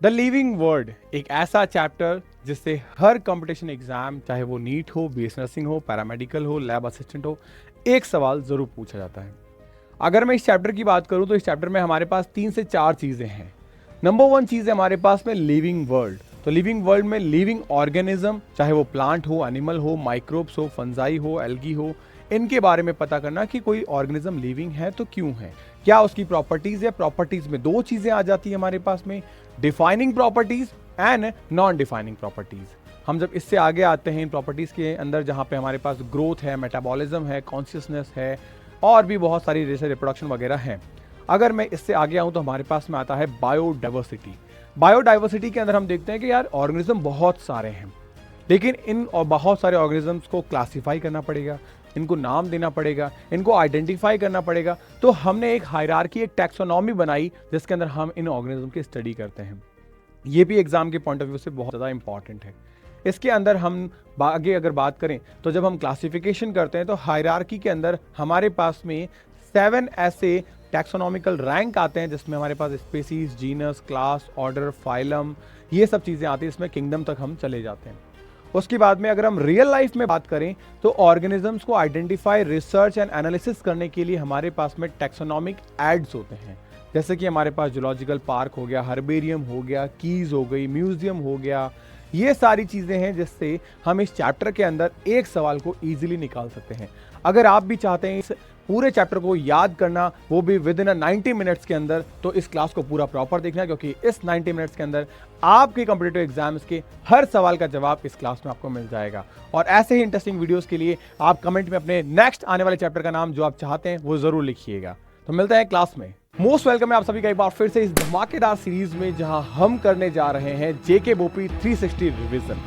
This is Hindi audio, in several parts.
द लिविंग वर्ड एक ऐसा चैप्टर जिससे हर कंपटीशन एग्जाम, चाहे वो नीट हो, बीएस नर्सिंग हो, पैरामेडिकल हो, लैब असिस्टेंट हो, एक सवाल जरूर पूछा जाता है। अगर मैं इस चैप्टर की बात करूं तो इस चैप्टर में हमारे पास 3 से 4 चीजें हैं। नंबर 1 चीज है हमारे पास में लिविंग वर्ल्ड। तो लिविंग वर्ल्ड में लिविंग ऑर्गेनिज्म, चाहे वो प्लांट हो, एनिमल हो, माइक्रोब्स हो, फंजाई हो, एल्गी हो, इनके बारे में पता करना कि कोई ऑर्गेनिज्म लिविंग है तो क्यों है, क्या उसकी प्रॉपर्टीज है। प्रॉपर्टीज में 2 चीजें आ जाती है हमारे पास में, defining properties and non defining properties. हम जब इससे आगे आते हैं इन प्रॉपर्टीज के अंदर, जहां पे हमारे पास ग्रोथ है, मेटाबॉलिज्म है, कॉन्शियसनेस है और भी बहुत सारी जैसे रिप्रोडक्शन वगैरह है। अगर मैं इससे आगे आऊं तो हमारे पास में आता है बायोडाइवर्सिटी। बायोडाइवर्सिटी के अंदर हम देखते हैं कि यार ऑर्गेनिज्म बहुत सारे हैं, लेकिन इन और बहुत सारे ऑर्गेनिजम्स को क्लासिफाई करना पड़ेगा, इनको नाम देना पड़ेगा, इनको आइडेंटिफाई करना पड़ेगा। तो हमने एक हायरार्की, एक टैक्सोनॉमी बनाई जिसके अंदर हम इन ऑर्गेनिज्म की स्टडी करते हैं। ये भी एग्जाम के पॉइंट ऑफ व्यू से बहुत ज़्यादा इंपॉर्टेंट है। इसके अंदर हम आगे अगर बात करें तो जब हम क्लासिफिकेशन करते हैं तो हायरार्की के अंदर हमारे पास में 7 ऐसे टैक्सोनॉमिकल रैंक आते हैं जिसमें हमारे पास species, genus, class, order, phylum, ये सब चीज़ें आती हैं। इसमें किंगडम तक हम चले जाते हैं। उसके बाद में अगर हम रियल लाइफ में बात करें तो ऑर्गेनिजम्स को आइडेंटिफाई, रिसर्च एंड एनालिसिस करने के लिए हमारे पास में टैक्सोनॉमिक एड्स होते हैं। जैसे कि हमारे पास जूलॉजिकल पार्क हो गया, हर्बेरियम हो गया, कीज हो गई, म्यूजियम हो गया। ये सारी चीज़ें हैं जिससे हम इस चैप्टर के अंदर एक सवाल को ईजिली निकाल सकते हैं। अगर आप भी चाहते हैं इस पूरे चैप्टर को याद करना, वो भी विद इन 90 मिनट्स के अंदर, तो इस क्लास को पूरा प्रॉपर देखना, क्योंकि इस 90 मिनट्स के अंदर आपके कॉम्पिटिटिव एग्जाम्स के हर सवाल का जवाब इस क्लास में आपको मिल जाएगा। और ऐसे ही इंटरेस्टिंग वीडियोस के लिए आप कमेंट में अपने नेक्स्ट आने वाले चैप्टर का नाम जो आप चाहते हैं वो जरूर लिखिएगा। तो मिलते हैं क्लास में। मोस्ट वेलकम है आप सभी का एक बार फिर से इस धमाकेदार सीरीज में, जहां हम करने जा रहे हैं जेके बोपी 360 रिवीजन।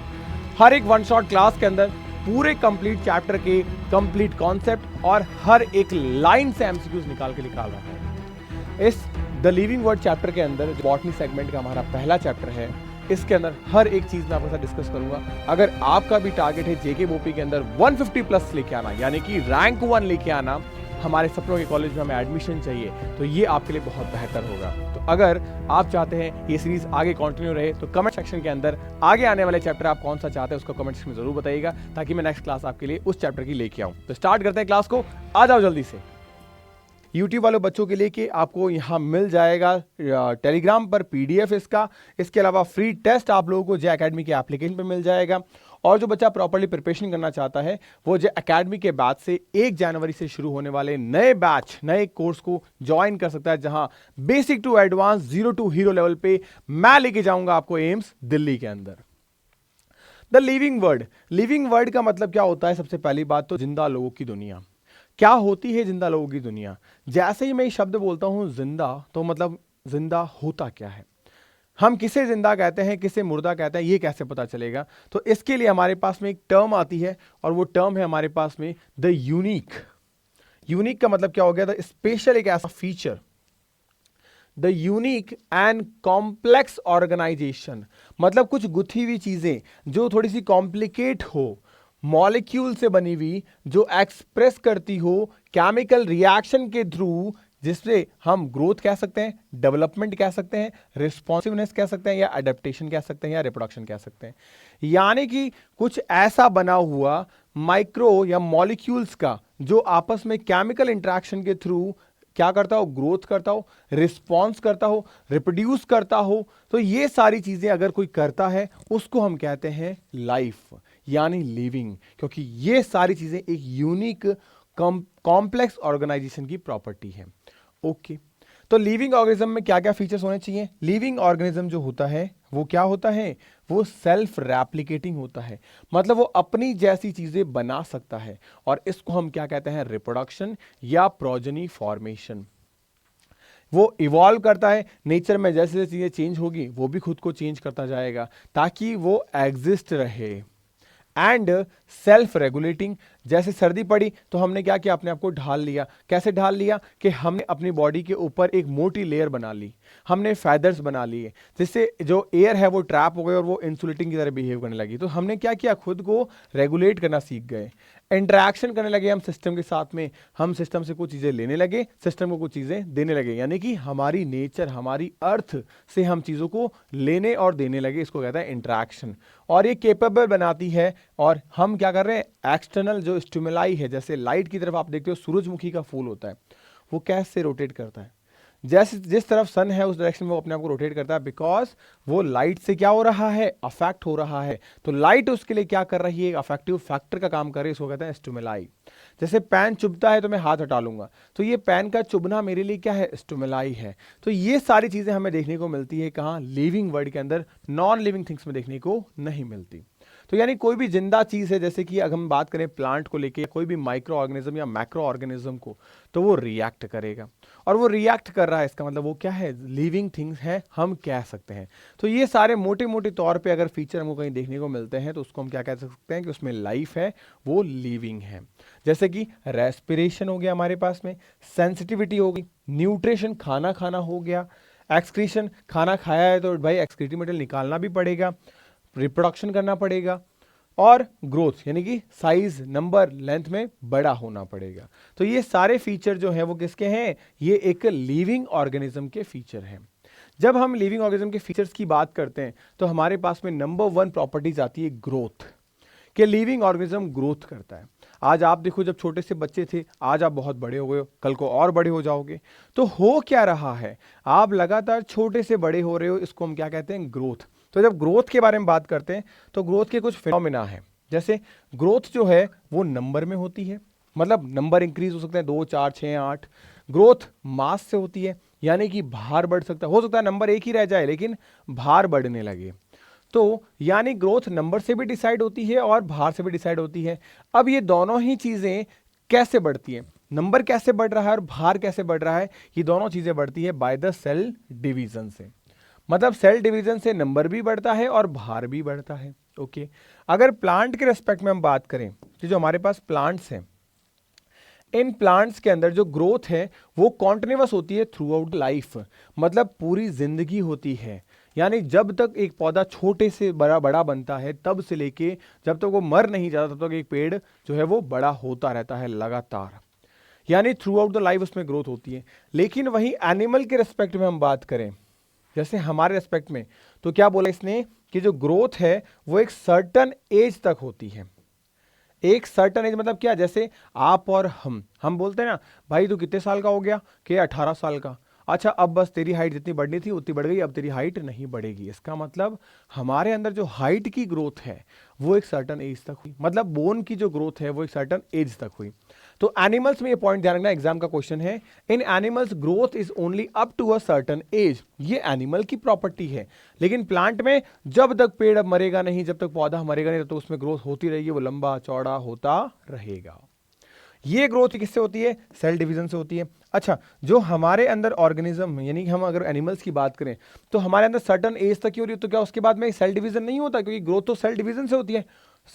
हर एक वन शॉट क्लास के अंदर पूरे कंप्लीट चैप्टर के कंप्लीट कॉन्सेप्ट और हर एक लाइन से एमसीक्यूज निकाल के निकाल रहा है। इस द लिविंग वर्ड चैप्टर के अंदर बॉटनी सेगमेंट का हमारा पहला चैप्टर है। इसके अंदर हर एक चीज मैं आपके साथ डिस्कस करूंगा। अगर आपका भी टारगेट है जेके बोपी के अंदर 150 प्लस लेके आना, यानी कि रैंक 1 लेके आना, हमारे सपनों के कॉलेज में हमें एडमिशन चाहिए, तो ये आपके लिए बहुत बेहतर होगा। तो अगर आप चाहते हैं ये सीरीज आगे कंटिन्यू रहे तो कमेंट सेक्शन के अंदर आगे आने वाले चैप्टर आप कौन सा चाहते हैं उसको कमेंट सेक्शन में जरूर बताइएगा, ताकि मैं नेक्स्ट क्लास आपके लिए उस चैप्टर की लेके आऊं। तो स्टार्ट करते हैं क्लास को, आ जाओ जल्दी से। यूट्यूब वाले बच्चों के लिए कि आपको यहाँ मिल जाएगा टेलीग्राम पर पीडीएफ इसका। इसके अलावा फ्री टेस्ट आप लोगों को जे एकेडमी के एप्लीकेशन पे मिल जाएगा। और जो बच्चा प्रॉपर्ली प्रिपरेशन करना चाहता है वो जे एकेडमी के बाद से 1 जनवरी से शुरू होने वाले नए बैच, नए कोर्स को ज्वाइन कर सकता है, जहां basic to advance, 0 to hero level पे मैं लेके जाऊंगा आपको एम्स दिल्ली के अंदर। The living word. Living word का मतलब क्या होता है? सबसे पहली बात तो जिंदा लोगों की दुनिया। क्या होती है जिंदा लोगों की दुनिया? जैसे ही मैं ये शब्द बोलता हूं जिंदा, तो मतलब जिंदा होता क्या है, हम किसे जिंदा कहते हैं, किसे मुर्दा कहते हैं, ये कैसे पता चलेगा? तो इसके लिए हमारे पास में एक टर्म आती है और वो टर्म है हमारे पास में द यूनिक। यूनिक का मतलब क्या हो गया? द स्पेशल, एक ऐसा feature. The unique and complex organisation, मतलब कुछ गुथी हुई चीजें जो थोड़ी सी कॉम्प्लिकेट हो, मॉलिक्यूल से बनी हुई, जो एक्सप्रेस करती हो केमिकल रिएक्शन के थ्रू, जिससे हम ग्रोथ कह सकते हैं, डेवलपमेंट कह सकते हैं, रिस्पॉन्सिवनेस कह सकते हैं, या अडेप्टेशन कह सकते हैं, या रिप्रोडक्शन कह सकते हैं। यानी कि कुछ ऐसा बना हुआ माइक्रो या मॉलिक्यूल्स का जो आपस में केमिकल इंटरेक्शन के थ्रू क्या करता हो? ग्रोथ करता हो, रिस्पॉन्स करता हो, रिप्रोड्यूस करता हो। तो ये सारी चीजें अगर कोई करता है उसको हम कहते हैं लाइफ, यानी लिविंग, क्योंकि ये सारी चीजें एक यूनिक कॉम्प्लेक्स ऑर्गेनाइजेशन की प्रॉपर्टी है। ओके, तो लिविंग ऑर्गेनिज्म में क्या क्या फीचर्स होने चाहिए? लिविंग ऑर्गेनिज्म जो होता है वो क्या होता है? वो सेल्फ रेप्लिकेटिंग होता है, मतलब वो अपनी जैसी चीजें बना सकता है, और इसको हम क्या कहते हैं? रिप्रोडक्शन या प्रोजेनी फॉर्मेशन। वो इवॉल्व करता है, नेचर में जैसे जैसे चीजें चेंज होगी वो भी खुद को चेंज करता जाएगा ताकि वो एग्जिस्ट रहे। एंड सेल्फ रेगुलेटिंग, जैसे सर्दी पड़ी तो हमने क्या किया? अपने आप को ढाल लिया। कैसे ढाल लिया? कि हमने अपनी बॉडी के ऊपर एक मोटी लेयर बना ली, हमने फेदर्स बना लिए, जिससे जो एयर है वो ट्रैप हो गई और वो इंसुलेटिंग की तरह बिहेव करने लगी। तो हमने क्या किया? खुद को रेगुलेट करना सीख गए। इंटरेक्शन करने लगे हम सिस्टम के साथ में, हम सिस्टम से कुछ चीज़ें लेने लगे, सिस्टम को कुछ चीज़ें देने लगे, यानी कि हमारी नेचर, हमारी अर्थ से हम चीज़ों को लेने और देने लगे, इसको कहता है इंटरेक्शन। और ये केपेबल बनाती है, और हम क्या कर रहे हैं, एक्सटर्नल जो स्टिमुलाई है, जैसे लाइट की तरफ आप देखते हो सूरजमुखी का फूल होता है, वो कैसे रोटेट करता है, जैसे जिस तरफ सन है उस डायरेक्शन में वो अपने आप को रोटेट करता है, बिकॉज वो लाइट से क्या हो रहा है, अफेक्ट हो रहा है। तो लाइट उसके लिए क्या कर रही है, अफेक्टिव फैक्टर का काम कर रही है, इसको कहते हैं स्टिमुलाई। जैसे पेन चुभता है तो मैं हाथ हटा लूंगा, तो ये पेन का चुभना मेरे लिए क्या है, स्टिमुलाई है। तो ये सारी चीजें हमें देखने को मिलती है कहाँ, लिविंग वर्ल्ड के अंदर, नॉन लिविंग थिंग्स में देखने को नहीं मिलती। तो यानी कोई भी जिंदा चीज है, जैसे कि अगर हम बात करें प्लांट को लेके, कोई भी माइक्रो ऑर्गेनिज्म या मैक्रो ऑर्गेनिज्म को, तो वो रिएक्ट करेगा, और वो रिएक्ट कर रहा है, इसका मतलब वो क्या है, लिविंग थिंग्स है, हम कह सकते हैं। तो ये सारे मोटे मोटे तौर पे अगर फीचर हमको कहीं देखने को मिलते हैं तो उसको हम क्या कह सकते हैं कि उसमें लाइफ है, वो लिविंग है। जैसे कि रेस्पिरेशन हो गया हमारे पास में, सेंसिटिविटी हो गई, न्यूट्रिशन खाना खाना हो गया, एक्सक्रीशन खाना खाया है तो भाई एक्सक्रीटिव मटेरियल निकालना भी पड़ेगा, रिप्रोडक्शन करना पड़ेगा, और ग्रोथ यानी कि साइज, नंबर, लेंथ में बड़ा होना पड़ेगा। तो ये सारे फीचर जो हैं वो किसके हैं, ये एक लिविंग ऑर्गेनिज्म के फीचर हैं। जब हम लिविंग ऑर्गेनिज्म के फीचर्स की बात करते हैं तो हमारे पास में नंबर 1 प्रॉपर्टीज आती है ग्रोथ, कि लिविंग ऑर्गेनिज्म ग्रोथ करता है। आज आप देखो, जब छोटे से बच्चे थे, आज आप बहुत बड़े हो गए हो, कल को और बड़े हो जाओगे, तो हो क्या रहा है, आप लगातार छोटे से बड़े हो रहे हो, इसको हम क्या कहते हैं, ग्रोथ। तो जब ग्रोथ के बारे में बात करते हैं तो ग्रोथ के कुछ फिनोमिना है, जैसे ग्रोथ जो है वो नंबर में होती है, मतलब नंबर इंक्रीज हो सकते हैं 2, 4, 6, 8। ग्रोथ मास से होती है, यानी कि भार बढ़ सकता है, हो सकता है नंबर एक ही रह जाए लेकिन भार बढ़ने लगे। तो यानी ग्रोथ नंबर से भी डिसाइड होती है और भार से भी डिसाइड होती है। अब ये दोनों ही चीजें कैसे बढ़ती हैं, नंबर कैसे बढ़ रहा है और भार कैसे बढ़ रहा है, ये दोनों चीजें बढ़ती है बाय द सेल डिवीजन से। मतलब सेल डिवीजन से नंबर भी बढ़ता है और भार भी बढ़ता है। ओके, अगर प्लांट के रेस्पेक्ट में हम बात करें, तो जो हमारे पास प्लांट्स हैं, इन प्लांट्स के अंदर जो ग्रोथ है वो कॉन्टिन्यूअस होती है थ्रू आउट लाइफ, मतलब पूरी जिंदगी होती है। यानी जब तक एक पौधा छोटे से बड़ा बड़ा बनता है, तब से लेके जब तक वो मर नहीं जाता, तब तक एक पेड़ जो है वो बड़ा होता रहता है लगातार, यानी थ्रू आउट द लाइफ उसमें ग्रोथ होती है। लेकिन वहीं एनिमल के रेस्पेक्ट में हम बात करें, जैसे हमारे रेस्पेक्ट में, तो क्या बोला इसने कि जो ग्रोथ है वो एक सर्टन एज तक होती है। एक सर्टन एज मतलब क्या, जैसे आप और हम बोलते हैं ना, भाई तू कितने साल का हो गया, कि 18 साल का, अच्छा अब बस तेरी हाइट जितनी बढ़नी थी उतनी बढ़ गई, अब तेरी हाइट नहीं बढ़ेगी। इसका मतलब हमारे अंदर जो हाइट की ग्रोथ है वो एक सर्टन एज तक हुई, मतलब बोन की जो ग्रोथ है वो एक सर्टन एज तक हुई। तो एनिमल्स में ये पॉइंट ध्यान रखना, एग्जाम का क्वेश्चन है, in animals growth is only up to a certain age, ये एनिमल की प्रॉपर्टी है। लेकिन प्लांट में जब तक पेड़ मरेगा नहीं, जब तक पौधा मरेगा नहीं, तब तक उसमें ग्रोथ होती रहेगी, वो लंबा चौड़ा होता रहेगा। ये ग्रोथ किससे होती है, सेल डिवीजन से होती है। अच्छा, जो हमारे अंदर ऑर्गेनिज्म, यानी हम अगर एनिमल्स की बात करें तो हमारे अंदर सर्टन एज तक की हो रही है, तो क्या उसके बाद में सेल डिवीजन नहीं होता, क्योंकि ग्रोथ तो सेल डिवीजन से होती है।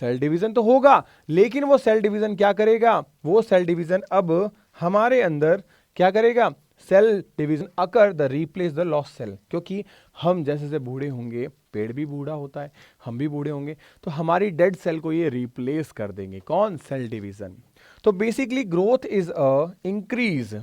सेल डिवीजन तो होगा, लेकिन वो सेल डिवीजन क्या करेगा, वो सेल डिवीजन अब हमारे अंदर क्या करेगा, cell division occur the replace the lost cell, क्योंकि हम जैसे जैसे बूढ़े होंगे, पेड़ भी बूढ़ा होता है, हम भी बूढ़े होंगे, तो हमारी डेड सेल को ये रिप्लेस कर देंगे, कौन, सेल डिवीजन। तो basically growth is a increase,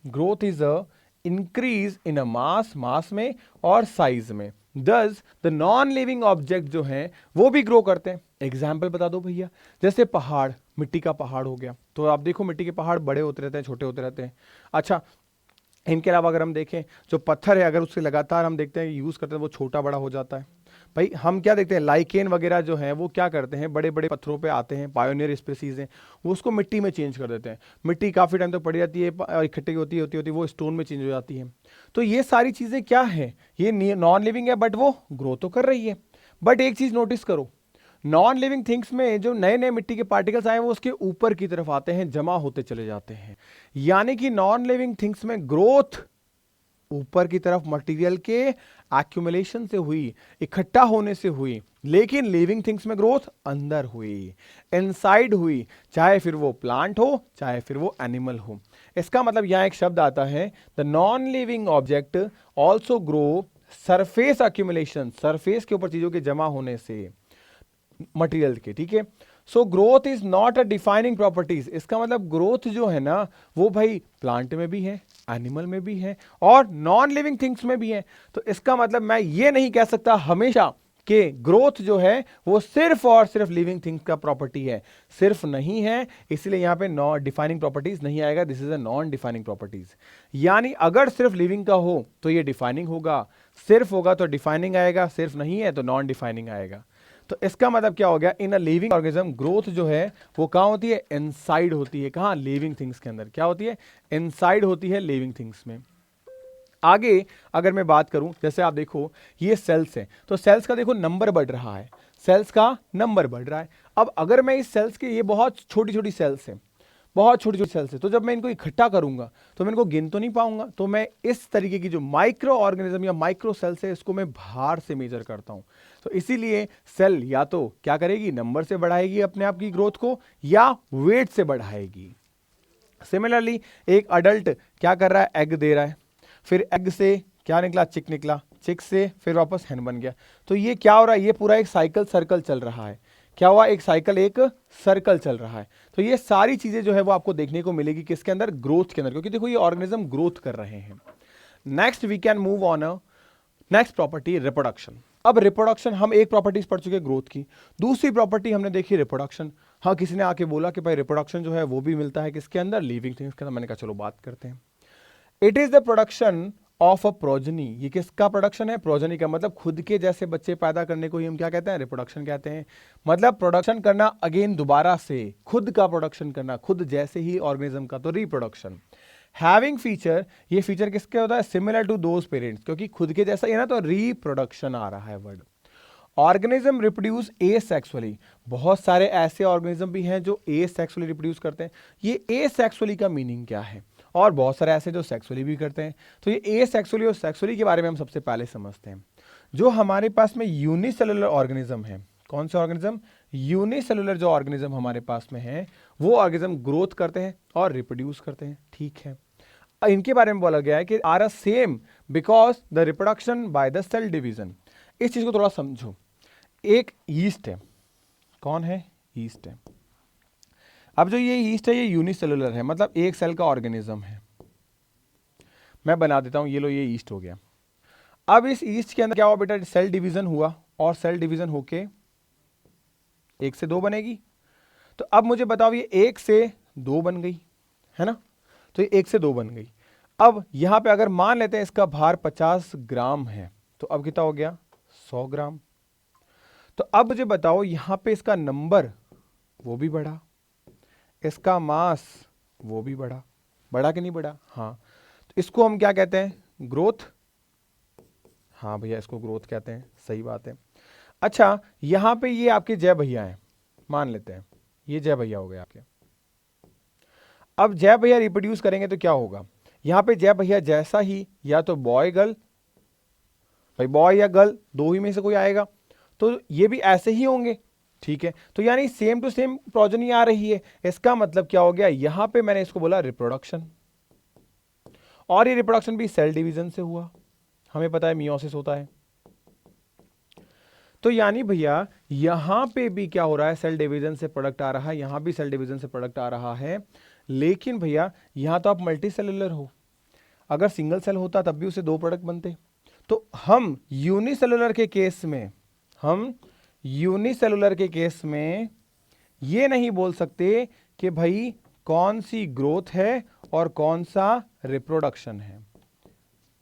growth is a increase in a mass में और साइज में। दस द नॉन लिविंग ऑब्जेक्ट जो हैं वो भी ग्रो करते हैं। एग्जाम्पल बता दो भैया, जैसे पहाड़, मिट्टी का पहाड़ हो गया, तो आप देखो मिट्टी के पहाड़ बड़े होते रहते हैं, छोटे होते रहते हैं। अच्छा, इनके अलावा अगर हम देखें, जो पत्थर है अगर उससे लगातार हम देखते हैं यूज करते हैं, वो छोटा बड़ा हो जाता है। भाई हम क्या देखते हैं, लाइकेन वगैरह जो है वो क्या करते हैं, बड़े बड़े पत्थरों पे आते हैं, पायोनियर स्पीसीज हैं, वो उसको मिट्टी में चेंज कर देते हैं। मिट्टी काफ़ी टाइम तक पड़ी रहती है, इकट्ठी होती होती होती वो स्टोन में चेंज हो जाती है। तो ये सारी चीज़ें क्या है, ये नॉन लिविंग है, बट वो ग्रो तो कर रही है। बट एक चीज़ नोटिस करो, नॉन लिविंग थिंग्स में जो नए नए मिट्टी के पार्टिकल्स आए हैं वो उसके ऊपर की तरफ आते हैं, जमा होते चले जाते हैं। यानी कि नॉन लिविंग थिंग्स में ग्रोथ ऊपर की तरफ मटेरियल के एक्यूमुलेशन से हुई, इकट्ठा होने से हुई, लेकिन लिविंग थिंग्स में ग्रोथ अंदर हुई, इनसाइड हुई, चाहे फिर वो प्लांट हो चाहे फिर वो एनिमल हो। इसका मतलब यहां एक शब्द आता है, the non living object also grow surface accumulation, surface के ऊपर चीजों के जमा होने से, मटेरियल के, ठीक है। So growth is not a defining properties. इसका मतलब ग्रोथ जो है ना वो भाई प्लांट में भी है, एनिमल में भी है और नॉन लिविंग थिंग्स में भी है। तो इसका मतलब मैं ये नहीं कह सकता हमेशा कि ग्रोथ जो है वो सिर्फ और सिर्फ लिविंग थिंग्स का प्रॉपर्टी है, सिर्फ नहीं है, इसलिए यहां पे नॉन डिफाइनिंग प्रॉपर्टीज नहीं आएगा। This is a non defining properties. यानी अगर सिर्फ लिविंग का हो तो ये डिफाइनिंग होगा, सिर्फ होगा तो डिफाइनिंग आएगा, सिर्फ नहीं है तो नॉन डिफाइनिंग आएगा। तो इसका मतलब क्या हो गया, इन अ लिविंग ऑर्गेनिज्म ग्रोथ जो है वो कहां होती है, इनसाइड होती है। कहां, लिविंग थिंग्स के अंदर। क्या होती है, इनसाइड होती है लिविंग थिंग्स में। आगे अगर मैं बात करूं, जैसे आप देखो ये सेल्स हैं, तो सेल्स का देखो नंबर बढ़ रहा है, सेल्स का नंबर बढ़ रहा है। अब अगर मैं इस सेल्स के, ये बहुत छोटी छोटी सेल्स हैं, बहुत छोटी छोटी सेल्स है, तो जब मैं इनको इकट्ठा करूंगा तो मैं इनको गिन तो नहीं पाऊंगा। तो मैं इस तरीके की जो माइक्रो ऑर्गेनिज्म या माइक्रो सेल्स है इसको मैं भार से मेजर करता हूं। तो इसीलिए सेल या तो क्या करेगी, नंबर से बढ़ाएगी अपने आप की ग्रोथ को, या वेट से बढ़ाएगी। सिमिलरली एक अडल्ट क्या कर रहा है, एग दे रहा है, फिर एग से क्या निकला, चिक निकला, चिक से फिर वापस हैन बन गया। तो ये क्या हो रहा है, ये पूरा एक साइकिल सर्कल चल रहा है। क्या हुआ, एक साइकिल एक सर्कल चल रहा है। तो ये सारी चीजें जो है वो आपको देखने को मिलेगी किसके अंदर, ग्रोथ के अंदर, क्योंकि देखो ये ऑर्गेनिज्म ग्रोथ कर रहे हैं। Next we can move on next property, reproduction. अब रिप्रोडक्शन, हम एक प्रॉपर्टीज पढ़ चुके ग्रोथ की, दूसरी प्रॉपर्टी हमने देखी रिप्रोडक्शन। हाँ, किसी ने आके बोला कि भाई रिप्रोडक्शन जो है वो भी मिलता है किसके अंदर, लिविंग थिंग्स के अंदर। मैंने कहा चलो बात करते हैं। It is the production of a progeny. ये किसका प्रोडक्शन है, प्रोजनी का, मतलब खुद के जैसे बच्चे पैदा करने को ही हम क्या कहते हैं, रिप्रोडक्शन कहते हैं। मतलब प्रोडक्शन करना, अगेन दोबारा से खुद का प्रोडक्शन करना, खुद जैसे ही ऑर्गेनिज्म का, तो रिप्रोडक्शन। हैविंग फीचर, ये फीचर किसके होता है, सिमिलर टू दोज पेरेंट्स, क्योंकि खुद के जैसा ही है ना, तो रिप्रोडक्शन आ रहा है वर्ड। ऑर्गेनिज्म रिप्रोड्यूस एसेक्सुअली, बहुत सारे ऐसे ऑर्गेनिज्म भी हैं जो एसेक्सुअली रिप्रोड्यूस करते हैं। ये एसेक्सुअली का मीनिंग क्या है, और बहुत सारे ऐसे जो सेक्सुअली भी करते हैं। तो ये एसेक्सुअली और सेक्सुअली के बारे में हम सबसे पहले समझते हैं। जो हमारे पास में यूनिसेलुलर ऑर्गेनिज्म है, कौन से ऑर्गेनिज्म, यूनिसेलुलर जो ऑर्गेनिज्म हमारे पास में है वो ऑर्गेनिज्म ग्रोथ करते हैं और रिप्रोड्यूस करते हैं, ठीक है। इनके बारे में बोला गया है कि are same because the reproduction by the cell division. इस चीज को थोड़ा समझो। एक यीस्ट है, कौन है, यीस्ट है। अब जो ये यीस्ट है ये यूनिसेलुलर है, मतलब एक सेल का ऑर्गेनिज्म है। मैं बना देता हूं, ये लो, ये यीस्ट हो गया। अब इस यीस्ट के अंदर क्या हुआ बेटा, सेल डिवीजन हुआ, और सेल डिवीजन होके 1 से 2 बनेगी। तो अब मुझे बताओ, ये 1 से 2 बन गई है ना, तो ये 1 से 2 बन गई। अब यहां पे अगर मान लेते हैं इसका भार 50 ग्राम है, तो अब कितना हो गया, 100 ग्राम। तो अब मुझे बताओ, यहां पे इसका नंबर वो भी बढ़ा, इसका मास वो भी बढ़ा, बढ़ा कि नहीं बढ़ा, हाँ। तो इसको हम क्या कहते हैं, ग्रोथ। हाँ भैया, इसको ग्रोथ कहते हैं, सही बात है। अच्छा, यहां पे ये आपके जय भैया हैं, मान लेते हैं ये जय भैया हो गए आपके। अब जय भैया रिप्रोड्यूस करेंगे तो क्या होगा, यहां पे जय भैया जैसा ही, या तो बॉय गर्ल, भाई बॉय या गर्ल दो ही में से कोई आएगा, तो ये भी ऐसे ही होंगे, ठीक है। तो यानी सेम टू सेम प्रोजनी आ रही है। इसका मतलब क्या हो गया, यहां पे मैंने इसको बोला रिप्रोडक्शन, और ये रिप्रोडक्शन भी सेल डिवीजन से हुआ, हमें पता है मियोसिस होता है। तो यानी भैया यहां पे भी क्या हो रहा है, सेल डिवीजन से प्रोडक्ट आ रहा है, यहां भी सेल डिवीजन से प्रोडक्ट आ रहा है। लेकिन भैया यहां तो आप मल्टी सेलुलर हो, अगर सिंगल सेल होता तब भी उसे 2 प्रोडक्ट बनते। तो हम यूनिसेलुलर के केस में, हम यूनिसेलुलर के केस में ये नहीं बोल सकते कि भाई कौन सी ग्रोथ है और कौन सा रिप्रोडक्शन है।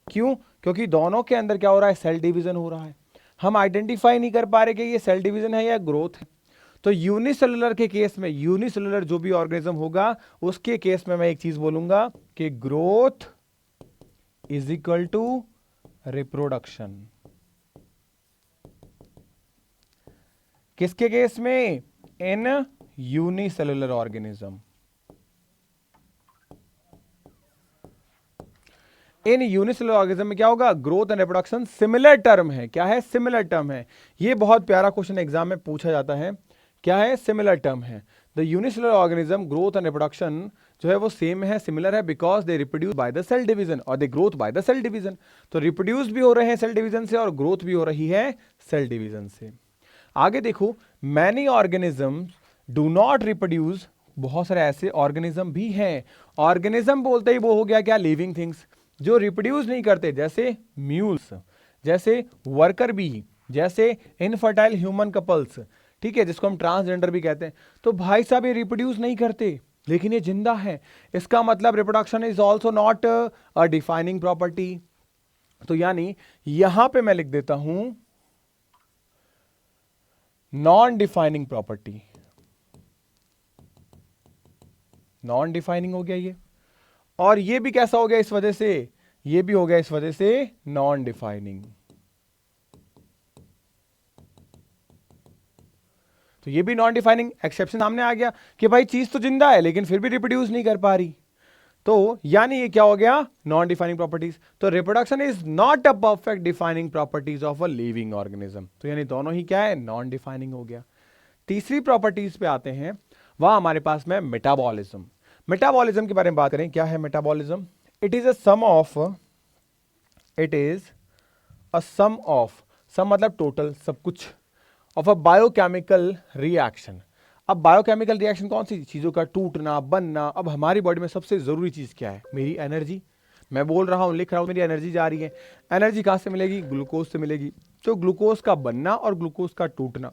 क्यों, क्योंकि दोनों के अंदर क्या हो रहा है, सेल डिवीजन हो रहा है। हम आइडेंटिफाई नहीं कर पा रहे कि ये सेल डिवीजन है या ग्रोथ है। तो यूनिसेलुलर के केस में, यूनिसेलुलर जो भी ऑर्गेनिज्म होगा उसके केस में मैं एक चीज बोलूंगा कि growth is equal to reproduction. किसके केस में, in unicellular organism. In unicellular organism में क्या होगा, growth and reproduction similar term है। क्या है, सिमिलर टर्म है। ये बहुत प्यारा क्वेश्चन एग्जाम में पूछा जाता है, क्या है, सिमिलर टर्म है। The unicellular organism growth and reproduction जो है वो सेम है, सिमिलर है, because they reproduce by the cell division और they growth by the cell division. तो रिप्रोड्यूस भी हो रहे हैं सेल डिवीजन से और ग्रोथ भी हो रही है सेल डिवीजन से। आगे देखो, many organism do not reproduce, बहुत सारे ऐसे ऑर्गेनिज्म भी हैं। ऑर्गेनिज्म बोलते ही वो हो गया क्या, लिविंग थिंग्स, जो रिप्रोड्यूस नहीं करते, जैसे म्यूल्स, जैसे वर्कर बी, जैसे इनफर्टाइल ह्यूमन कपल्स, ठीक है, जिसको हम ट्रांसजेंडर भी कहते हैं। तो भाई साहब ये रिप्रोड्यूस नहीं करते लेकिन ये जिंदा है, इसका मतलब reproduction is also not a defining property. तो यानी यहां पे मैं लिख देता हूं non defining property, non defining हो गया ये। और ये भी कैसा हो गया इस वजह से, ये भी हो गया इस वजह से नॉन डिफाइनिंग। तो ये भी नॉन डिफाइनिंग, एक्सेप्शन सामने आ गया कि भाई चीज तो जिंदा है लेकिन फिर भी रिप्रोड्यूस नहीं कर पा रही। तो यानी ये क्या हो गया, नॉन डिफाइनिंग प्रॉपर्टीज। तो reproduction is not a perfect defining properties of a living organism. तो यानी दोनों ही क्या है, नॉन डिफाइनिंग हो गया। तीसरी प्रॉपर्टीज पे आते हैं, वह हमारे पास में मेटाबॉलिज्म। मेटाबॉलिज्म के बारे में बात करें, क्या है metabolism? It is a sum of, it is a sum of, sum मतलब टोटल, सब कुछ, ऑफ अ बायोकेमिकल रिएक्शन। अब बायोकेमिकल रिएक्शन कौन सी चीजों का टूटना, बनना। अब हमारी बॉडी में सबसे जरूरी चीज क्या है, मेरी एनर्जी। मैं बोल रहा हूं, लिख रहा हूं, मेरी एनर्जी जा रही है। एनर्जी कहां से मिलेगी, ग्लूकोज से मिलेगी। तो ग्लूकोज का बनना और ग्लूकोज का टूटना,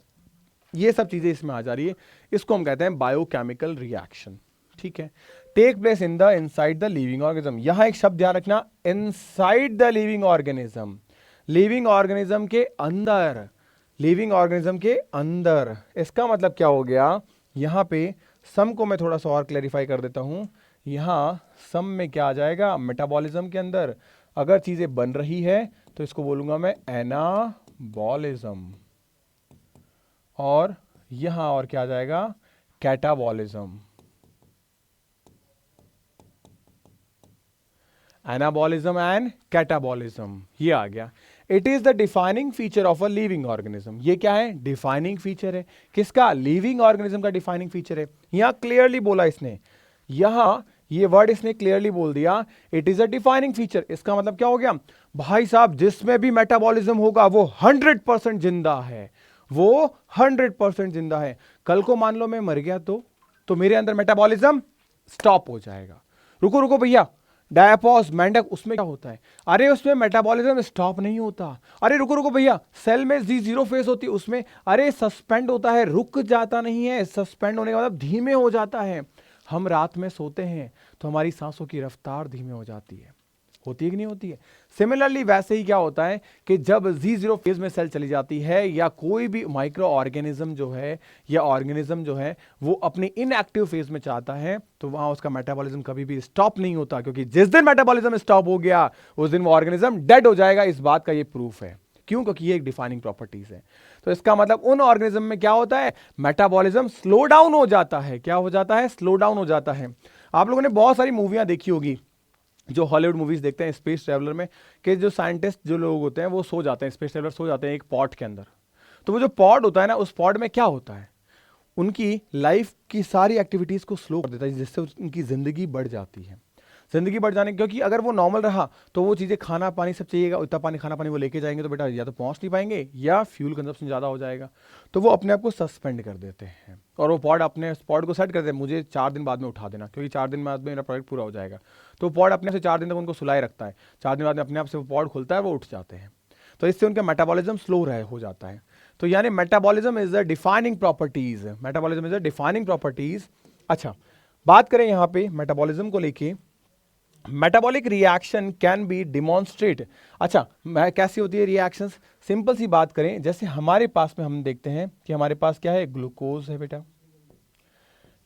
ये सब चीजें इसमें आ जा रही है। इसको हम कहते हैं बायोकेमिकल रिएक्शन, ठीक है। Take place in the inside the living organism. यहां एक शब्द ध्यान रखना, inside the living organism, living organism के अंदर, लिविंग ऑर्गेनिज्म के अंदर। इसका मतलब क्या हो गया, यहां पे सम को मैं थोड़ा सा और क्लैरिफाई कर देता हूं। यहां सम में क्या आ जाएगा, मेटाबॉलिज्म के अंदर अगर चीजें बन रही है तो इसको बोलूंगा मैं एनाबॉलिज्म, और यहां और क्या आ जाएगा, कैटाबॉलिज्म। एनाबॉलिज्म एंड कैटाबॉलिज्म, ये आ गया। It is the defining feature of a living organism. ये क्या है, डिफाइनिंग फीचर है। किसका, लिविंग ऑर्गेनिज्म का डिफाइनिंग फीचर है। यहां क्लियरली बोला इसने, यहां ये वर्ड इसने क्लियरली बोल दिया, it is a defining feature. इसका मतलब क्या हो गया, भाई साहब जिसमें भी मेटाबॉलिज्म होगा वो 100% जिंदा है, वो 100% जिंदा है। कल को मान लो मैं मर गया तो मेरे अंदर मेटाबॉलिज्म स्टॉप हो जाएगा। रुको रुको भैया, डायपॉज, मेंढक, उसमें क्या होता है, अरे उसमें मेटाबॉलिज्म स्टॉप नहीं होता। अरे रुको रुको भैया, सेल में जी0 फेज होती है, उसमें अरे सस्पेंड होता है, रुक जाता नहीं है, सस्पेंड होने का मतलब धीमे हो जाता है। हम रात में सोते हैं तो हमारी सांसों की रफ्तार धीमे हो जाती है, होती है कि नहीं होती है। सिमिलरली वैसे ही क्या होता है कि जब जी0 फेज में सेल चली जाती है, या कोई भी माइक्रो ऑर्गेनिज्म जो है या ऑर्गेनिज्म जो है वो अपने इनएक्टिव फेज में चाहता है, तो वहां उसका मेटाबॉलिज्म कभी भी स्टॉप नहीं होता, क्योंकि जिस दिन मेटाबॉलिज्म स्टॉप हो गया उस दिन वो ऑर्गेनिज्म डेड हो जाएगा। इस बात का ये प्रूफ है। क्यों, क्योंकि ये एक डिफाइनिंग प्रॉपर्टीज है। तो इसका मतलब उन ऑर्गेनिज्म में क्या होता है, मेटाबॉलिज्म स्लो डाउन हो जाता है। क्या हो जाता है, स्लो डाउन हो जाता है। आप लोगों ने बहुत सारी मूवियां देखी होगी, जो हॉलीवुड मूवीज देखते हैं स्पेस ट्रैवलर में, कि जो साइंटिस्ट जो लोग होते हैं वो सो जाते हैं, स्पेस ट्रैवलर सो जाते हैं एक पॉड के अंदर। तो वो जो पॉड होता है ना, उस पॉड में क्या होता है, उनकी लाइफ की सारी एक्टिविटीज को स्लो कर देता है, जिससे उनकी जिंदगी बढ़ जाती है। जिंदगी बढ़ जाने, क्योंकि अगर वो नॉर्मल रहा तो वो चीज़ें, खाना पानी सब चाहिएगा, उतना पानी खाना पानी वो लेके जाएंगे तो बेटा या तो पहुंच नहीं पाएंगे या फ्यूल कंजप्शन ज़्यादा हो जाएगा। तो वो अपने आप को सस्पेंड कर देते हैं और वो पॉड अपने पॉड को सेट करते हैं, मुझे 4 दिन बाद में उठा देना, क्योंकि 4 दिन बाद में मेरा प्रोजेक्ट पूरा हो जाएगा। तो पॉड अपने से 4 दिन तक उनको सुलाए रखता है, 4 दिन बाद में अपने आप से वो पॉड खुलता है, वो उठ जाते हैं। तो इससे उनका मेटाबॉलिज्म स्लो रहे हो जाता है। तो यानी metabolism is the defining properties, metabolism is the defining properties. अच्छा, बात करें यहां पे मेटाबॉलिज्म को लेके, metabolic reaction can be demonstrate. अच्छा, कैसी होती है रिएक्शंस, सिंपल सी बात करें, जैसे हमारे पास में हम देखते हैं कि हमारे पास क्या है, ग्लूकोज है बेटा।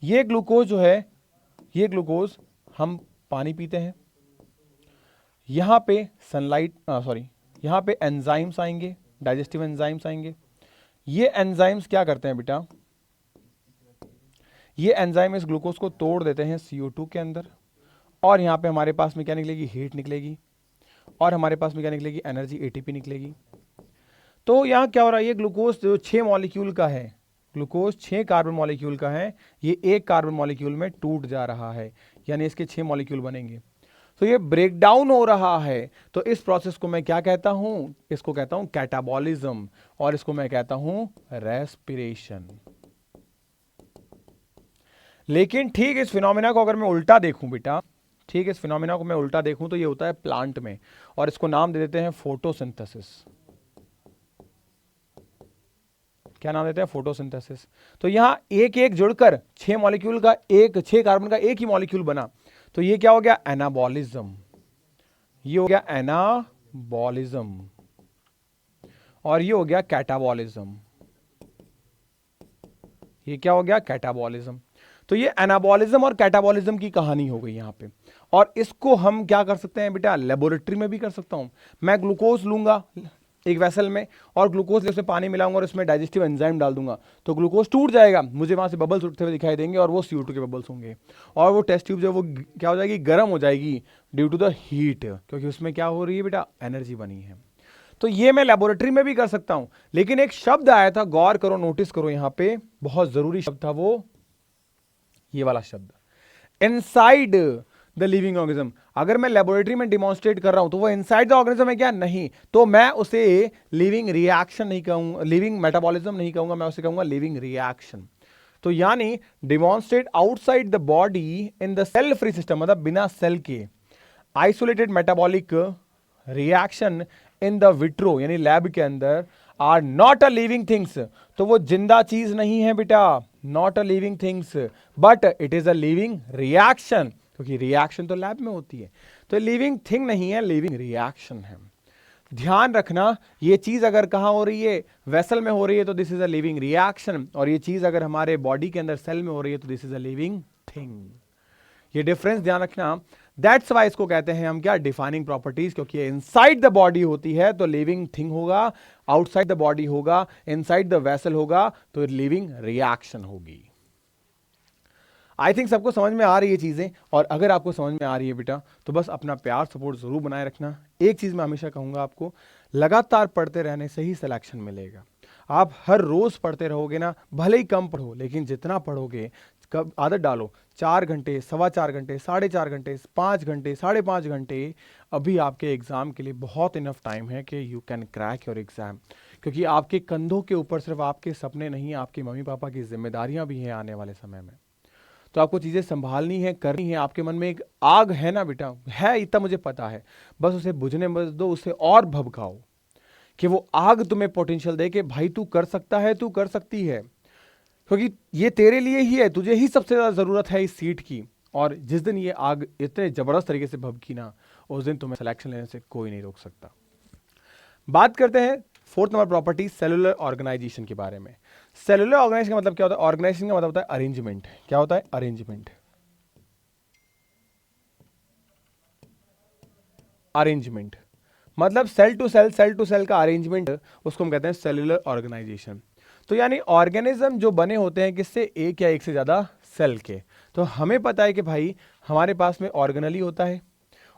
ये ग्लूकोज जो है, ये ग्लूकोज हम पानी पीते हैं, यहां पे सनलाइट, सॉरी, यहां पे एंजाइम्स आएंगे, डाइजेस्टिव एंजाइम्स आएंगे। ये एंजाइम्स क्या करते हैं बेटा, ये एंजाइम इस ग्लूकोज को तोड़ देते हैं CO2 के अंदर, और यहाँ पे हमारे पास में क्या निकलेगी, हीट निकलेगी, और हमारे पास में क्या निकलेगी, एनर्जी, ATP निकलेगी। तो यहाँ क्या हो रहा है, ये ग्लूकोज जो 6 मॉलिक्यूल का है, ग्लूकोज 6 कार्बन मॉलिक्यूल का है, ये एक कार्बन मॉलिक्यूल में टूट जा रहा है, यानी इसके 6 मॉलिक्यूल बनेंगे। तो ये ब्रेक डाउन हो रहा है। तो इस प्रोसेस को मैं क्या कहता हूं, इसको कहता हूं कैटाबॉलिज्म, और इसको मैं कहता हूं रेस्पिरेशन। लेकिन ठीक इस फिनोमिना को अगर मैं उल्टा देखूं बेटा, ठीक इस फिनोमिना को मैं उल्टा देखूं तो ये होता है प्लांट में, और इसको नाम दे देते हैं फोटोसिंथेसिस। क्या नाम देते हैं? फोटोसिंथेसिस। तो यहां एक एक जुड़कर 6 मॉलिक्यूल का 6 कार्बन का एक ही मॉलिक्यूल बना, तो ये क्या हो गया? एनाबॉलिज्म। ये हो गया एनाबॉलिज्म, और ये हो गया कैटाबॉलिज्म। ये क्या हो गया? कैटाबॉलिज्म। तो ये एनाबॉलिज्म और कैटाबॉलिज्म की कहानी हो गई यहां पे। और इसको हम क्या कर सकते हैं बेटा? लेबोरेटरी में भी कर सकता हूं। मैं ग्लूकोज लूंगा एक वेसल में, और ग्लूकोज उसमें पानी मिलाऊंगा और उसमें डाइजेस्टिव एंजाइम डाल दूंगा, तो ग्लूकोज टूट जाएगा, मुझे वहां से बबल्स उठते हुए दिखाई देंगे, और वो CO2 के बबल्स होंगे, और वो टेस्ट ट्यूब जो वो क्या हो जाएगी? गर्म हो जाएगी ड्यू टू द हीट, क्योंकि उसमें क्या हो रही है बेटा? एनर्जी बनी है। तो ये मैं लेबोरेटरी में भी कर सकता हूं। लेकिन एक शब्द आया था, गौर करो, नोटिस करो, यहां पे बहुत जरूरी शब्द था, वो ये वाला शब्द, इनसाइड द लिविंग ऑर्गेनिज्म। अगर मैं लेबोरेटरी में डिमॉन्स्ट्रेट कर रहा हूं तो वो इनसाइड द ऑर्गेनिज्म है क्या? नहीं। तो मैं उसे लिविंग रिएक्शन नहीं कहूंगा, लिविंग मेटाबॉलिज्म नहीं कहूंगा, मैं उसे कहूंगा लिविंग रिएक्शन। तो यानी demonstrate outside the body in the cell free system, मतलब बिना सेल के isolated metabolic reaction in the vitro, यानी लैब के अंदर, are not a living things. तो वो जिंदा चीज नहीं है बेटा, not a living things, but it is a living reaction, क्योंकि रिएक्शन तो लैब में होती है। तो लिविंग थिंग नहीं है, लिविंग रिएक्शन है। ध्यान रखना, ये चीज अगर कहां हो रही है? वेसल में हो रही है, तो this is a living reaction, और ये चीज अगर हमारे बॉडी के अंदर सेल में हो रही है, तो this is a living thing. ये डिफरेंस ध्यान रखना। दैट्स वाई इसको कहते हैं हम क्या? डिफाइनिंग प्रॉपर्टीज, क्योंकि ये इनसाइड द बॉडी होती है तो लिविंग थिंग होगा, आउटसाइड द बॉडी होगा, इनसाइड द वेसल होगा तो लिविंग रिएक्शन होगी। आई थिंक सबको समझ में आ रही है चीजें, और अगर आपको समझ में आ रही है बेटा, तो बस अपना प्यार सपोर्ट जरूर बनाए रखना। एक चीज मैं हमेशा कहूंगा आपको, लगातार पढ़ते रहने से ही सिलेक्शन मिलेगा। आप हर रोज पढ़ते रहोगे ना, भले ही कम पढ़ो, लेकिन जितना पढ़ोगे, कब आदत डालो, 4 घंटे, 4.25 घंटे, 4.5 घंटे, 5 घंटे, 5.5 घंटे, अभी आपके एग्जाम के लिए बहुत इनफ टाइम है कि you can crack your exam. क्योंकि आपके कंधों के ऊपर सिर्फ आपके सपने नहीं, आपके मम्मी पापा की जिम्मेदारियां भी हैं आने वाले समय में। तो आपको चीज़ें संभालनी है, करनी है। आपके मन में एक आग है ना बेटा, है, इतना मुझे पता है, बस उसे बुझने मत दो, उसे और भभकाओ कि वो आग तुम्हें पोटेंशियल दे कि भाई तू कर सकता है, तू कर सकती है, क्योंकि ये तेरे लिए ही है, तुझे ही सबसे ज़्यादा ज़रूरत है इस सीट की। और जिस दिन ये आग इतने ज़बरदस्त तरीके से भभकी ना, उस दिन तुम्हें सिलेक्शन लेने से कोई नहीं रोक सकता। बात करते हैं 4th number property, cellular organisation के बारे में। सेलुलर ऑर्गेनाइजेशन का मतलब क्या होता है? ऑर्गेनाइजेशन का मतलब होता है अरेंजमेंट। क्या होता है? अरेंजमेंट। अरेंजमेंट मतलब सेल टू सेल का अरेंजमेंट, उसको हम कहते हैं सेलुलर ऑर्गेनाइजेशन। तो यानी ऑर्गेनिज्म जो बने होते हैं किससे? एक या एक से ज्यादा सेल के। तो हमें पता है कि भाई हमारे पास में ऑर्गेनली होता है,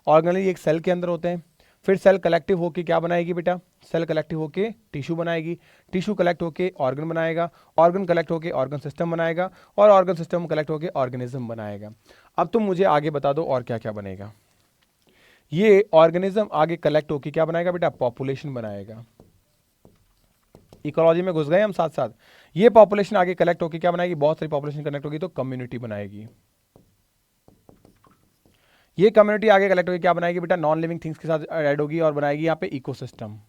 ऑर्गेनली एक सेल के अंदर होते हैं, फिर सेल कलेक्टिव होके क्या बनाएगी बेटा? सेल कलेक्टिव होके टिश्यू बनाएगी, टिश्यू कलेक्ट होके ऑर्गन बनाएगा, ऑर्गन कलेक्ट होके ऑर्गन सिस्टम बनाएगा, और ऑर्गन सिस्टम कलेक्ट होके ऑर्गेनिज्म बनाएगा। अब तुम मुझे आगे बता दो और क्या क्या बनेगा। ये ऑर्गेनिज्म आगे कलेक्ट होकर क्या बनाएगा बेटा? पॉपुलेशन बनाएगा। इकोलॉजी में घुस गए हम साथ साथ। ये पॉपुलेशन आगे कलेक्ट होकर क्या बनाएगी? बहुत सारी पॉपुलेशन कनेक्ट होगी तो कम्युनिटी बनाएगी। ये कम्युनिटी आगे कलेक्ट होकर क्या बनाएगी बेटा? नॉन लिविंग थिंग्स के साथ ऐड होगी और बनाएगी यहाँ पे इकोसिस्टम।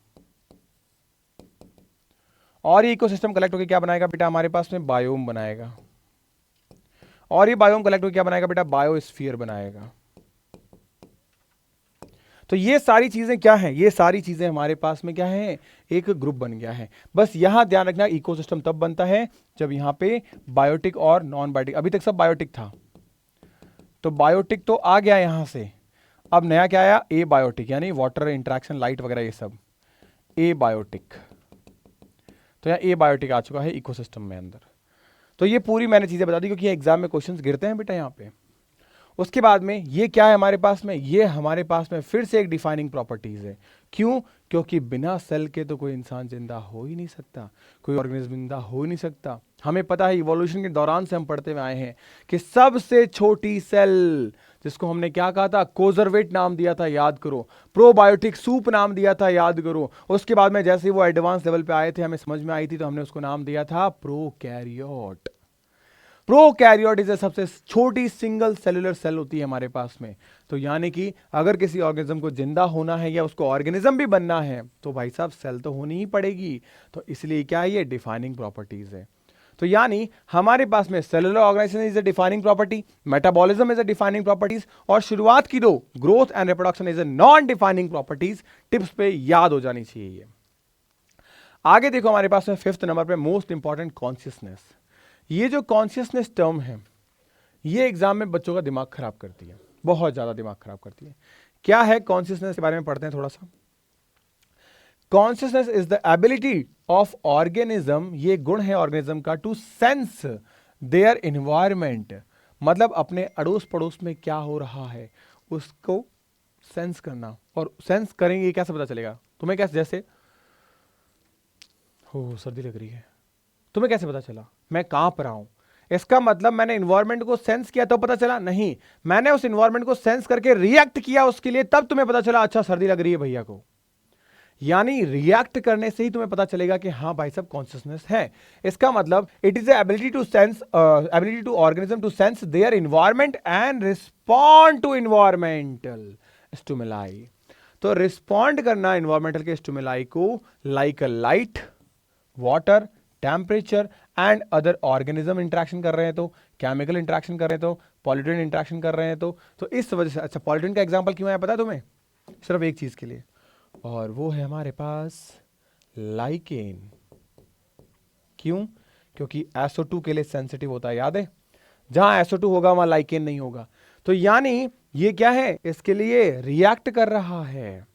और ये इकोसिस्टम कलेक्ट होकर क्या बनाएगा बेटा? हमारे पास में बायोम बनाएगा। और ये बायोम कलेक्ट होकर क्या बनाएगा बेटा? बायोस्फीयर बनाएगा। तो ये सारी चीजें क्या हैं? ये सारी चीजें हमारे पास में क्या है? एक ग्रुप बन गया है। बस यहां ध्यान रखना, इकोसिस्टम तब बनता है जब यहां पे बायोटिक और नॉन बायोटिक, अभी तक सब बायोटिक था, तो बायोटिक तो आ गया यहां से। अब नया क्या आया? ए बायोटिक, यानी वाटर इंटरेक्शन, लाइट वगैरह ये सब, ए बायोटिक। तो यहाँ ए बायोटिक आ चुका है इकोसिस्टम में अंदर। तो ये पूरी मैंने चीजें बता दी, क्योंकि एग्जाम में क्वेश्चंस गिरते हैं बेटा यहाँ पे। उसके बाद में ये क्या है हमारे पास में? ये हमारे पास में फिर से एक डिफाइनिंग प्रॉपर्टीज है। क्यों? क्योंकि बिना सेल के तो कोई इंसान जिंदा हो ही नहीं सकता, कोई ऑर्गेनिज्म जिंदा हो ही नहीं सकता। हमें पता है, इवोल्यूशन के दौरान से हम पढ़ते हुए आए हैं कि सबसे छोटी सेल, जिसको हमने क्या कहा था? कोजरवेट नाम दिया था, याद करो। प्रोबायोटिक सूप नाम दिया था, याद करो। उसके बाद में जैसे वो एडवांस लेवल पे आए थे, हमें समझ में आई थी, तो हमने उसको नाम दिया था प्रोकैरियोट। प्रोकैरियोट सबसे छोटी सिंगल सेलुलर सेल होती है हमारे पास में। तो यानी कि अगर किसी ऑर्गेनिज्म को जिंदा होना है या उसको ऑर्गेनिज्म भी बनना है तो भाई साहब सेल तो होनी ही पड़ेगी। तो इसलिए क्या है, ये डिफाइनिंग प्रॉपर्टीज है। तो यानी हमारे पास में cellular organisation is a defining property, metabolism is a defining properties, और शुरुआत की दो growth and reproduction is a non defining properties. Tips पे याद हो जानी चाहिए ये। आगे देखो हमारे पास में 5th नंबर पे मोस्ट इंपॉर्टेंट कॉन्शियसनेस। ये जो कॉन्शियसनेस टर्म है ये एग्जाम में बच्चों का दिमाग खराब करती है, बहुत ज्यादा दिमाग खराब करती है। क्या है कॉन्शियसनेस के बारे में पढ़ते हैं थोड़ा सा। Consciousness is the ability of organism, ये गुण है ऑर्गेनिज्म का, टू सेंस देयर एनवायरमेंट, मतलब अपने अड़ोस पड़ोस में क्या हो रहा है उसको सेंस करना। और सेंस करेंगे कैसे पता चलेगा तुम्हें, कैसे, जैसे हो सर्दी लग रही है, तुम्हें कैसे पता चला मैं कांप रहा हूं, इसका मतलब मैंने इन्वायरमेंट को सेंस किया तो पता चला? नहीं, मैंने उस इन्वायरमेंट को सेंस करके रिएक्ट किया उसके लिए, तब तुम्हें पता चला अच्छा सर्दी लग रही है भैया को। यानी रिएक्ट करने से ही तुम्हें पता चलेगा कि हाँ भाई साहब कॉन्शियसनेस है। इसका मतलब it is ability to sense, ability to organism to sense their environment and respond to environmental stimuli. तो रिस्पॉन्ड करना इन्वायरमेंटल के स्टिमुलाई को, like a light, water, temperature and other organism interaction कर रहे हैं तो, केमिकल इंटरेक्शन कर रहे हैं तो, पॉल्यूटेंट इंटरेक्शन कर रहे हैं तो इस वजह से। अच्छा पॉल्यूटेंट का एग्जांपल क्यों आया पता है तुम्हें? सिर्फ एक चीज के लिए, और वो है हमारे पास लाइकेन। क्यों? क्योंकि SO2 के लिए सेंसिटिव होता है, याद है? जहां SO2 होगा वहां लाइकेन नहीं होगा। तो यानी ये क्या है, इसके लिए रिएक्ट कर रहा है।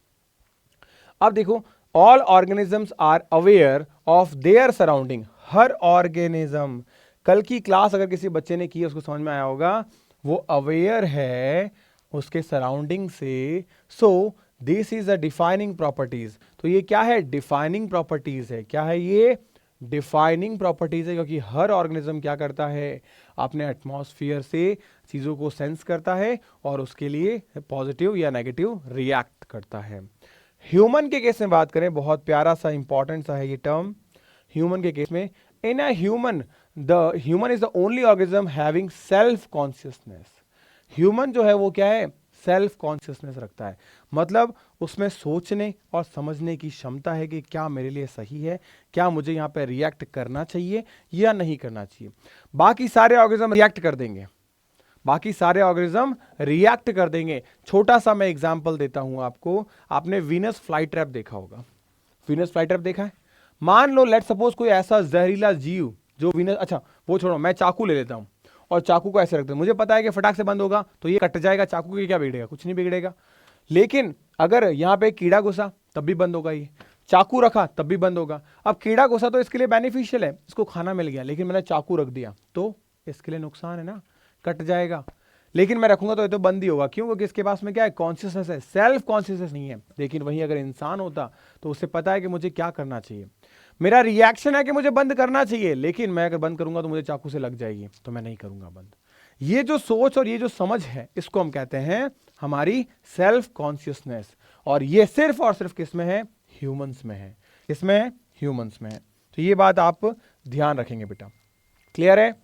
अब देखो, all organisms are aware of their surrounding. हर ऑर्गेनिज्म, कल की क्लास अगर किसी बच्चे ने की उसको समझ में आया होगा, वो अवेयर है उसके सराउंडिंग से। So this is a defining properties. तो ये क्या है, डिफाइनिंग प्रॉपर्टीज है। क्या है ये? डिफाइनिंग प्रॉपर्टीज है, क्योंकि हर ऑर्गेनिज्म क्या करता है, अपने एटमॉस्फेयर से चीजों को सेंस करता है और उसके लिए पॉजिटिव या नेगेटिव रिएक्ट करता है। ह्यूमन के केस में बात करें, बहुत प्यारा सा इंपॉर्टेंट सा है ये टर्म। ह्यूमन के केस में, in a human, the human is the only organism having self consciousness. Human जो है वो क्या है, सेल्फ कॉन्शियसनेस रखता है, मतलब उसमें सोचने और समझने की क्षमता है कि क्या मेरे लिए सही है, क्या मुझे यहाँ पे रिएक्ट करना चाहिए या नहीं करना चाहिए। बाकी सारे ऑर्गेनिज्म रिएक्ट कर देंगे, बाकी सारे ऑर्गेनिज्म रिएक्ट कर देंगे। छोटा सा मैं एग्जांपल देता हूं आपको। आपने वीनस फ्लाई ट्रैप देखा होगा, वीनस फ्लाई ट्रैप देखा है? मान लो लेट सपोज कोई ऐसा जहरीला जीव जो वीनस, अच्छा वो छोड़ो, मैं चाकू ले लेता हूं और चाकू को ऐसे रखते हैं, मुझे पता है कि फटाक से बंद होगा तो ये कट जाएगा, चाकू के क्या बिगड़ेगा, कुछ नहीं बिगड़ेगा। लेकिन अगर यहां पे कीड़ा घुसा तब भी बंद होगा, ये चाकू रखा तब भी बंद होगा। अब कीड़ा घुसा तो इसके लिए बेनिफिशियल है, इसको खाना मिल गया, लेकिन मैंने चाकू रख दिया तो इसके लिए नुकसान है ना, कट जाएगा। लेकिन मैं रखूंगा तो ये तो बंद ही होगा। क्यों? क्योंकि इसके पास में क्या है, कॉन्शियसनेस है, सेल्फ कॉन्शियसनेस नहीं है। लेकिन वहीं अगर इंसान होता तो उसे पता है कि मुझे क्या करना चाहिए, मेरा रिएक्शन है कि मुझे बंद करना चाहिए, लेकिन मैं अगर बंद करूंगा तो मुझे चाकू से लग जाएगी, तो मैं नहीं करूंगा बंद। ये जो सोच और ये जो समझ है, इसको हम कहते हैं हमारी सेल्फ कॉन्शियसनेस। और ये सिर्फ और सिर्फ किस में है, ह्यूमंस में है। किसमें है? ह्यूमंस में है। तो ये बात आप ध्यान रखेंगे बेटा, क्लियर है?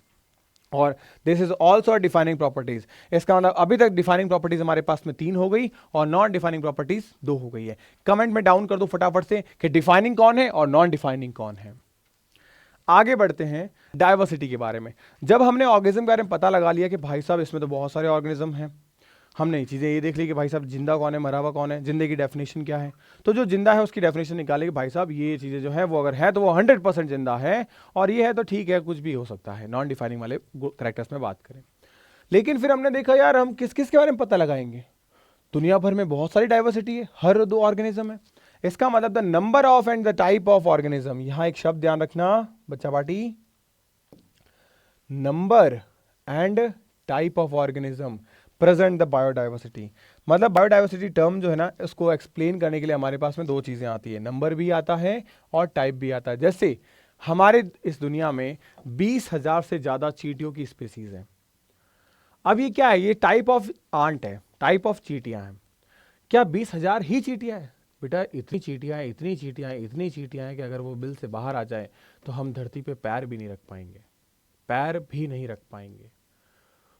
और this is also defining properties. इसका मतलब अभी तक डिफाइनिंग प्रॉपर्टीज हमारे पास में 3 हो गई और नॉन डिफाइनिंग प्रॉपर्टीज 2 हो गई है। कमेंट में डाउन कर दो फटाफट से कि डिफाइनिंग कौन है और नॉन डिफाइनिंग कौन है। आगे बढ़ते हैं डायवर्सिटी के बारे में। जब हमने ऑर्गेनिज्म के बारे में पता लगा लिया कि भाई साहब इसमें तो बहुत सारे ऑर्गेनिज्म हैं, हमने चीज़ें ये देख ली कि भाई साहब जिंदा कौन है, मरा हुआ कौन है, जिंदे की डेफिनेशन क्या है। तो जो जिंदा है उसकी डेफिनेशन निकाले कि भाई साहब ये चीज़ें जो है वो अगर है तो वो 100% जिंदा है, और ये है तो ठीक है, कुछ भी हो सकता है। नॉन डिफाइनिंग वाले कैरेक्टर्स में बात करें। लेकिन फिर हमने देखा यार हम किस किस के बारे में पता लगाएंगे, दुनिया भर में बहुत सारी डाइवर्सिटी है, हर 2 ऑर्गेनिज्म है। इसका मतलब the number of and the type of organism. यहां एक शब्द ध्यान रखना बच्चा party, number and type of organism present the biodiversity. मतलब बायोडाइवर्सिटी टर्म जो है ना, इसको एक्सप्लेन करने के लिए हमारे पास में 2 चीजें आती है, नंबर भी आता है और टाइप भी आता है। जैसे हमारे इस दुनिया में 20,000 से ज्यादा चींटियों की स्पीसीज है। अब ये क्या है, ये टाइप ऑफ आंट है, टाइप ऑफ चींटियां हैं। क्या 20,000 ही चींटियां हैं? बेटा इतनी चींटियां हैं, इतनी चींटियां हैं, इतनी चींटियां हैं कि अगर वो बिल से बाहर आ जाए तो हम धरती पे पैर भी नहीं रख पाएंगे। पैर भी नहीं रख पाएंगे।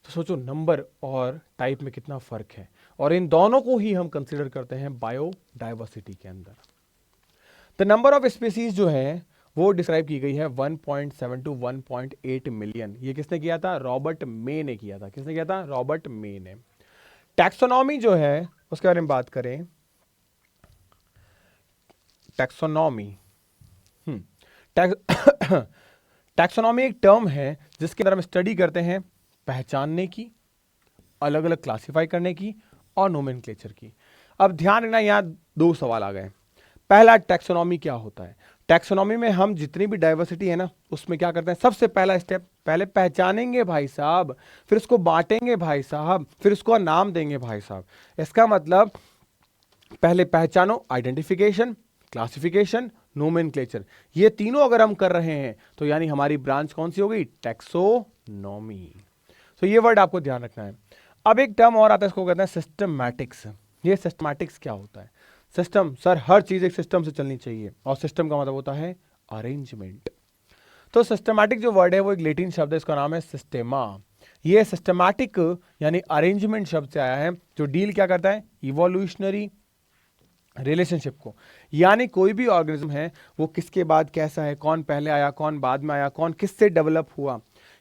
तो सोचो नंबर और टाइप में कितना फर्क है, और इन दोनों को ही हम कंसीडर करते हैं बायोडाइवर्सिटी के अंदर। द नंबर ऑफ स्पीसीज जो है वो डिस्क्राइब की गई है 1.7 टू 1.8 मिलियन। ये किसने किया था? रॉबर्ट मे ने किया था। किसने किया था? रॉबर्ट मे ने। टैक्सोनॉमी जो है उसके बारे में बात करें, टैक्सोनॉमी टैक्सोनॉमी एक टर्म है जिसके अंदर हम स्टडी करते हैं पहचानने की, अलग अलग क्लासिफाई करने की और नोमेनक्लेचर की। अब ध्यान रखना, यहां दो सवाल आ गए। पहला, टैक्सोनॉमी क्या होता है? टैक्सोनॉमी में हम जितनी भी डाइवर्सिटी है ना, उसमें क्या करते हैं? सबसे पहला स्टेप, पहले पहचानेंगे भाई साहब, फिर उसको बांटेंगे भाई साहब, फिर उसको नाम देंगे भाई साहब। इसका मतलब पहले पहचानो, आइडेंटिफिकेशन, क्लासिफिकेशन, नोमेनक्लेचर, ये तीनों अगर हम कर रहे हैं तो यानी हमारी ब्रांच कौन सी हो गई? टैक्सोनॉमी। तो ये वर्ड आपको ध्यान रखना है। अब एक टर्म और आता है, इसको कहते हैं सिस्टमैटिक्स। ये सिस्टमैटिक्स क्या होता है? सिस्टम, सर हर चीज एक सिस्टम से चलनी चाहिए, और सिस्टम का मतलब होता है अरेंजमेंट। तो सिस्टमैटिक जो वर्ड है वो एक लैटिन शब्द है, इसका नाम है सिस्टेमा। ये सिस्टमैटिक यानी अरेंजमेंट शब्द से आया है, जो डील क्या करता है? इवोल्यूशनरी रिलेशनशिप को। यानी कोई भी ऑर्गेनिज्म है वो किसके बाद कैसा है, कौन पहले आया, कौन बाद में आया, कौन किससे डेवलप हुआ,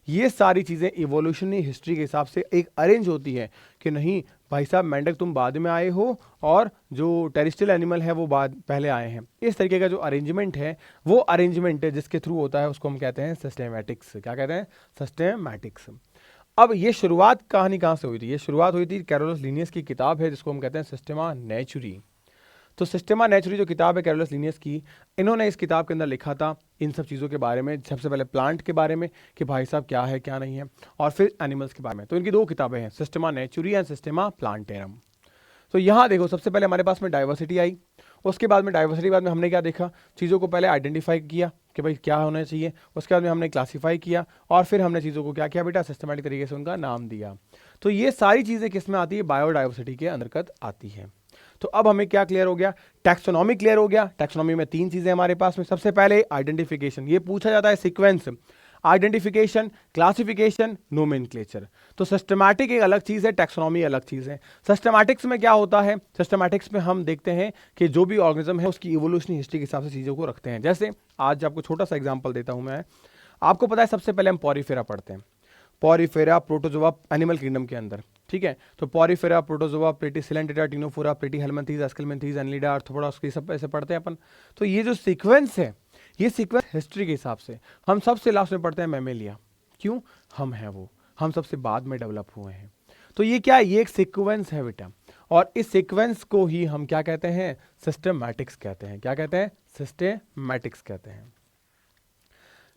ये सारी चीजें इवोल्यूशनरी हिस्ट्री के हिसाब से एक अरेंज होती है कि नहीं भाई साहब मेंढक तुम बाद में आए हो और जो टेरेस्ट्रियल एनिमल है वो बाद पहले आए हैं। इस तरीके का जो अरेंजमेंट है वो अरेंजमेंट है जिसके थ्रू होता है, उसको हम कहते हैं सिस्टेमैटिक्स। क्या कहते हैं? सिस्टेमैटिक्स। अब ये शुरुआत कहानी कहाँ से हुई थी? ये शुरुआत हुई थी कैरोलस लिनियस की किताब है जिसको हम कहते हैं सिस्टेमा नेचुरी। तो सिस्टेमा नेचुरी जो किताब है कैरोलस लिनियस की, इन्होंने इस किताब के अंदर लिखा था इन सब चीज़ों के बारे में। सबसे पहले प्लांट के बारे में कि भाई साहब क्या है क्या नहीं है, और फिर एनिमल्स के बारे में। तो इनकी दो किताबें हैं, सिस्टेमा नेचुरी एंड सिस्टेमा प्लांटेरम। तो यहाँ देखो सबसे पहले हमारे पास में डाइवर्सिटी आई, उसके बाद में डाइवर्सिटी बाद में हमने क्या देखा? चीज़ों को पहले आइडेंटिफाई किया कि भाई क्या होना चाहिए, उसके बाद में हमने क्लासीफाई किया, और फिर हमने चीज़ों को क्या किया बेटा? सिस्टमैटिक तरीके से उनका नाम दिया। तो ये सारी चीज़ें किस में आती है? बायोडाइवर्सिटी के अंतर्गत आती है। तो अब हमें क्या क्लियर हो गया? टैक्सोनॉमी क्लियर हो गया। टैक्सोनॉमी में तीन चीजें हमारे पास में। सबसे पहले आइडेंटिफिकेशन, ये पूछा जाता है सीक्वेंस, आइडेंटिफिकेशन, क्लासिफिकेशन, नोमेनक्लेचर। तो सिस्टमैटिक एक अलग चीज है, टैक्सोनॉमी अलग चीज है। सिस्टमैटिक्स में क्या होता है? सिस्टमैटिक्स में हम देखते हैं कि जो भी ऑर्गेनिज्म है उसकी इवोल्यूशनरी हिस्ट्री के हिसाब से चीजों को रखते हैं। जैसे आज आपको छोटा सा एग्जांपल देता हूं मैं। आपको पता है सबसे पहले हम पॉरीफेरा पढ़ते हैं, पॉरीफेरा प्रोटोजोआ एनिमल किंगडम के अंदर, ठीक है? तो पॉरीफेरा, प्रोटोजोआ, प्लेटीसिलेंटेटा, Ctenophora, Platyhelminthes, Aschelminthes, Annelida, Arthropoda, उसकी सब ऐसे पढ़ते हैं अपन। तो ये जो सीक्वेंस है, ये सीक्वेंस हिस्ट्री के हिसाब से हम सबसे लास्ट में पढ़ते हैं मैमेलिया। क्यों? हम हैं वो, हम सबसे बाद में डेवलप हुए हैं। तो ये क्या है? ये एक सीक्वेंस है बेटा, और इस सीक्वेंस को ही हम क्या कहते हैं? सिस्टमैटिक्स कहते हैं। क्या कहते हैं? सिस्टमैटिक्स कहते हैं।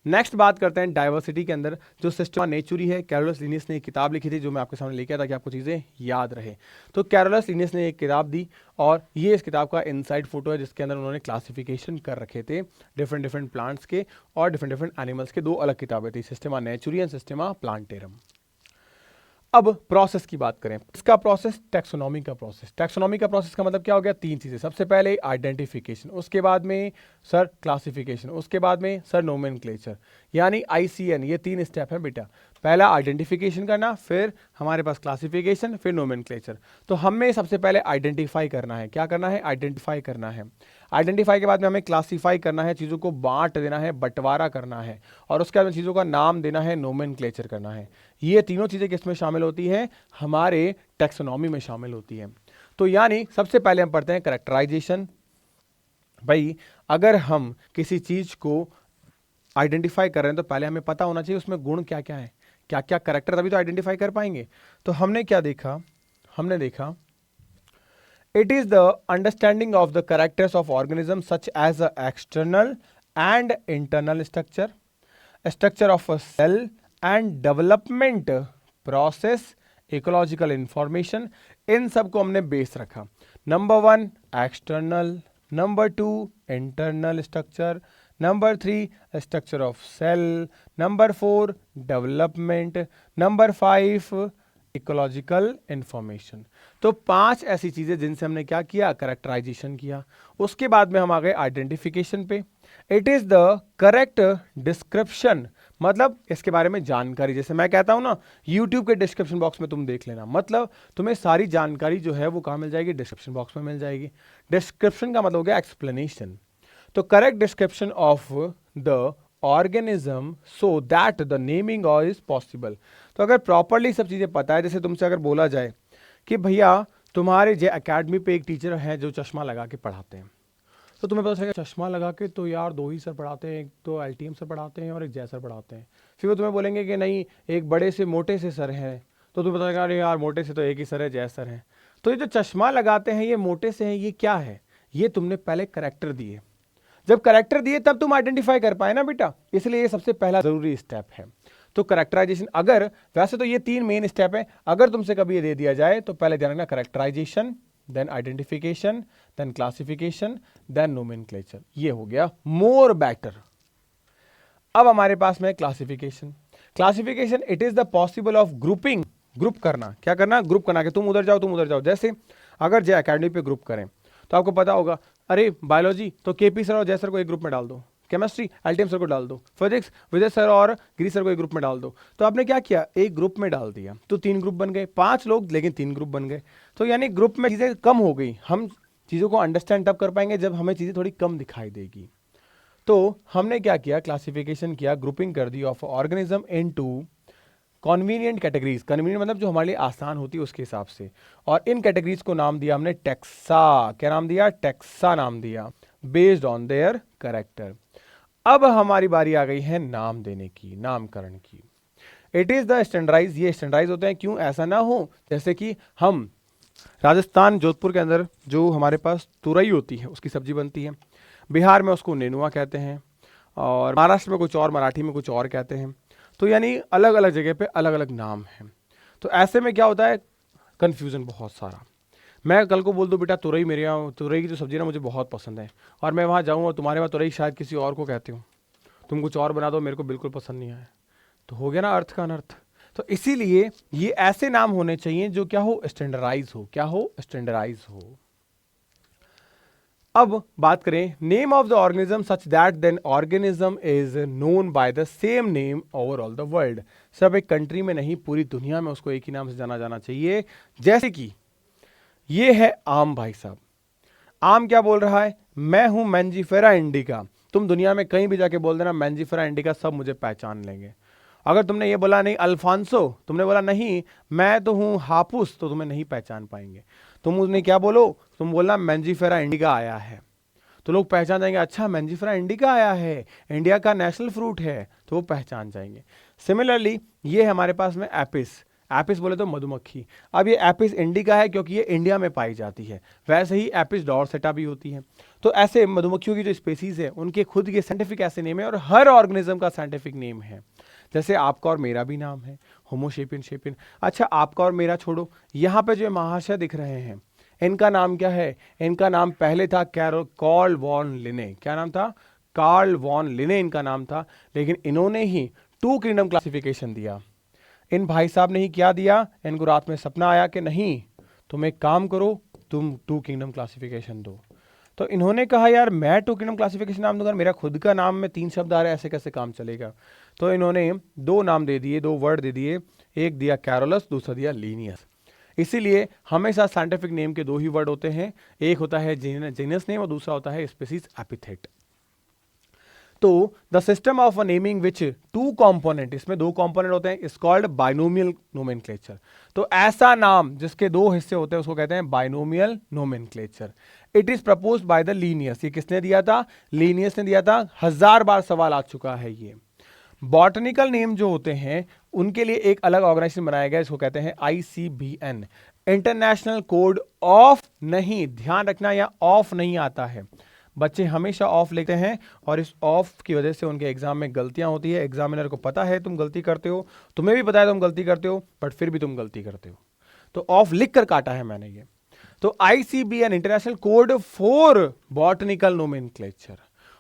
नेक्स्ट बात करते हैं डाइवर्सिटी के अंदर जो सिस्टेमा नेचुरी है। कैरोलस लिनियस ने एक किताब लिखी थी जो मैं आपके सामने लेके आया ताकि आपको चीज़ें याद रहे। तो कैरोलस लिनियस ने एक किताब दी, और ये इस किताब का इनसाइड फोटो है जिसके अंदर उन्होंने क्लासिफिकेशन कर रखे थे डिफरेंट डिफरेंट प्लांट्स के और डिफरेंट डिफरेंट एनिमल्स के। दो अलग किताबें थी, सिस्टेमा नेचुरी एंड सिस्टेमा प्लांटेरम। अब प्रोसेस की बात करें, इसका प्रोसेस टैक्सोनॉमी का प्रोसेस। टैक्सोनॉमी का प्रोसेस का मतलब क्या हो गया? तीन चीजें। सबसे पहले आइडेंटिफिकेशन, उसके बाद में सर क्लासिफिकेशन, उसके बाद में सर नोमेनक्लेचर, यानी ICN। ये तीन स्टेप है बेटा। पहला आइडेंटिफिकेशन करना, फिर हमारे पास क्लासिफिकेशन, फिर नोमेनक्लेचर। तो हमें सबसे पहले आइडेंटिफाई करना है। क्या करना है? आइडेंटिफाई करना है। आइडेंटिफाई के बाद में हमें क्लासीफाई करना है, चीज़ों को बांट देना है, बंटवारा करना है, और उसके बाद में चीज़ों का नाम देना है, नोमेनक्लेचर करना है। ये तीनों चीज़ें किस में शामिल होती हैं? हमारे टैक्सोनॉमी में शामिल होती हैं। तो यानी सबसे पहले हम पढ़ते हैं कैरेक्टराइजेशन। भाई अगर हम किसी चीज़ को आइडेंटिफाई कर रहे हैं तो पहले हमें पता होना चाहिए उसमें गुण क्या क्या है, क्या क्या करेक्टर, तभी तो आइडेंटिफाई कर पाएंगे। तो हमने क्या देखा? हमने देखा it is the understanding of the characters of organisms such as the external and internal structure, structure of a cell and development process, ecological information। इन सब को हमने बेस रखा। Number 1 external, number 2 internal structure, number 3 structure of cell, number 4 development, number 5 ecological information. तो 5 ऐसी चीजें जिनसे हमने क्या किया, करेक्टराइजेशन किया। उसके बाद में हम आ गए आइडेंटिफिकेशन पे। It is the correct description, मतलब इसके बारे में जानकारी। जैसे मैं कहता हूं ना, यूट्यूब के डिस्क्रिप्शन बॉक्स में तुम देख लेना, मतलब तुम्हें सारी जानकारी जो है वो कहां मिल जाएगी, डिस्क्रिप्शन बॉक्स में मिल जाएगी। डिस्क्रिप्शन का मतलब हो गया एक्सप्लेनेशन। तो correct description of the organism so that the naming is possible. तो अगर प्रॉपरली सब चीजें पता है, जैसे तुमसे अगर बोला जाए कि भैया तुम्हारे जे एकेडमी पे एक टीचर है जो चश्मा लगा के पढ़ाते हैं, तो तुम्हें पता चलेगा चश्मा लगा के तो यार 2 ही सर पढ़ाते हैं, एक तो एलटीएम सर पढ़ाते हैं और एक जय सर पढ़ाते हैं। फिर वो तुम्हें बोलेंगे कि नहीं, एक बड़े से मोटे से सर हैं, तो तुम्हें पता चलेगा अरे यार मोटे से तो एक ही सर है, जय सर है। तो ये जो चश्मा लगाते हैं ये मोटे से हैं, ये क्या है, ये तुमने पहले करेक्टर दिए। जब करेक्टर दिए तब तुम आइडेंटिफाई कर पाए ना बेटा, इसलिए ये सबसे पहला जरूरी स्टेप है। तो करेक्टराइजेशन, अगर वैसे तो ये 3 मेन स्टेप है, अगर तुमसे कभी ये दे दिया जाए तो पहले ध्यान रखना, characterisation, then identification, then classification, then nomenclature. ये हो गया मोर बेटर। अब हमारे पास में classification. Classification, it is the possible of grouping, group करना। क्या करना, ग्रुप करना, कि तुम उधर जाओ तुम उधर जाओ। जैसे अगर जे एकेडमी पे ग्रुप करें तो आपको पता होगा, अरे बायोलॉजी तो केपी सर और जय सर को एक ग्रुप में डाल दो, केमिस्ट्री एलटीएम सर को डाल दो, फिजिक्स विजय सर और गिरी सर को एक ग्रुप में डाल दो। तो आपने क्या किया, एक ग्रुप में डाल दिया, तो 3 ग्रुप बन गए, 5 लोग लेकिन 3 ग्रुप बन गए। तो यानी ग्रुप में चीजें कम हो गई। हम चीजों को अंडरस्टैंड तब कर पाएंगे जब हमें चीजें थोड़ी कम दिखाई देगी। तो हमने क्या किया, क्लासिफिकेशन किया, ग्रुपिंग कर दी of organism into convenient categories. Convenient मतलब जो हमारे लिए आसान होती है उसके हिसाब से, और इन कैटेगरीज को नाम दिया हमने टेक्सा। क्या नाम दिया, टेक्सा नाम दिया, बेस्ड ऑन देयर करेक्टर। अब हमारी बारी आ गई है नाम देने की, नामकरण की। इट इज द स्टैंडर्डाइज, ये स्टैंडर्डाइज होते हैं, क्यों ऐसा ना हो जैसे कि हम राजस्थान जोधपुर के अंदर जो हमारे पास तुरई होती है उसकी सब्जी बनती है, बिहार में उसको नेनुआ कहते हैं, और महाराष्ट्र में कुछ और, मराठी में कुछ और कहते हैं। तो यानी अलग अलग जगह पे अलग अलग नाम हैं। तो ऐसे में क्या होता है, कन्फ्यूज़न बहुत सारा। मैं कल को बोल दूं बेटा तुरई, मेरे यहाँ तुरई की जो सब्जी ना मुझे बहुत पसंद है, और मैं वहाँ जाऊँ और तुम्हारे वहाँ तुरई शायद किसी और को कहते हो, तुम कुछ और बना दो, मेरे को बिल्कुल पसंद नहीं आया, तो हो गया ना अर्थ का अनर्थ। तो इसीलिए ये ऐसे नाम होने चाहिए जो क्या हो, स्टैंडर्डाइज हो। क्या हो, स्टैंडर्डाइज हो। अब बात करें name of the organism such that then organism is known by the same name over all the world. सिर्फ एक कंट्री में नहीं, पूरी दुनिया में उसको एक ही नाम से जाना जाना चाहिए। जैसे कि ये है आम, भाई साहब, आम क्या बोल रहा है, मैं हूं मैंजीफेरा इंडिका। तुम दुनिया में कहीं भी जाके बोल देना मैंजीफेरा इंडिका, सब मुझे पहचान लेंगे। अगर तुमने ये बोला नहीं अल्फांसो, तुमने बोला नहीं मैं तो हूं हापुस, तो तुम्हें नहीं पहचान पाएंगे। तुम उन्हें क्या बोलो, तुम बोलना मैंजीफेरा इंडिका आया है, तो लोग पहचान जाएंगे, अच्छा मैंजीफेरा इंडिका आया है, इंडिया का नेशनल फ्रूट है, तो वो पहचान जाएंगे। सिमिलरली ये हमारे पास में एपिस, एपिस बोले तो मधुमक्खी। अब ये एपिस इंडिका है क्योंकि ये इंडिया में पाई जाती है, वैसे ही एपिस डॉर्सेटा भी होती है। तो ऐसे मधुमक्खियों की जो स्पेसीज है उनके खुद के साइंटिफिक ऐसे नेम है, और हर ऑर्गेनिज्म का साइंटिफिक नेम है। जैसे आपका और मेरा भी नाम है, होमोशेपियन शेपियन। अच्छा आपका और मेरा छोड़ो, यहाँ पे जो महाशय दिख रहे हैं इनका नाम क्या है, इनका नाम पहले था कार्ल वॉन लिने। क्या नाम था, कार्ल वॉन लिने इनका नाम था, लेकिन इन्होंने ही 2 किंगडम क्लासिफिकेशन दिया। इन भाई साहब ने ही क्या दिया, इनको रात में सपना आया कि नहीं तुम एक काम करो, तुम 2 किंगडम क्लासिफिकेशन दो। तो इन्होंने कहा यार मैं 2 किंगडम क्लासिफिकेशन नाम दूंगा, मेरा खुद का नाम में 3 शब्द आ रहे हैं, ऐसे कैसे काम चलेगा। तो इन्होंने 2 नाम दे दिए, 2 वर्ड दे दिए, एक दिया कैरोलस, दूसरा दिया लीनियस। इसीलिए हमेशा साइंटिफिक नेम के 2 ही वर्ड होते हैं, एक होता है जीनस नेम और दूसरा होता है स्पीसीज एपिथेट। तो the system of a naming which 2 component, इसमें 2 कंपोनेंट होते हैं, इज कॉल्ड बाइनोमियल नोमेनक्लेचर। तो ऐसा नाम जिसके 2 हिस्से होते हैं उसको कहते हैं binomial nomenclature. It is proposed by the Linnaeus. ये किसने दिया था, लीनियस ने दिया था। 1000 बार सवाल आ चुका है ये। बॉटनिकल नेम जो होते हैं उनके लिए एक अलग ऑर्गेनाइजेशन बनाया गया, इसको कहते हैं ICBN, इंटरनेशनल कोड ऑफ। नहीं, ध्यान रखना यह ऑफ नहीं आता है, बच्चे हमेशा ऑफ लिखते हैं और इस ऑफ की वजह से उनके एग्जाम में गलतियां होती है। एग्जामिनर को पता है तुम गलती करते हो, तुम्हें भी पता है तुम गलती करते हो, बट फिर भी तुम गलती करते हो, तो ऑफ लिख कर काटा है मैंने ये। तो ICBN international code for botanical nomenclature.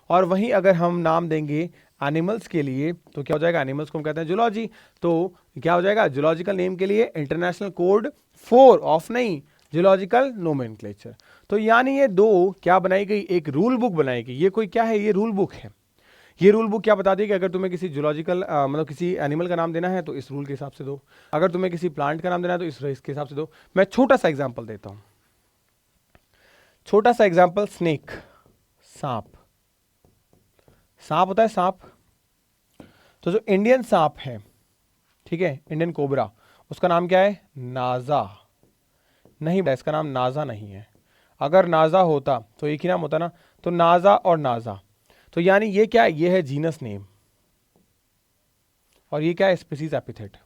और वहीं अगर हम नाम देंगे एनिमल्स के लिए तो क्या हो जाएगा, एनिमल्स को हम कहते हैं जूलॉजी, तो क्या हो जाएगा, जूलॉजिकल नेम के लिए इंटरनेशनल कोड 4 ऑफ नहीं, जूलॉजिकल नोमेनक्लेचर। तो यानी ये दो क्या बनाई गई, एक रूल बुक बनाई गई। ये कोई क्या है, ये रूल बुक है। ये रूल बुक क्या बताती है कि अगर तुम्हें किसी जूलॉजिकल मतलब किसी एनिमल का नाम देना है तो इस रूल के हिसाब से दो, अगर तुम्हें किसी प्लांट का नाम देना है तो इसके हिसाब से दो। मैं छोटा सा एग्जांपल देता हूं, छोटा सा एग्जांपल, स्नेक, सांप। सांप होता है सांप, तो जो इंडियन सांप है, ठीक है, इंडियन कोबरा, उसका नाम क्या है, नाजा। नहीं, इसका नाम नाजा नहीं है। अगर नाजा होता तो एक ही नाम होता ना, तो नाजा और नाजा। तो यानी ये क्या है, ये है जीनस नेम और ये क्या है, स्पीसीज एपिथेट।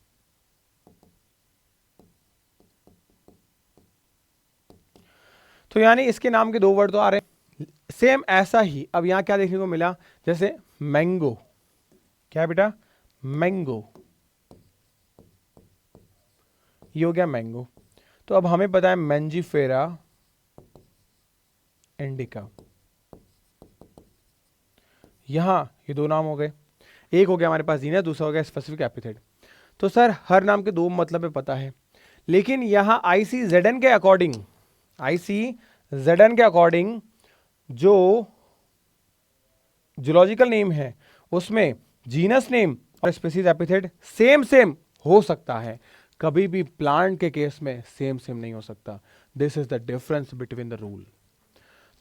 तो यानी इसके नाम के दो वर्ड तो आ रहे हैं। सेम ऐसा ही अब यहां क्या देखने को मिला, जैसे मैंगो, क्या है बेटा, मैंगो, ये हो गया मैंगो। तो अब हमें पता है मैंजीफेरा इंडिका, यहां ये दो नाम हो गए, एक हो गया हमारे पास जीनस, दूसरा हो गया स्पेसिफिक एपिथेट। तो सर हर नाम के दो मतलब है पता है, लेकिन यहां ICZN के अकॉर्डिंग, ICZN के अकॉर्डिंग जो जूलॉजिकल नेम है उसमें जीनस नेम और स्पीसीज एपिथेट सेम सेम हो सकता है, कभी भी प्लांट के केस में सेम सेम नहीं हो सकता। This is the difference between the rule.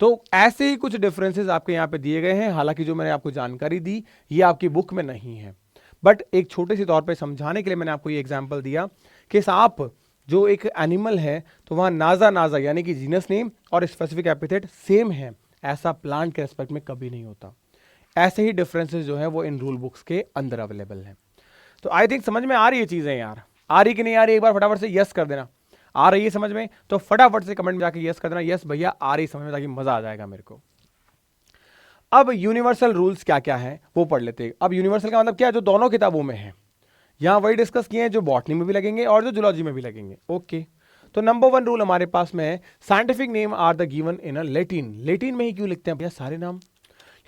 तो ऐसे ही कुछ डिफरेंसेस आपके यहां पे दिए गए हैं, हालांकि जो मैंने आपको जानकारी दी ये आपकी बुक में नहीं है, बट एक छोटे से तौर पे समझाने के लिए मैंने आपको ये एग्जांपल दिया कि सांप जो एक एनिमल है तो वहां नाजा नाजा यानी कि जीनस नेम और स्पेसिफिक एपिथेट सेम है, ऐसा प्लांट के रेस्पेक्ट में कभी नहीं होता। ऐसे ही डिफरेंसेस जो है वो इन रूल बुक्स के अंदर अवेलेबल है। तो आई थिंक समझ में आ रही है चीजें यार, आ रही कि नहीं आ रही, एक बार फटाफट से यस कर देना। आ रही है समझ में तो फटाफट से कमेंट में जाके यस कर देना, यस भैया आ रही समझ में, ताकि मजा आ जाएगा मेरे को। अब यूनिवर्सल रूल्स क्या क्या है वो पढ़ लेते हैं। अब यूनिवर्सल का मतलब क्या है, जो दोनों किताबों में है, यहां वही डिस्कस किए हैं जो बॉटनी में भी लगेंगे और जो जूलॉजी में भी लगेंगे। ओके, तो नंबर 1 रूल हमारे पास में है, scientific name are the given in a Latin. Latin में ही क्यों लिखते हैं भैया सारे नाम,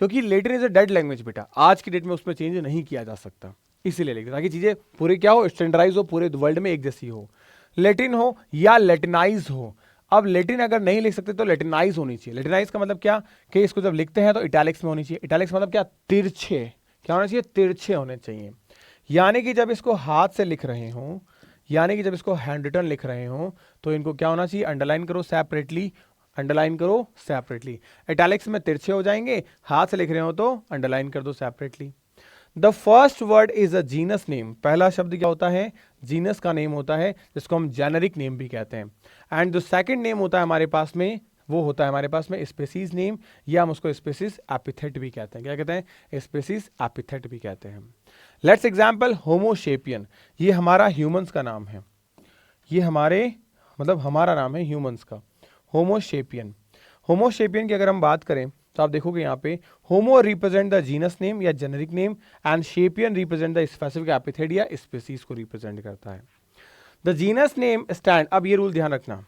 क्योंकि Latin is a dead language बेटा, आज की डेट में उसमें चेंज नहीं किया जा सकता, इसीलिए लिखते ताकि चीजें पूरी क्या हो, स्टैंडर्डाइज हो, पूरे वर्ल्ड में एक जैसी हो, लैटिन हो या लैटिनाइज हो। अब लैटिन अगर नहीं लिख सकते तो लैटिनाइज होनी चाहिए। लैटिनाइज का मतलब क्या, कि इसको जब लिखते हैं तो इटैलिक्स में होनी चाहिए। इटैलिक्स मतलब क्या, तिरछे, क्या होना चाहिए, तिरछे होने चाहिए। यानी कि जब इसको हाथ से लिख रहे हो, यानी कि जब इसको हैंड रिटन लिख रहे हो तो इनको क्या होना चाहिए, अंडरलाइन करो सेपरेटली, अंडरलाइन करो सेपरेटली। इटैलिक्स में तिरछे हो जाएंगे, हाथ से लिख रहे हो तो अंडरलाइन कर दो separately. The first word is a genus name, पहला शब्द क्या होता है, जीनस का नेम होता है, जिसको हम जेनेरिक नेम भी कहते हैं। एंड जो सेकंड नेम होता है हमारे पास में, वो होता है हमारे पास में स्पेसीज नेम, या हम उसको स्पेसीज एपिथेट भी कहते हैं। क्या कहते हैं, स्पेसीज एपिथेट भी कहते हैं। लेट्स एग्जाम्पल, होमोशेपियन, ये हमारा ह्यूमंस का नाम है, ये हमारे मतलब हमारा नाम है ह्यूमंस का, होमोशेपियन। होमोशेपियन की अगर हम बात करें तो आप देखोगे यहाँ पे Homo represent the genus name या generic name and sapien represent the specific epithet या स्पीसीज को रिप्रेजेंट करता है। द जीनस नेम स्टैंड, अब ये रूल ध्यान रखना,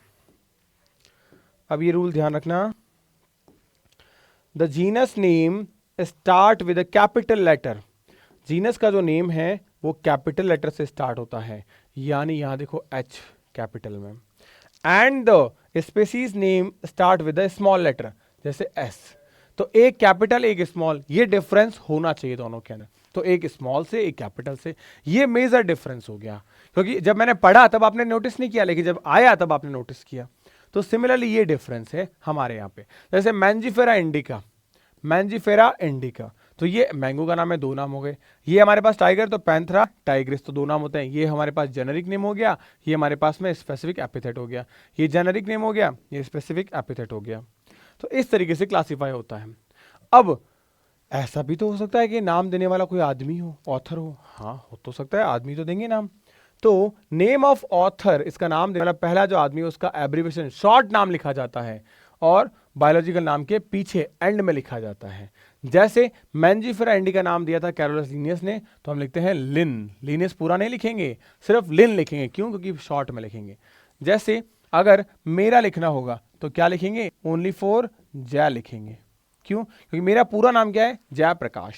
अब ये रूल ध्यान रखना, the genus name start with a capital letter. Genus का जो नेम है वो कैपिटल लेटर से स्टार्ट होता है, यानी यहां देखो H कैपिटल में, and the species name start with a small letter जैसे S। तो एक कैपिटल एक स्मॉल, ये डिफरेंस होना चाहिए दोनों के अंदर, तो एक स्मॉल से एक कैपिटल से, ये मेजर डिफरेंस हो गया। क्योंकि जब मैंने पढ़ा तब आपने नोटिस नहीं किया, लेकिन जब आया तब आपने नोटिस किया। तो सिमिलरली ये डिफरेंस है हमारे यहाँ पे, जैसे मैंजीफेरा इंडिका, मैंजीफेरा इंडिका, तो ये मैंगो का नाम है, दो नाम हो गए। ये हमारे पास टाइगर तो पैंथरा टाइग्रिस, तो दो नाम होते हैं। ये हमारे पास जेनेरिक नेम हो गया, ये हमारे पास में स्पेसिफिक एपिथेट हो गया। ये जेनेरिक नेम हो गया, ये स्पेसिफिक एपिथेट हो गया। तो इस तरीके से क्लासिफाई होता है। अब ऐसा भी तो हो सकता है कि नाम देने वाला कोई आदमी हो, ऑथर हो, हाँ हो तो सकता है, आदमी तो देंगे नाम। तो नेम ऑफ ऑथर, इसका नाम देने वाला पहला जो आदमी है उसका एब्रीविएशन शॉर्ट नाम लिखा जाता है और बायोलॉजिकल नाम के पीछे एंड में लिखा जाता है। जैसे मैंजीफेरा इंडिका नाम दिया था कैरोलस लिनियस ने, तो हम लिखते हैं लिन, लिनियस पूरा नहीं लिखेंगे, सिर्फ लिन लिखेंगे, क्यों, क्योंकि शॉर्ट में लिखेंगे। जैसे अगर मेरा लिखना होगा तो क्या लिखेंगे, ओनली फॉर जय लिखेंगे, क्यों, क्योंकि मेरा पूरा नाम क्या है, जयप्रकाश।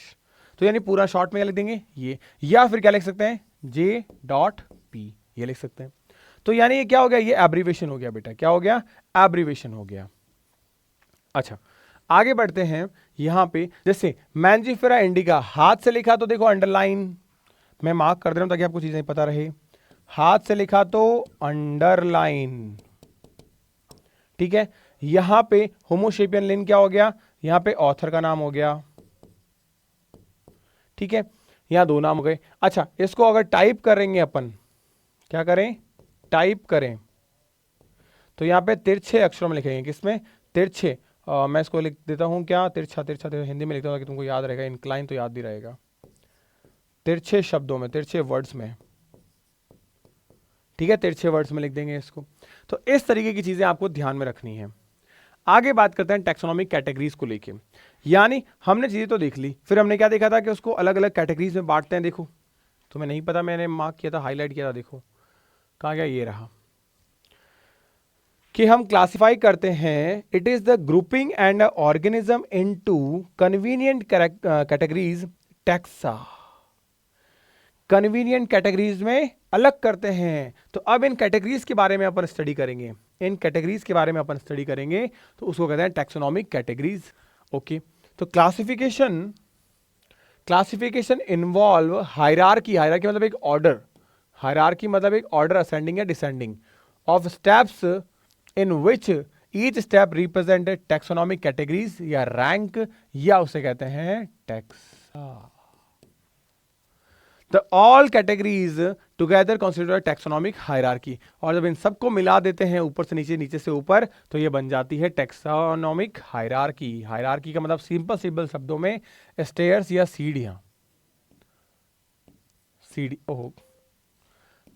तो यानी पूरा शॉर्ट में क्या लिख देंगे ये, या फिर क्या लिख सकते हैं J.P, ये लिख सकते हैं। तो यानी ये क्या हो गया, ये एब्रीवेशन हो गया बेटा, क्या हो गया, एब्रीवेशन हो गया। अच्छा आगे बढ़ते हैं, यहां पे जैसे मैंजिफेरा इंडिका हाथ से लिखा तो देखो अंडरलाइन, मैं मार्क कर दे रहा हूं ताकि आपको चीजें पता रहे, हाथ से लिखा तो अंडरलाइन, ठीक है। यहां पे होमोसेपियन लिन क्या हो गया, यहां पे ऑथर का नाम हो गया, ठीक है, यहां दो नाम हो गए। अच्छा इसको अगर टाइप करेंगे अपन, क्या करें, टाइप करें, तो यहां पे तिरछे अक्षरों में लिखेंगे, किसमें, तिरछे, मैं इसको लिख देता हूं क्या, तिरछा तिरछा तिरछा, हिंदी में लिखता हूं ताकि तुमको याद रहेगा, इंक्लाइन तो याद भी रहेगा, तिरछे शब्दों में, तिरछे वर्ड्स में, ठीक है, तिरछे वर्ड्स में लिख देंगे इसको। तो इस तरीके की चीजें आपको ध्यान में रखनी है। आगे बात करते हैं टैक्सोनॉमिक कैटेगरीज को लेके, यानी हमने चीजें तो देख ली, फिर हमने क्या देखा था कि उसको अलग अलग कैटेगरीज में बांटते हैं। देखो तुम्हें नहीं पता, मैंने मार्क किया था, हाईलाइट किया था, देखो कहाँ गया, ये रहा, कि हम क्लासिफाई करते हैं, it is the grouping and organism into convenient categories taxa, convenient categories में अलग करते हैं। तो अब इन कैटेगरीज के बारे में अपन स्टडी करेंगे, इन कैटेगरीज के बारे में अपन स्टडी करेंगे, तो उसको कहते हैं टैक्सोनॉमिक कैटेगरीज। ओके, तो classification, classification involve hierarchy, hierarchy मतलब एक ऑर्डर, हायरार्की मतलब एक ऑर्डर असेंडिंग या descending of steps in which each step represent taxonomic categories या रैंक, या उसे कहते हैं taxa. The all categories together consider taxonomic hierarchy, और जब इन सबको मिला देते हैं ऊपर से नीचे, नीचे से ऊपर, तो ये बन जाती है टैक्सोनॉमिक हायरार्की। हायरार्की का मतलब सिंपल सिंपल शब्दों में स्टेयर्स या सीढ़ियां, सीढ़ी, ओह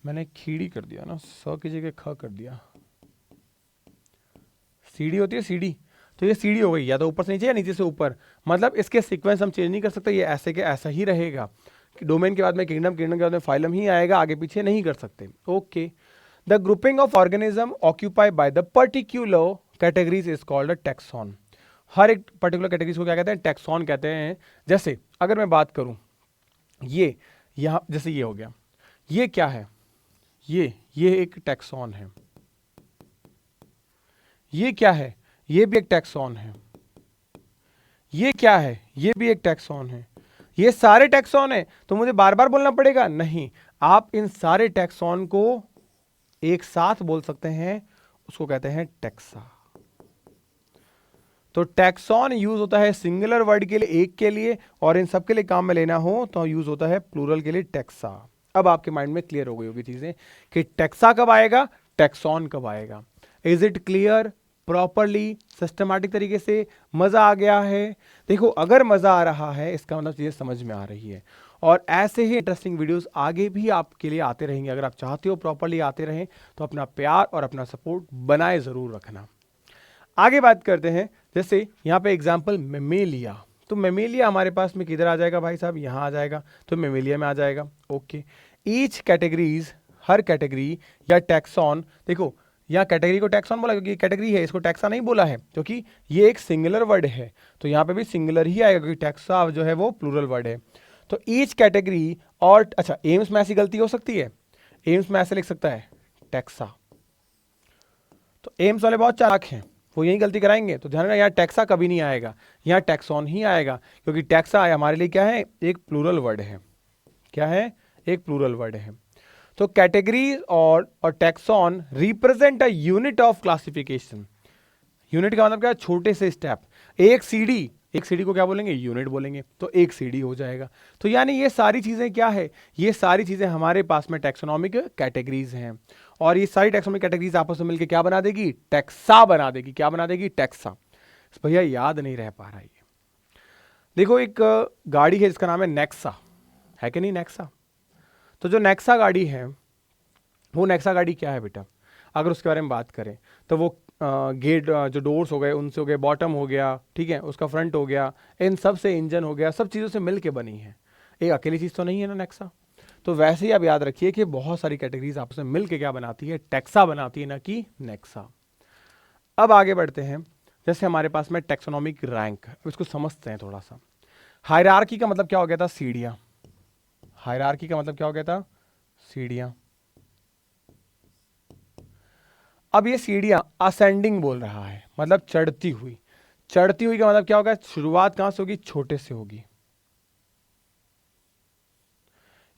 मैंने खीड़ी कर दिया ना, स की जगह ख कर दिया, सीढ़ी होती है सीढ़ी, तो ये सीढ़ी हो गई, या तो ऊपर से नीचे या नीचे से ऊपर, मतलब इसके सीक्वेंस हम चेंज नहीं कर सकते, ये ऐसे के ऐसा ही रहेगा। डोमेन के बाद में किंगडम, किंगडम के बाद में फाइलम ही आएगा, आगे पीछे नहीं कर सकते। Okay, the grouping of organism occupy by the particular categories is called a taxon. हर एक पर्टिकुलर कैटेगरीज को क्या कहते हैं, टैक्सॉन कहते हैं। जैसे अगर मैं बात करूं, ये यहां जैसे ये हो गया, ये क्या है, ये एक टैक्सॉन है, ये क्या है, ये भी एक टैक्सॉन है, ये क्या है, ये भी एक टैक्सॉन है, ये सारे टैक्सॉन है। तो मुझे बार बार बोलना पड़ेगा नहीं, आप इन सारे टैक्सॉन को एक साथ बोल सकते हैं, उसको कहते हैं टैक्सा। तो टैक्सॉन यूज होता है सिंगुलर वर्ड के लिए, एक के लिए, और इन सब के लिए काम में लेना हो तो यूज होता है प्लूरल के लिए टैक्सा। अब आपके माइंड में क्लियर हो गई होगी चीजें कि टैक्सा कब आएगा, टैक्सॉन कब आएगा। Is it clear, properly, systematic तरीके से, मजा आ गया है। देखो अगर मजा आ रहा है इसका मतलब चीजें समझ में आ रही है, और ऐसे ही इंटरेस्टिंग वीडियोस आगे भी आपके लिए आते रहेंगे। अगर आप चाहते हो प्रॉपरली आते रहें तो अपना प्यार और अपना सपोर्ट बनाए जरूर रखना। आगे बात करते हैं, जैसे यहाँ पे एग्जाम्पल मेमेलिया, तो मेमेलिया हमारे पास में किधर आ जाएगा भाई साहब, यहाँ आ जाएगा, तो मेमेलिया में आ जाएगा। ओके, ईच कैटेगरीज, हर कैटेगरी या टैक्सॉन, देखो यहाँ कैटेगरी को टैक्सॉन बोला क्योंकि कैटेगरी है, इसको टैक्सा नहीं बोला है क्योंकि ये एक सिंगुलर वर्ड है, तो यहाँ पे भी सिंगुलर ही आएगा क्योंकि टैक्सा जो है वो प्लूरल वर्ड है। तो ईच कैटेगरी, और अच्छा एम्स में ऐसी गलती हो सकती है, एम्स में ऐसे लिख सकता है टैक्सा, तो एम्स वाले बहुत चालाक हैं, वो यही गलती कराएंगे। तो ध्यान रखना यहाँ टैक्सा कभी नहीं आएगा, यहाँ टैक्सॉन ही आएगा क्योंकि टैक्सा हमारे लिए क्या है, एक प्लूरल वर्ड है। क्या है, एक प्लूरल वर्ड है। तो कैटेगरी और taxon represent a unit of classification. Unit का मतलब क्या है, छोटे से स्टेप। एक सीढ़ी, एक सीढ़ी को क्या बोलेंगे, यूनिट बोलेंगे, तो एक सीढ़ी हो जाएगा। तो यानी ये सारी चीजें क्या है, ये सारी चीजें हमारे पास में टैक्सोनॉमिक कैटेगरीज हैं, और ये सारी टैक्सोनॉमिक कैटेगरीज आपस में मिलकर क्या बना देगी, टैक्सा बना देगी। क्या बना देगी, टैक्सा। भैया याद नहीं रह पा रहा है। देखो एक गाड़ी है जिसका नाम है नेक्सा, है कि नहीं, नेक्सा। तो जो नेक्सा गाड़ी है, वो नेक्सा गाड़ी क्या है बेटा, अगर उसके बारे में बात करें तो वो गेट जो डोर्स हो गए उनसे हो गए, बॉटम हो गया, ठीक है, उसका फ्रंट हो गया, इन सब से इंजन हो गया, सब चीज़ों से मिल के बनी है, एक अकेली चीज़ तो नहीं है ना नेक्सा। तो वैसे ही आप याद रखिए कि बहुत सारी कैटेगरीज आपस में मिल के क्या बनाती है, टैक्सा बनाती है, ना कि नेक्सा। अब आगे बढ़ते हैं, जैसे हमारे पास में टैक्सोनॉमिक रैंक, इसको समझते हैं थोड़ा सा। हायरार्की का मतलब क्या हो गया था? सीढ़ियां। हायरार्की का मतलब क्या हो गया था? सीढ़ियां। अब ये सीढ़ियां असेंडिंग बोल रहा है, मतलब चढ़ती हुई। चढ़ती हुई का मतलब क्या होगा? शुरुआत कहां से होगी? छोटे से होगी,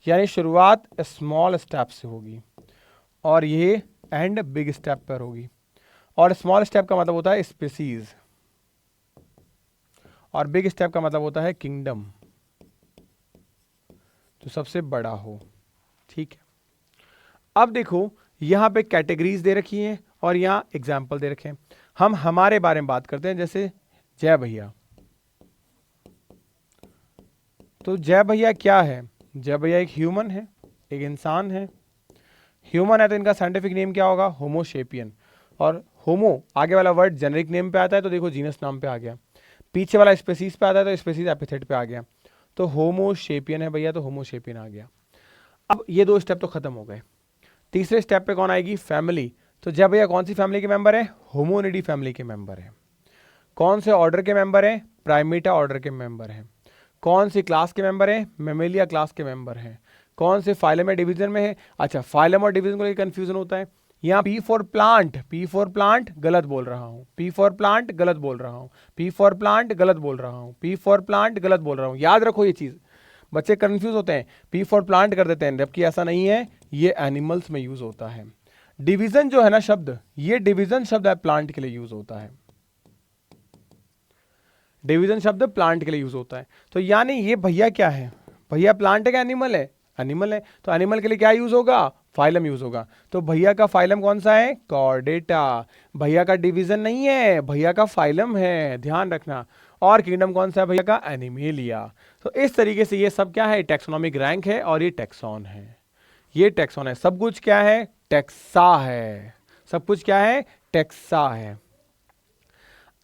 यानी शुरुआत स्मॉल स्टेप से होगी और ये एंड बिग स्टेप पर होगी। और स्मॉल स्टेप का मतलब होता है स्पीसीज, और बिग स्टेप का मतलब होता है किंगडम, जो सबसे बड़ा हो। ठीक है, अब देखो यहां पे कैटेगरीज दे रखी हैं और यहां एग्जाम्पल दे रखे हैं। हम हमारे बारे में बात करते हैं, जैसे जय भैया। तो जय भैया क्या है? जय भैया एक ह्यूमन है, एक इंसान है। ह्यूमन है तो इनका साइंटिफिक नेम क्या होगा? होमोशेपियन। और होमो आगे वाला वर्ड जेनरिक नेम पे आता है तो देखो जीनस नाम पे आ गया, पीछे वाला स्पेसीज पे आता है तो स्पेसीज एपिथेट पे आ गया। तो होमोशेपियन है भैया, तो होमोशेपियन आ गया। अब ये दो स्टेप तो खत्म हो गए। तीसरे स्टेप पे कौन आएगी? फैमिली। तो जय भैया कौन सी फैमिली के मेंबर है? होमोनिडी फैमिली के मेंबर है। कौन से ऑर्डर के मेंबर हैं? प्राइमेटा ऑर्डर के मेंबर हैं। कौन सी क्लास के मेंबर हैं? मेमेलिया क्लास के मेंबर हैं। कौन से फाइलम या डिवीजन में है? अच्छा, फाइलम और डिवीजन को लेकर कंफ्यूजन होता है। यहाँ P for plant, P for plant गलत बोल रहा हूँ, पी फॉर प्लांट गलत बोल रहा हूँ, पी फॉर प्लांट गलत बोल रहा हूँ, पी फॉर प्लांट गलत बोल रहा हूँ। याद रखो ये चीज, बच्चे कंफ्यूज होते हैं, पी फॉर प्लांट कर देते हैं, जबकि ऐसा नहीं है, ये एनिमल्स में यूज होता है। डिवीजन जो है ना शब्द, ये डिवीजन शब्द है प्लांट के लिए यूज होता है। डिवीजन शब्द प्लांट के लिए यूज होता है। तो यानी ये भैया क्या है? भैया प्लांट है क्या एनिमल है? एनिमल है, तो एनिमल के लिए क्या यूज होगा? फाइलम यूज होगा। तो भैया का फाइलम कौन सा है? कॉर्डेटा। भैया का डिवीजन नहीं है, भैया का फाइलम है, ध्यान रखना। और किंगडम कौन सा है भैया का? एनिमेलिया। तो इस तरीके से ये सब क्या है? टैक्सोनॉमिक रैंक है और ये टैक्सॉन है। ये टैक्सॉन है, सब कुछ क्या है? टैक्सा है। सब कुछ क्या है? टैक्सा है।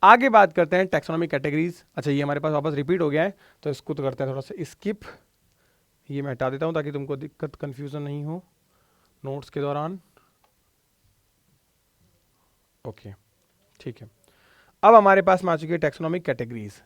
आगे बात करते हैं टैक्सोनॉमिक कैटेगरीज। अच्छा, ये हमारे पास वापस रिपीट हो गया है तो इसको तो करते हैं थोड़ा सा स्किप। ये मैं हटा देता हूं ताकि तुमको दिक्कत कंफ्यूजन नहीं हो नोट्स के दौरान। ओके, ठीक है। अब हमारे पास में आ चुकी है टैक्सोनॉमिक कैटेगरीज।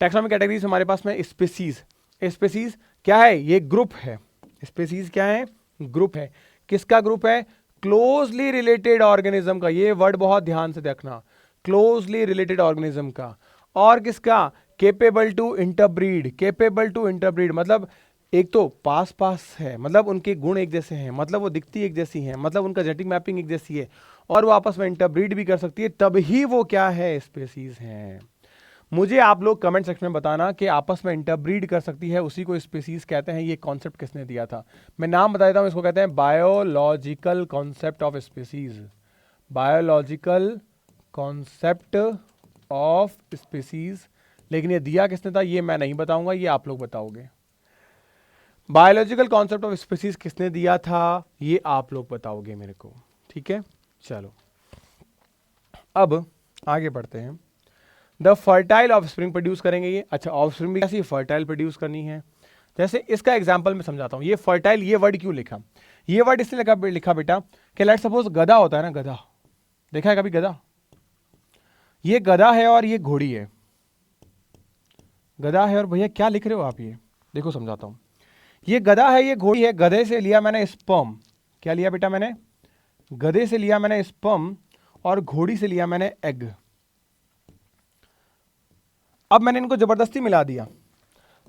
टैक्सोनॉमिक कैटेगरीज हमारे पास में स्पीसीज। स्पीसीज क्या है? ये ग्रुप है। स्पीसीज क्या है? ग्रुप है। किसका ग्रुप है? क्लोजली रिलेटेड ऑर्गेनिज्म का। ये वर्ड बहुत ध्यान से देखना, क्लोजली रिलेटेड ऑर्गेनिज्म का। और किसका? Capable to interbreed. Capable to interbreed मतलब एक तो पास पास है, मतलब उनके गुण एक जैसे हैं, मतलब वो दिखती एक जैसी हैं, मतलब उनका जेनेटिक मैपिंग एक जैसी है, और वो आपस में इंटरब्रीड भी कर सकती है, तभी वो क्या है? स्पीसीज हैं। मुझे आप लोग कमेंट सेक्शन में बताना कि आपस में इंटरब्रीड कर सकती है, उसी को स्पीसीज कहते हैं। ये कॉन्सेप्ट किसने दिया था? मैं नाम बता देता हूं, इसको कहते हैं biological concept of species. Biological concept of species. लेकिन ये दिया किसने था ये मैं नहीं बताऊंगा, ये आप लोग बताओगे। बायोलॉजिकल कॉन्सेप्ट ऑफ स्पीसीज किसने दिया था ये आप लोग बताओगे मेरे को, ठीक है। चलो अब आगे बढ़ते हैं। The fertile of spring produce करेंगे ये। अच्छा, ऑफ स्प्रिंग भी कैसी फर्टाइल प्रोड्यूस करनी है? जैसे इसका एग्जांपल मैं समझाता हूं। ये फर्टाइल, ये वर्ड क्यों लिखा? ये वर्ड इसलिए लिखा बेटा कि लेट सपोज गधा होता है ना, गधा देखा है कभी गधा? ये गधा है और ये घोड़ी है। गधा है और भैया क्या लिख रहे हो आप? ये देखो समझाता हूं। ये गधा है, ये घोड़ी है। गधे से लिया मैंने स्पर्म। क्या लिया बेटा मैंने? गधे से लिया मैंने स्पर्म और घोड़ी से लिया मैंने एग। अब मैंने इनको जबरदस्ती मिला दिया।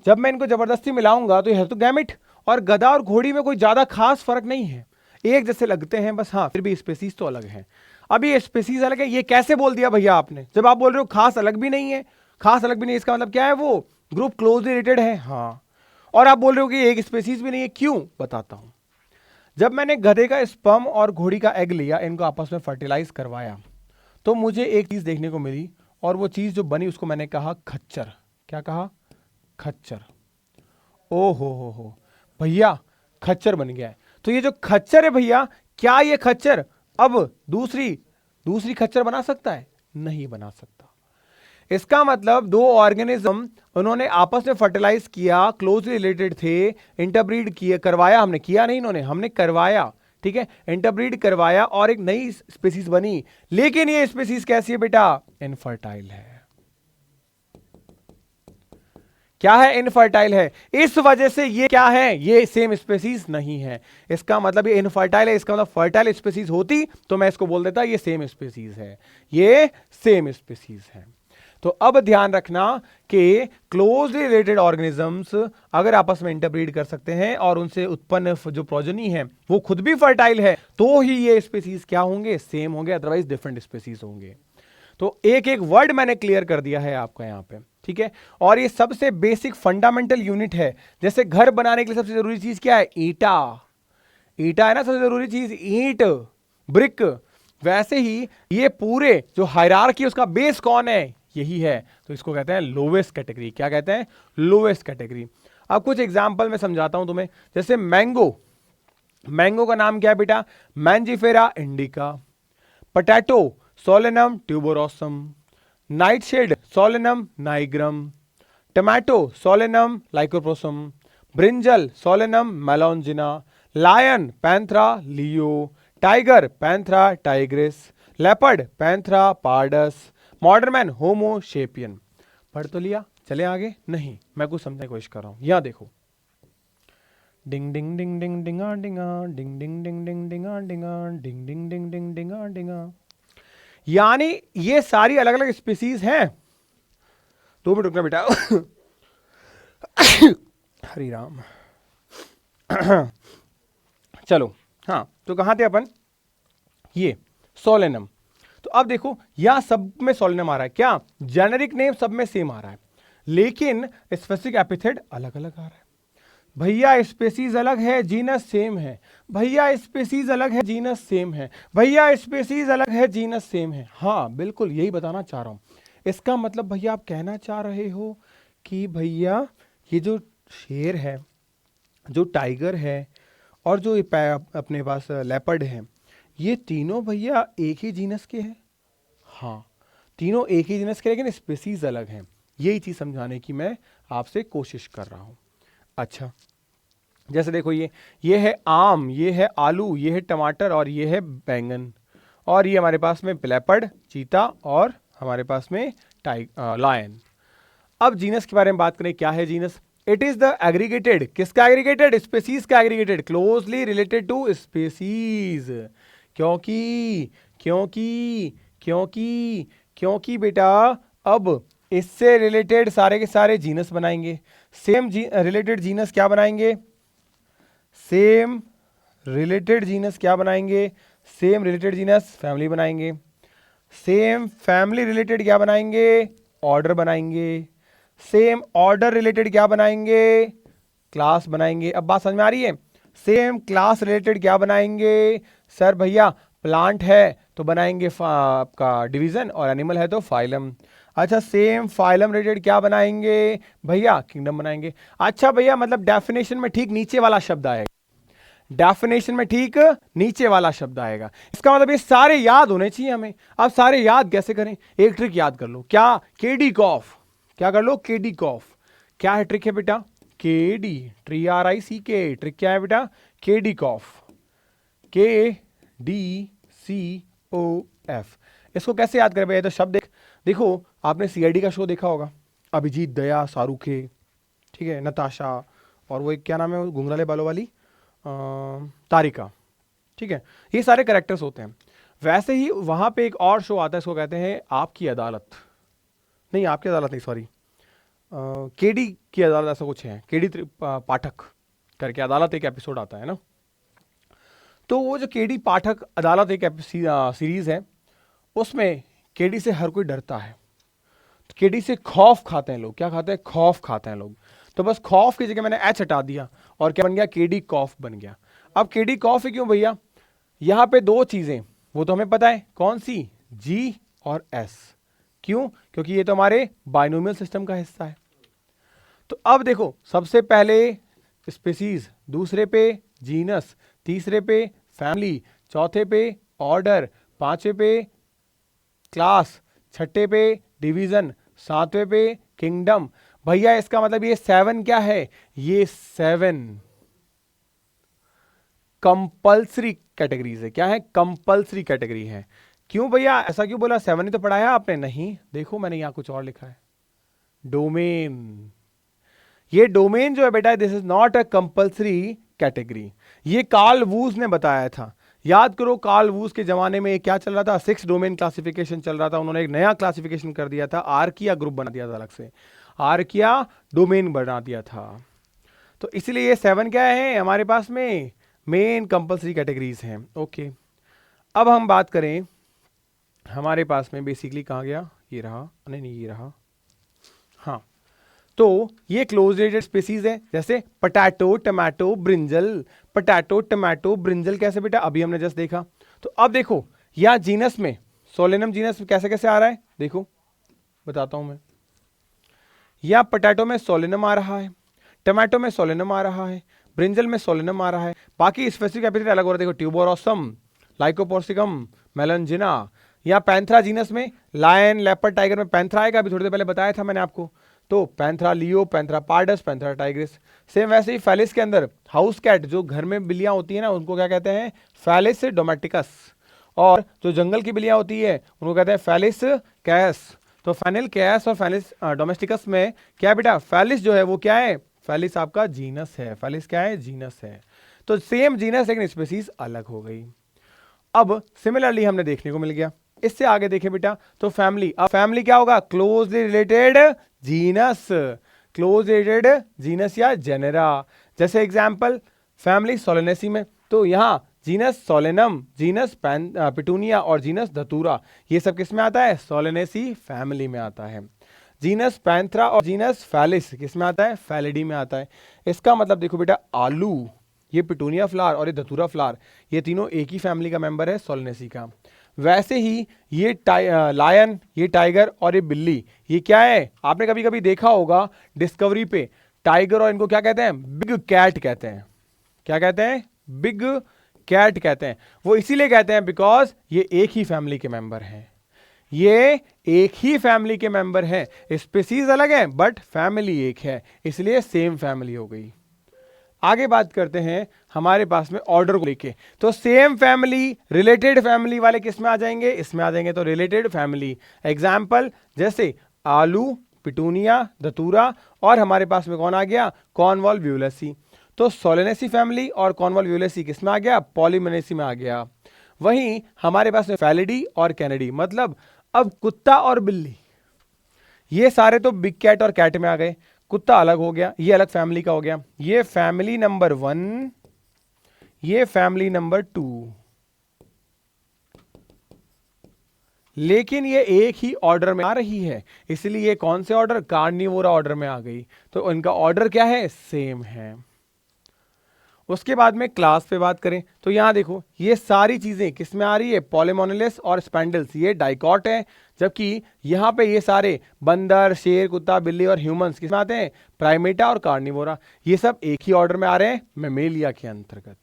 जब मैं इनको जबरदस्ती मिलाऊंगा तो ये है तो गैमिट। और गधा और घोड़ी में कोई ज्यादा खास फर्क नहीं है, एक जैसे लगते हैं बस, हाँ फिर भी स्पेसीज तो अलग है। अब ये स्पेसीज अलग है, ये कैसे बोल दिया भैया आपने? जब आप बोल रहे हो खास अलग भी नहीं है, खास अलग भी नहीं, इसका मतलब क्या है? वो ग्रुप क्लोजली रिलेटेड है, हाँ। और आप बोल रहे हो कि एक स्पेसीज भी नहीं है, क्यों? बताता हूं। जब मैंने गधे का स्पर्म और घोड़ी का एग लिया, इनको आपस में फर्टिलाइज करवाया, तो मुझे एक चीज देखने को मिली, और वो चीज जो बनी उसको मैंने कहा खच्चर। क्या कहा? खच्चर। ओ हो भैया खच्चर बन गया है। तो ये जो खच्चर है भैया, क्या ये खच्चर अब दूसरी खच्चर बना सकता है? नहीं बना सकता। इसका मतलब दो ऑर्गेनिज्म उन्होंने आपस में फर्टिलाइज किया, क्लोजली रिलेटेड थे, इंटरब्रीड किया, करवाया हमने, किया नहीं इन्होंने, हमने करवाया, ठीक है, इंटरब्रीड करवाया और एक नई स्पीसीज बनी। लेकिन ये स्पीसीज कैसी है बेटा? इनफर्टाइल है। क्या है, इनफर्टाइल है। इस वजह से ये क्या है, ये सेम स्पेसीज नहीं है। इसका मतलब ये इनफर्टाइल है, इसका मतलब फर्टाइल स्पेसीज होती तो मैं इसको बोल देता ये सेम स्पेसीज है, ये सेम स्पेसीज है। तो अब ध्यान रखना कि क्लोजली रिलेटेड ऑर्गेनिजम्स अगर आपस में इंटरब्रीड कर सकते हैं और उनसे उत्पन्न जो प्रोजनी है वो खुद भी फर्टाइल है, तो ही ये स्पेसीज क्या होंगे, सेम होंगे, अदरवाइज डिफरेंट स्पेसीज होंगे। तो एक एक वर्ड मैंने क्लियर कर दिया है आपका यहां पे, ठीक है। और ये सबसे बेसिक फंडामेंटल यूनिट है। जैसे घर बनाने के लिए सबसे जरूरी चीज क्या है, ईटा, ईटा है ना सबसे जरूरी चीज, ईंट, ब्रिक। वैसे ही ये पूरे जो हायरार्की उसका बेस कौन है, यही है। तो इसको कहते हैं लोवेस्ट कैटेगरी। क्या कहते हैं, लोवेस्ट कैटेगरी। अब कुछ एग्जांपल मैं समझाता हूं तुम्हें। जैसे मैंगो, मैंगो का नाम क्या है बेटा, Mangifera indica. Potato, Solanum tuberosum. Nightshade, Solanum nigrum. Tomato, Solanum lycopersicum. Brinjal, Solanum melongena. Lion, Panthera leo. Tiger, Panthera tigris. Leopard, Panthera pardus. Modern Homo sapien. पढ़ तो लिया, चले आगे, नहीं मैं कुछ समझने की कोशिश कर रहा हूं। यहां देखो, डिंग डिंग डिंग डिंग डिंगा डिंगा, डिंग डिंग डिंग डिंग डिंगा डिंगा, डिंग डिंग डिंग डिंग डिंगा डिंगा। यानी ये सारी अलग अलग स्पीसीज हैं। 2 मिनट रुकना बेटा। हरि राम। चलो, हाँ तो कहां थे अपन, ये सोलेनम। तो अब देखो यहां सब में सोलेनम आ रहा है, क्या जेनेरिक नेम सब में सेम आ रहा है, लेकिन स्पेसिफिक एपिथेट अलग अलग आ रहा है। भैया स्पेसीज अलग है, जीनस सेम है। भैया स्पेसीज अलग है, जीनस सेम है। भैया स्पेसीज अलग है, जीनस सेम है। हाँ बिल्कुल यही बताना चाह रहा हूं। इसका मतलब भैया आप कहना चाह रहे हो कि भैया ये जो शेर है, जो टाइगर है, और जो ये अपने पास लेपर्ड है, ये तीनों भैया एक ही जीनस के हैं। हाँ तीनों एक ही जीनस के, लेकिन स्पेसीज अलग हैं। यही चीज समझाने की मैं आपसे कोशिश कर रहा हूं। अच्छा, जैसे देखो ये है आम, ये है आलू, ये है टमाटर, और ये है बैंगन। और ये हमारे पास में लेपर्ड, चीता, और हमारे पास में लायन। अब जीनस के बारे में बात करें, क्या है genus, it is the aggregated, किसका एग्रीगेटेड, स्पेसीज का aggregated, closely related to species. क्योंकि क्योंकि क्योंकि क्योंकि बेटा अब इससे रिलेटेड सारे के सारे जीनस बनाएंगे। सेम रिलेटेड जीनस क्या बनाएंगे, सेम रिलेटेड जीनस क्या बनाएंगे, सेम रिलेटेड जीनस फैमिली बनाएंगे। सेम फैमिली रिलेटेड क्या बनाएंगे, ऑर्डर बनाएंगे। सेम ऑर्डर रिलेटेड क्या बनाएंगे, क्लास बनाएंगे। अब बात समझ में आ रही है, सेम क्लास रिलेटेड क्या बनाएंगे, सर भैया प्लांट है तो बनाएंगे आपका डिवीजन, और एनिमल है तो फाइलम। अच्छा, सेम फाइलम रिलेटेड क्या बनाएंगे भैया, किंगडम बनाएंगे। अच्छा भैया, मतलब डेफिनेशन में ठीक नीचे वाला शब्द आएगा, डेफिनेशन में ठीक नीचे वाला शब्द आएगा। इसका मतलब ये सारे याद होने चाहिए हमें। अब सारे याद कैसे करें, एक ट्रिक याद कर लो, क्या, केडी कॉफ। क्या कर लो, केडी कॉफ। क्या है ट्रिक है बेटा, केडी, TRICK, ट्रिक क्या है बेटा, केडी कॉफ, KDCOF। इसको कैसे याद करें भैया, तो शब्द देखो आपने CID का शो देखा होगा, अभिजीत, दया, शाहरुखे, ठीक है, नताशा, और वो एक क्या नाम है वो घुंघराले बालों वाली, तारिका, ठीक है, ये सारे कैरेक्टर्स होते हैं। वैसे ही वहां पे एक और शो आता है, इसको कहते हैं आपकी अदालत, नहीं आपकी अदालत नहीं, सॉरी, केडी की अदालत, ऐसा कुछ है, केडी पाठक करके अदालत एक एपिसोड आता है ना। तो वो जो केडी पाठक अदालत एक सीरीज है, उसमें केडी से हर कोई डरता है। तो केडी से खौफ खाते हैं लोग, क्या खाते हैं, खौफ खाते हैं लोग। तो बस खौफ की जगह मैंने एच हटा दिया और क्या बन गया, केडी कॉफ बन गया। अब केडी कॉफ क्यों भैया, यहां पे 2 चीजें वो तो हमें पता है, कौन सी, जी और एस। क्यों, क्योंकि ये तो हमारे बाइनोमियल सिस्टम का हिस्सा है। तो अब देखो, सबसे पहले स्पीसीज, दूसरे पे जीनस, तीसरे पे फैमिली, चौथे पे ऑर्डर, पांचवे पे क्लास, छठे पे डिवीजन, सातवें पे किंगडम। भैया इसका मतलब ये 7 क्या है, ये 7 कंपल्सरी कैटेगरीज है। क्या है, कंपल्सरी कैटेगरी है। क्यों भैया, ऐसा क्यों बोला, 7 ही तो पढ़ाया आपने, नहीं देखो मैंने यहां कुछ और लिखा है, डोमेन। ये डोमेन जो है बेटा, this is not a compulsory category. ये कार्ल वूज ने बताया था। याद करो कार्ल वूज के जमाने में क्या चल रहा था, 6 डोमेन क्लासिफिकेशन चल रहा था। उन्होंने एक नया क्लासिफिकेशन कर दिया था, आर्किया ग्रुप बना दिया था अलग से, आर्किया डोमेन बना दिया था। तो इसलिए ये 7 क्या है हमारे पास में, मेन कंपल्सरी कैटेगरीज हैं। ओके, अब हम बात करें हमारे पास में बेसिकली कहाँ गया, ये रहा, नहीं ये रहा, हाँ। तो ये क्लोज रिलेटेड स्पीसीज है, जैसे potato, tomato, brinjal. Potato, tomato, brinjal कैसे बेटा, अभी हमने जस्ट देखा। तो अब देखो यहाँ जीनस में, सोलेनम जीनस में कैसे कैसे आ रहा है, देखो बताता हूं मैं। यहाँ पटैटो में सोलेनम आ रहा है, टमाटो में सोलेनम आ रहा है, ब्रिंजल में सोलेनम आ रहा है, बाकी स्पेसिफिक एपिथेट अलग हो रहा है। देखो ट्यूबोरोसम, लाइकोपोर्सिकम, मेलनजिना। यहाँ पैंथरा जीनस में लायन, लेपर्ड, टाइगर में पैंथरा आएगा, अभी थोड़ी देर पहले बताया था मैंने आपको। तो पैंथरा लियो, Panthera pardus, Panthera Tigris. Same वैसे ही फैलिस के अंदर हाउस कैट, जो घर में बिल्लियां होती है ना, उनको क्या कहते हैं, फैलिस डोमेटिकस। और जो जंगल की बिल्लियां होती है उनको कहते हैं फैलिस कैस। तो फैनिल कैस और फैलिस डोमेस्टिकस में क्या बेटा, फैलिस जो है वो क्या है, फैलिस आपका जीनस है। फैलिस क्या है, जीनस है। तो सेम जीनस लेकिन स्पीसीज अलग हो गई। अब सिमिलरली हमने देखने को मिल गया। इससे आगे देखें बेटा तो फैमिली, अब फैमिली क्या होगा, closely related genus, close related genus या जेनेरा। जैसे एग्जांपल फैमिली सोलेनेसी में, तो यहां जीनस सोलेनम, जीनस पिटूनिया और जीनस धतूरा, ये सब किस में आता है, सोलेनेसी फैमिली में आता है। जीनस पैंथरा और जीनस फैलिस किस में आता है, फैलिडी में आता है। इसका मतलब देखो बेटा, आलू, ये पिटूनिया फ्लावर और ये धतूरा फ्लावर, ये तीनों एक ही फैमिली का मेंबर है, सोलेनेसी का। वैसे ही ये लायन, ये टाइगर और ये बिल्ली, ये क्या है, आपने कभी कभी देखा होगा डिस्कवरी पे, टाइगर और इनको क्या कहते हैं, बिग कैट कहते हैं। क्या कहते हैं, बिग कैट कहते हैं। वो इसीलिए कहते हैं बिकॉज ये एक ही फैमिली के मेंबर हैं, ये एक ही फैमिली के मेंबर हैं। स्पीसीज अलग है बट फैमिली एक है, इसलिए सेम फैमिली हो गई। आगे बात करते हैं हमारे पास में ऑर्डर को लेके। तो सेम फैमिली, रिलेटेड फैमिली वाले किस में आ जाएंगे, इसमें आ जाएंगे। तो रिलेटेड फैमिली एग्जाम्पल जैसे आलू, पिटूनिया, धतूरा और हमारे पास में कौन आ गया, कॉर्नवॉल व्यूलेसी। तो सोलेनेसी फैमिली और कॉर्नवॉल व्यूलेसी किस में आ गया, पॉलीमेनेसी में आ गया। वहीं हमारे पास में फैलिडी और कैनेडी, मतलब अब कुत्ता और बिल्ली, ये सारे तो बिग कैट और कैट में आ गए। कुत्ता अलग हो गया, ये अलग फैमिली का हो गया। ये फैमिली नंबर 1, ये फैमिली नंबर 2, लेकिन ये एक ही ऑर्डर में आ रही है, इसलिए ये कौन से ऑर्डर, कार्निवोरा ऑर्डर में आ गई। तो इनका ऑर्डर क्या है, सेम है। उसके बाद में क्लास पे बात करें तो यहां देखो ये सारी चीजें किस में आ रही है, पॉलीमोनेलिस और स्पेंडल्स, ये डाइकॉट है। जबकि यहां पे ये सारे बंदर, शेर, कुत्ता, बिल्ली और ह्यूमंस किस में आते हैं, प्राइमेटा और कार्निवोरा, ये सब एक ही ऑर्डर में आ रहे हैं, मेमेलिया के अंतर्गत।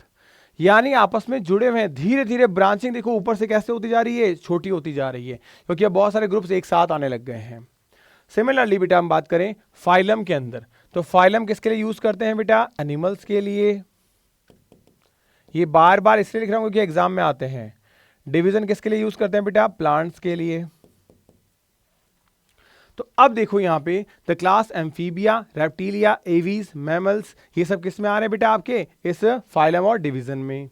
यानी आपस में जुड़े हुए हैं। धीरे धीरे ब्रांचिंग देखो ऊपर से कैसे होती जा रही है, छोटी होती जा रही है, क्योंकि अब बहुत सारे ग्रुप्स एक साथ आने लग गए हैं। सिमिलरली बेटा हम बात करें फाइलम के अंदर, तो फाइलम किसके लिए यूज करते हैं बेटा, एनिमल्स के लिए। ये बार बार इसलिए लिख रहा हूं क्योंकि एग्जाम में आते हैं। डिवीजन किसके लिए यूज करते हैं बेटा, प्लांट्स के लिए। तो अब देखो यहां पे the class amphibia, reptilia, aves, mammals, ये सब किस में आ रहे हैं बेटा, आपके इस फाइलम और डिवीजन में।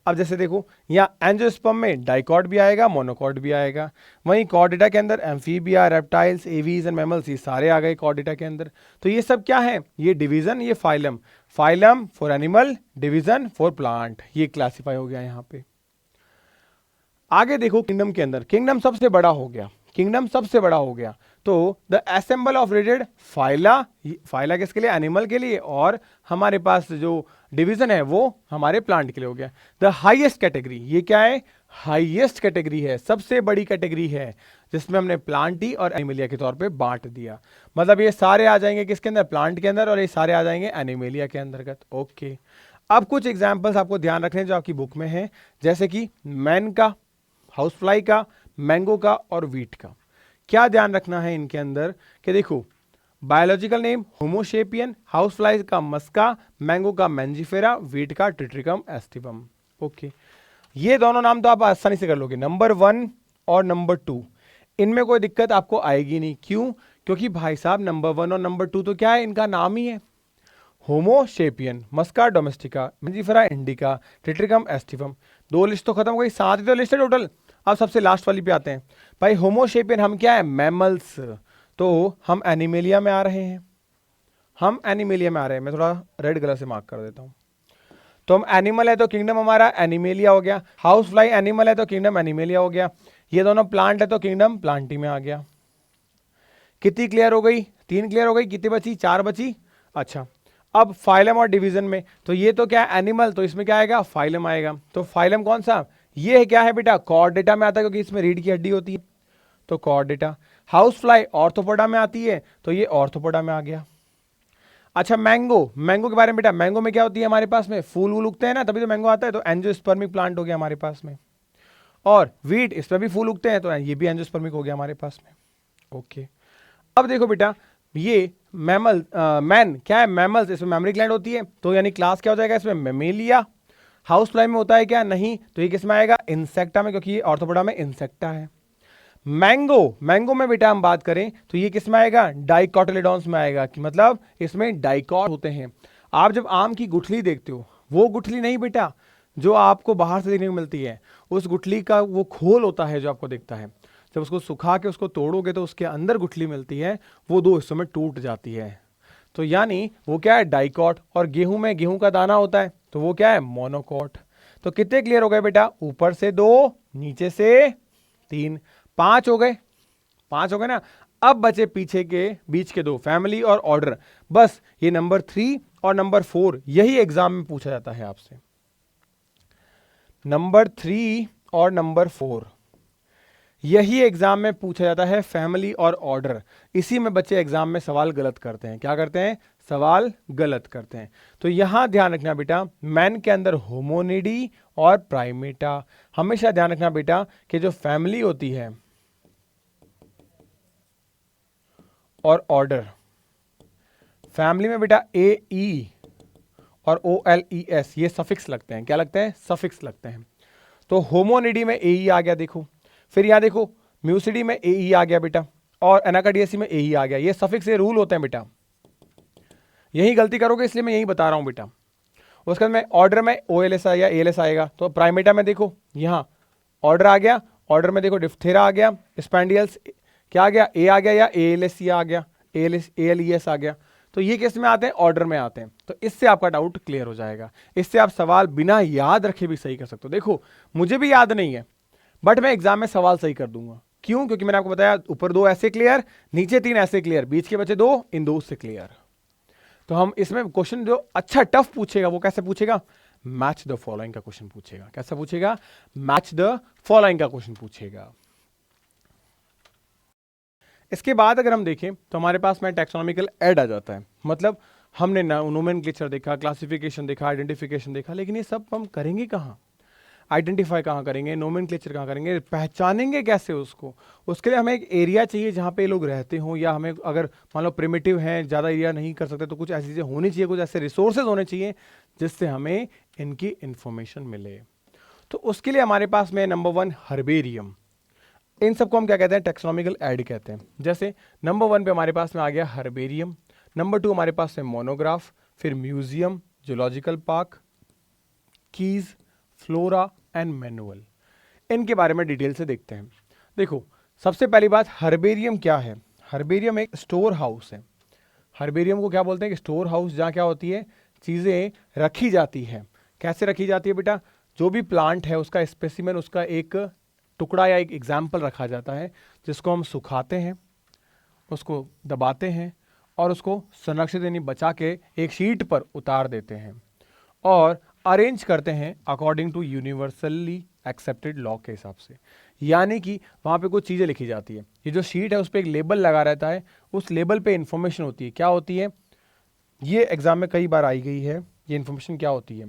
अब जैसे देखो यहाँ एंजियोस्पर्म में डाइकॉट भी आएगा, मोनोकॉट भी आएगा। वहीं कॉर्डेटा के अंदर amphibia, reptiles, aves and mammals, ये सारे आ गए कॉर्डेटा के अंदर। तो ये सब क्या है, ये डिवीजन, ये phylum. Phylum for animal, division for plant, ये क्लासिफाई हो गया यहाँ पे। आगे देखो किंगडम के अंदर, किंगडम सबसे बड़ा हो गया, किंगडम सबसे बड़ा हो गया। तो the assemble of related phyla, phyla किसके लिए, एनिमल के लिए, और हमारे पास जो डिवीजन है वो हमारे प्लांट के लिए हो गया। द हाईएस्ट कैटेगरी, ये क्या है, हाईएस्ट कैटेगरी है, सबसे बड़ी कैटेगरी है, जिसमें हमने प्लांटी और एनिमेलिया के तौर पे बांट दिया। मतलब ये सारे आ जाएंगे किसके अंदर, प्लांट के अंदर, और ये सारे आ जाएंगे एनिमेलिया के अंतर्गत। ओके, अब कुछ एग्जाम्पल्स आपको ध्यान रखने जो आपकी बुक में है, जैसे कि मैन का, हाउस फ्लाई का, मैंगो का और वीट का। क्या ध्यान रखना है इनके अंदर कि देखो बायोलॉजिकल नेम होमोशेपियन, हाउस फ्लाई का मस्का, मैंगो का मैंजिफेरा, वीट का ट्रिट्रिकम एस्टिवम। ओके, ये दोनों नाम तो आप आसानी से कर लोगे, नंबर 1 और नंबर 2, इनमें कोई दिक्कत आपको आएगी नहीं। क्यों, क्योंकि भाई साहब नंबर 1 और नंबर 2 तो क्या है, इनका नाम ही है। Homo sapien, Musca domestica, Mangifera indica, Triticum aestivum. 2 list तो खत्म हो गई, 7 ही तो लिस्ट है टोटल। अब सबसे लास्ट वाली पे आते हैं भाई। होमोशेपियन हम क्या है, मैमल्स, तो हम एनिमेलिया में आ रहे हैं, हम एनिमेलिया में आ रहे हैं। मैं थोड़ा रेड कलर से मार्क कर देता हूं। तो हम एनिमल है तो किंगडम हमारा एनिमेलिया हो गया, हाउस फ्लाई एनिमल है तो किंगडम एनिमेलिया हो गया, ये दोनों प्लांट है तो किंगडम प्लांटी में आ गया। कितनी क्लियर हो गई, 3 क्लियर हो गई, कितनी बची, 4 बची। अच्छा, अब फाइलम और डिवीजन में, तो ये तो क्या है एनिमल, तो इसमें क्या आएगा, फाइलम आएगा। तो फाइलम कौन सा, ये क्या है बेटा, कॉर्डेटा में आता है, क्योंकि इसमें रीढ़ की हड्डी होती है, तो कॉर्डेटा। हाउस फ्लाई ऑर्थोपोडा में आती है, तो ये ऑर्थोपोडा में आ गया। अच्छा, मैंगो, मैंगो के बारे में बेटा, मैंगो में क्या होती है हमारे पास में, फूल वूल उगते हैं ना, तभी तो मैंगो आता है, तो एंजियोस्पर्मिक प्लांट हो गया हमारे पास में। और वीट, इसमें भी फूल उगते हैं, तो ये भी एंजियोस्पर्मिक हो गया हमारे पास में। ओके, अब देखो बेटा, ये मैमल, मैन क्या है, मैमल्स, इसमें मेमोरी ग्लैंड होती है, तो यानी क्लास क्या हो जाएगा इसमें, मेमेलिया। हाउस फ्लाई में होता है क्या, नहीं, तो ये किसमें आएगा, इंसेक्टा में, क्योंकि ये ऑर्थोपोडा में इंसेक्टा है। मैंगो, मैंगो में बेटा हम बात करें तो ये किसमें आएगा, डाइकोटिलेडॉन्स में आएगा, कि मतलब इसमें डाइकॉट होते हैं। आप जब आम की गुठली देखते हो, वो गुठली नहीं बेटा जो आपको बाहर से देखने को मिलती है, उस गुठली का वो खोल होता है जो आपको दिखता है। जब उसको सुखा के उसको तोड़ोगे तो उसके अंदर गुठली मिलती है, वो 2 हिस्सों में टूट जाती है। तो यानी वो क्या है, डाइकॉट। और गेहूं में गेहूं का दाना होता है, तो वो क्या है, मोनोकॉट। तो कितने क्लियर हो गए बेटा, ऊपर से 2, नीचे से 3, 5 हो गए, 5 हो गए ना। अब बचे पीछे के बीच के 2, फैमिली और ऑर्डर। बस ये नंबर 3 और नंबर 4 यही एग्जाम में पूछा जाता है आपसे। नंबर 3 और नंबर 4 यही एग्जाम में पूछा जाता है, फैमिली और ऑर्डर। इसी में बच्चे एग्जाम में सवाल गलत करते हैं, क्या करते हैं, सवाल गलत करते हैं। तो यहां ध्यान रखना बेटा, मैन के अंदर होमोनिडी और प्राइमेटा। हमेशा ध्यान रखना बेटा कि जो फैमिली होती है और ऑर्डर, फैमिली में बेटा ए ई और ओ एल ई एस ये सफिक्स लगते हैं, क्या लगते हैं, सफिक्स लगते हैं। तो होमोनिडी में ए ई आ गया, देखो। फिर यहां देखो, म्यूसिडी में ए ई आ गया बेटा, और एनाकार्डियेसी में ए ई आ गया। ये सफिक्स, ये रूल होते हैं बेटा, यही गलती करोगे इसलिए मैं यही बता रहा हूं बेटा। उसके बाद में ऑर्डर में ओ एल एस आएगा, ए एल एस आएगा। तो प्राइमेटा में देखो, यहां ऑर्डर आ गया, ऑर्डर में देखो डिप्थेरा आ गया, स्पैंडियल्स क्या आ गया, ए आ गया, या ए एल एस आ गया, ए एल ई एस आ गया। तो ये किस में आते हैं, ऑर्डर में आते हैं। तो इससे आपका डाउट क्लियर हो जाएगा। इससे आप सवाल बिना याद रखे भी सही कर सकते हो। देखो मुझे भी याद नहीं है, बट मैं एग्जाम में सवाल सही कर दूंगा। क्यों, क्योंकि मैंने आपको बताया ऊपर 2 ऐसे क्लियर, नीचे 3 ऐसे क्लियर, बीच के बचे 2, इन 2 से क्लियर। तो हम इसमें क्वेश्चन जो अच्छा टफ पूछेगा वो कैसे पूछेगा, मैच द फॉलोइंग का क्वेश्चन पूछेगा। कैसा पूछेगा, मैच द फॉलोइंग का क्वेश्चन पूछेगा। इसके बाद अगर हम देखें तो हमारे पास में टैक्सोनॉमिकल ऐड आ जाता है। मतलब हमने नोमेनक्लेचर देखा, क्लासिफिकेशन देखा, आइडेंटिफिकेशन देखा, लेकिन ये सब हम करेंगे कहाँ, आइडेंटिफाई कहाँ करेंगे, नोमेनक्लेचर कहाँ करेंगे, पहचानेंगे कैसे उसको। उसके लिए हमें एक एरिया चाहिए जहाँ पे लोग रहते हों, या हमें अगर मान लो प्रिमिटिव हैं, ज़्यादा एरिया नहीं कर सकते, तो कुछ ऐसी चीज़ें होनी चाहिए, कुछ ऐसे रिसोर्सेज होने चाहिए जिससे हमें इनकी इंफॉर्मेशन मिले। तो उसके लिए हमारे पास में नंबर 1 हर्बेरियम। इन सबको हम क्या कहते हैं, टैक्सोनॉमिकल ऐड कहते हैं। जैसे नंबर 1 पे हमारे पास में आ गया हर्बेरियम, नंबर 2 हमारे पास है मोनोग्राफ, फिर museum, zoological park, keys, flora and manual. इनके बारे में डिटेल से देखते हैं। देखो सबसे पहली बात, हर्बेरियम क्या है। हर्बेरियम एक स्टोर हाउस है। हर्बेरियम को क्या बोलते हैं, स्टोर हाउस, जहाँ क्या होती है, चीज़ें रखी जाती है। कैसे रखी जाती है बेटा, जो भी प्लांट है उसका स्पेसिमेन, उसका एक टुकड़ा या एक एग्जाम्पल रखा जाता है, जिसको हम सुखाते हैं, उसको दबाते हैं और उसको संरक्षित यानी बचा के एक शीट पर उतार देते हैं और अरेंज करते हैं according to universally accepted law के हिसाब से। यानी कि वहाँ पे कुछ चीज़ें लिखी जाती है। ये जो शीट है उस पर एक लेबल लगा रहता है, उस लेबल पे इंफॉर्मेशन होती है। क्या होती है, ये एग्जाम में कई बार आई गई है। ये इंफॉर्मेशन क्या होती है,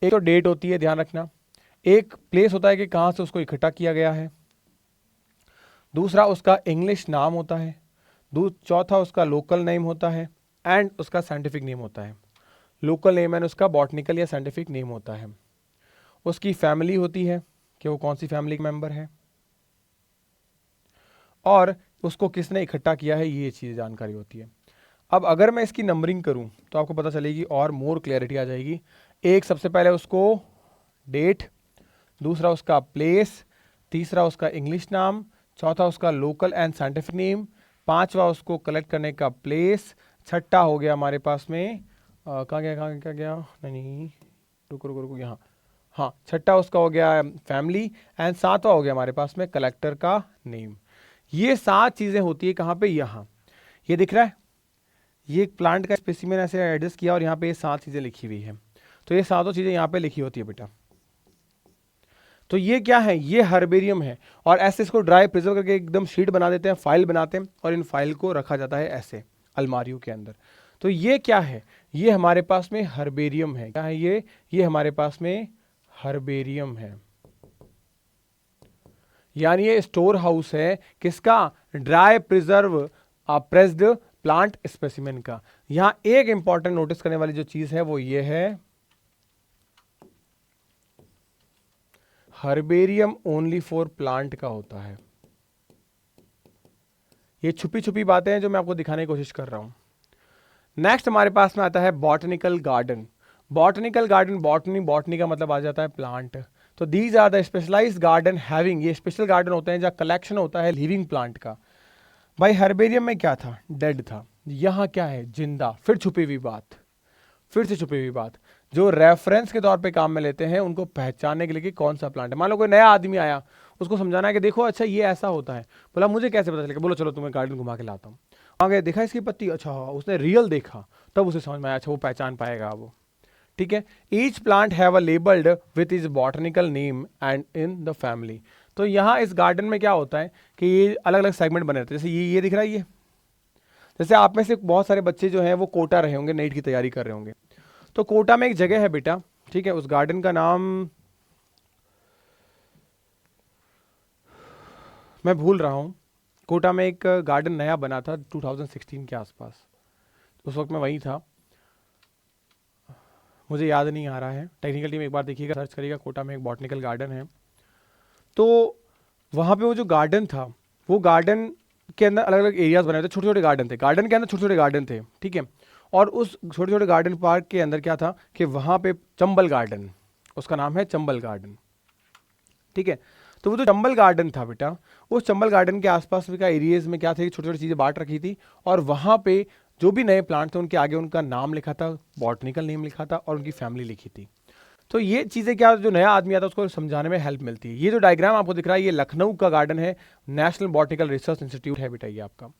एक तो डेट होती है, ध्यान रखना, एक प्लेस होता है कि कहाँ से उसको इकट्ठा किया गया है, दूसरा उसका इंग्लिश नाम होता है, चौथा उसका लोकल नेम होता है, एंड उसका साइंटिफिक नेम होता है। लोकल नेम एंड उसका बॉटनिकल या साइंटिफिक नेम होता है। उसकी फैमिली होती है कि वो कौन सी फैमिली मेंबर है, और उसको किसने इकट्ठा किया है, ये चीज़ जानकारी होती है। अब अगर मैं इसकी नंबरिंग करूं तो आपको पता चलेगी और मोर क्लैरिटी आ जाएगी। एक सबसे पहले उसको डेट, दूसरा उसका प्लेस, तीसरा उसका इंग्लिश नाम, चौथा उसका लोकल एंड साइंटिफिक नेम, पांचवा उसको कलेक्ट करने का प्लेस, छठा हो गया हमारे पास में कहाँ गया नहीं, रुको रुको रुको यहाँ, हाँ छठा उसका हो गया फैमिली, एंड सातवां हो गया हमारे पास में कलेक्टर का नेम। ये 7 चीज़ें होती है कहाँ पे, यहाँ ये दिख रहा है, ये प्लांट का स्पेसिमेन ऐसे एडजस्ट किया और यहाँ पे ये 7 चीज़ें लिखी हुई है। तो ये सातों चीज़ें यहाँ पे लिखी होती है बेटा। तो ये क्या है, ये हर्बेरियम है, और ऐसे इसको ड्राई प्रिजर्व करके एकदम शीट बना देते हैं, फाइल बनाते हैं, और इन फाइल को रखा जाता है ऐसे अलमारियों के अंदर। तो ये क्या है, ये हमारे पास में हर्बेरियम है। क्या है ये हमारे पास में हर्बेरियम है, यानी ये स्टोर हाउस है किसका, dry preserve pressed plant specimen का। यहां एक इंपॉर्टेंट नोटिस करने वाली जो चीज है वो ये है, हर्बेरियम ओनली फॉर प्लांट का होता है। ये छुपी छुपी बातें हैं जो मैं आपको दिखाने की कोशिश कर रहा हूं। नेक्स्ट हमारे पास में आता है botanical garden. Botanical garden, botany का मतलब आ जाता है प्लांट। तो these are the specialised garden having, ये स्पेशल गार्डन होते हैं जहां कलेक्शन होता है लिविंग प्लांट का। भाई हर्बेरियम में क्या था, डेड था, यहां क्या है, जिंदा। फिर छुपी हुई बात, फिर से छुपी हुई बात, जो रेफरेंस के तौर पे काम में लेते हैं उनको पहचानने के लिए कि कौन सा प्लांट है। मान लो कोई नया आदमी आया, उसको समझाना है कि देखो अच्छा ये ऐसा होता है, बोला मुझे कैसे पता चलेगा, बोलो चलो तुम्हें गार्डन घुमा के लाता हूँ। आगे देखा इसकी पत्ती, अच्छा उसने रियल देखा, तब उसे समझ में आया, अच्छा वो पहचान पाएगा वो, ठीक है। Each plant have a labelled with is botanical name and in the family. तो यहाँ इस गार्डन में क्या होता है कि ये अलग अलग सेगमेंट बने रहते हैं। जैसे ये दिख रहा है, ये जैसे आप में से बहुत सारे बच्चे जो हैं वो कोटा रहे होंगे, नेट की तैयारी कर रहे होंगे। तो कोटा में एक जगह है बेटा, ठीक है, उस गार्डन का नाम मैं भूल रहा हूँ। कोटा में एक गार्डन नया बना था 2016 के आसपास, उस वक्त मैं वहीं था, मुझे याद नहीं आ रहा है। टेक्निकल टीम एक बार देखिएगा, सर्च करिएगा, कोटा में एक बॉटनिकल गार्डन है। तो वहाँ पे वो जो गार्डन था, वो गार्डन के अंदर अलग अलग एरियाज बने थे, छोटे छोटे गार्डन थे, गार्डन के अंदर छोटे छोटे गार्डन थे, ठीक है। और उस छोटे छोटे गार्डन पार्क के अंदर क्या था कि वहाँ पे चंबल गार्डन, उसका नाम है चंबल गार्डन, ठीक है। तो वो जो चंबल गार्डन था बेटा, उस चंबल गार्डन के आसपास का एरियाज में क्या थे, छोटी छोटी चीज़ें बांट रखी थी, और वहाँ पे जो भी नए प्लांट थे उनके आगे उनका नाम लिखा था, बॉटनिकल नेम लिखा था, और उनकी फैमिली लिखी थी। तो ये चीज़ें क्या, जो नया आदमी आता है उसको समझाने में हेल्प मिलती है। ये जो डायग्राम आपको दिख रहा है, ये लखनऊ का गार्डन है, नेशनल बॉटनिकल रिसर्च इंस्टीट्यूट है बेटा ये आपका।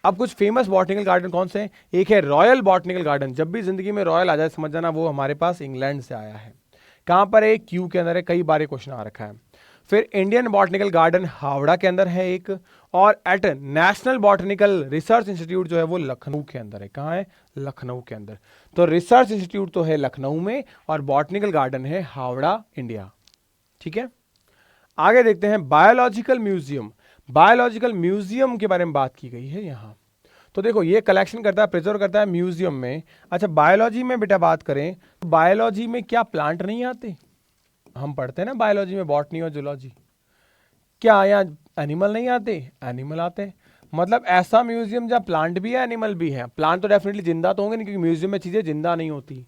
अब कुछ फेमस बॉटनिकल गार्डन कौन से हैं, एक है रॉयल बॉटनिकल गार्डन। जब भी जिंदगी में रॉयल आ जाए समझ जाना वो हमारे पास इंग्लैंड से आया है। कहाँ पर है, क्यू के अंदर है, कई बार क्वेश्चन आ रखा है। फिर इंडियन बॉटनिकल गार्डन हावड़ा के अंदर है एक, और at national botanical research institute जो है वो लखनऊ के अंदर है। कहाँ है, लखनऊ के अंदर। तो रिसर्च इंस्टीट्यूट तो है लखनऊ में, और बॉटनिकल गार्डन है हावड़ा, इंडिया, ठीक है। आगे देखते हैं बायोलॉजिकल म्यूजियम। बायोलॉजिकल म्यूजियम के बारे में बात की गई है यहाँ। तो देखो ये कलेक्शन करता है, प्रिजर्व करता है म्यूजियम में। अच्छा बायोलॉजी में बेटा बात करें तो बायोलॉजी में क्या प्लांट नहीं आते, हम पढ़ते हैं ना बायोलॉजी में, बॉटनी और जूलॉजी, क्या यहाँ एनिमल नहीं आते, एनिमल आते हैं। मतलब ऐसा म्यूजियम जहाँ प्लांट भी है एनिमल भी है। प्लांट तो डेफिनेटली जिंदा तो होंगे नहीं, क्योंकि म्यूजियम में चीजें जिंदा नहीं होती।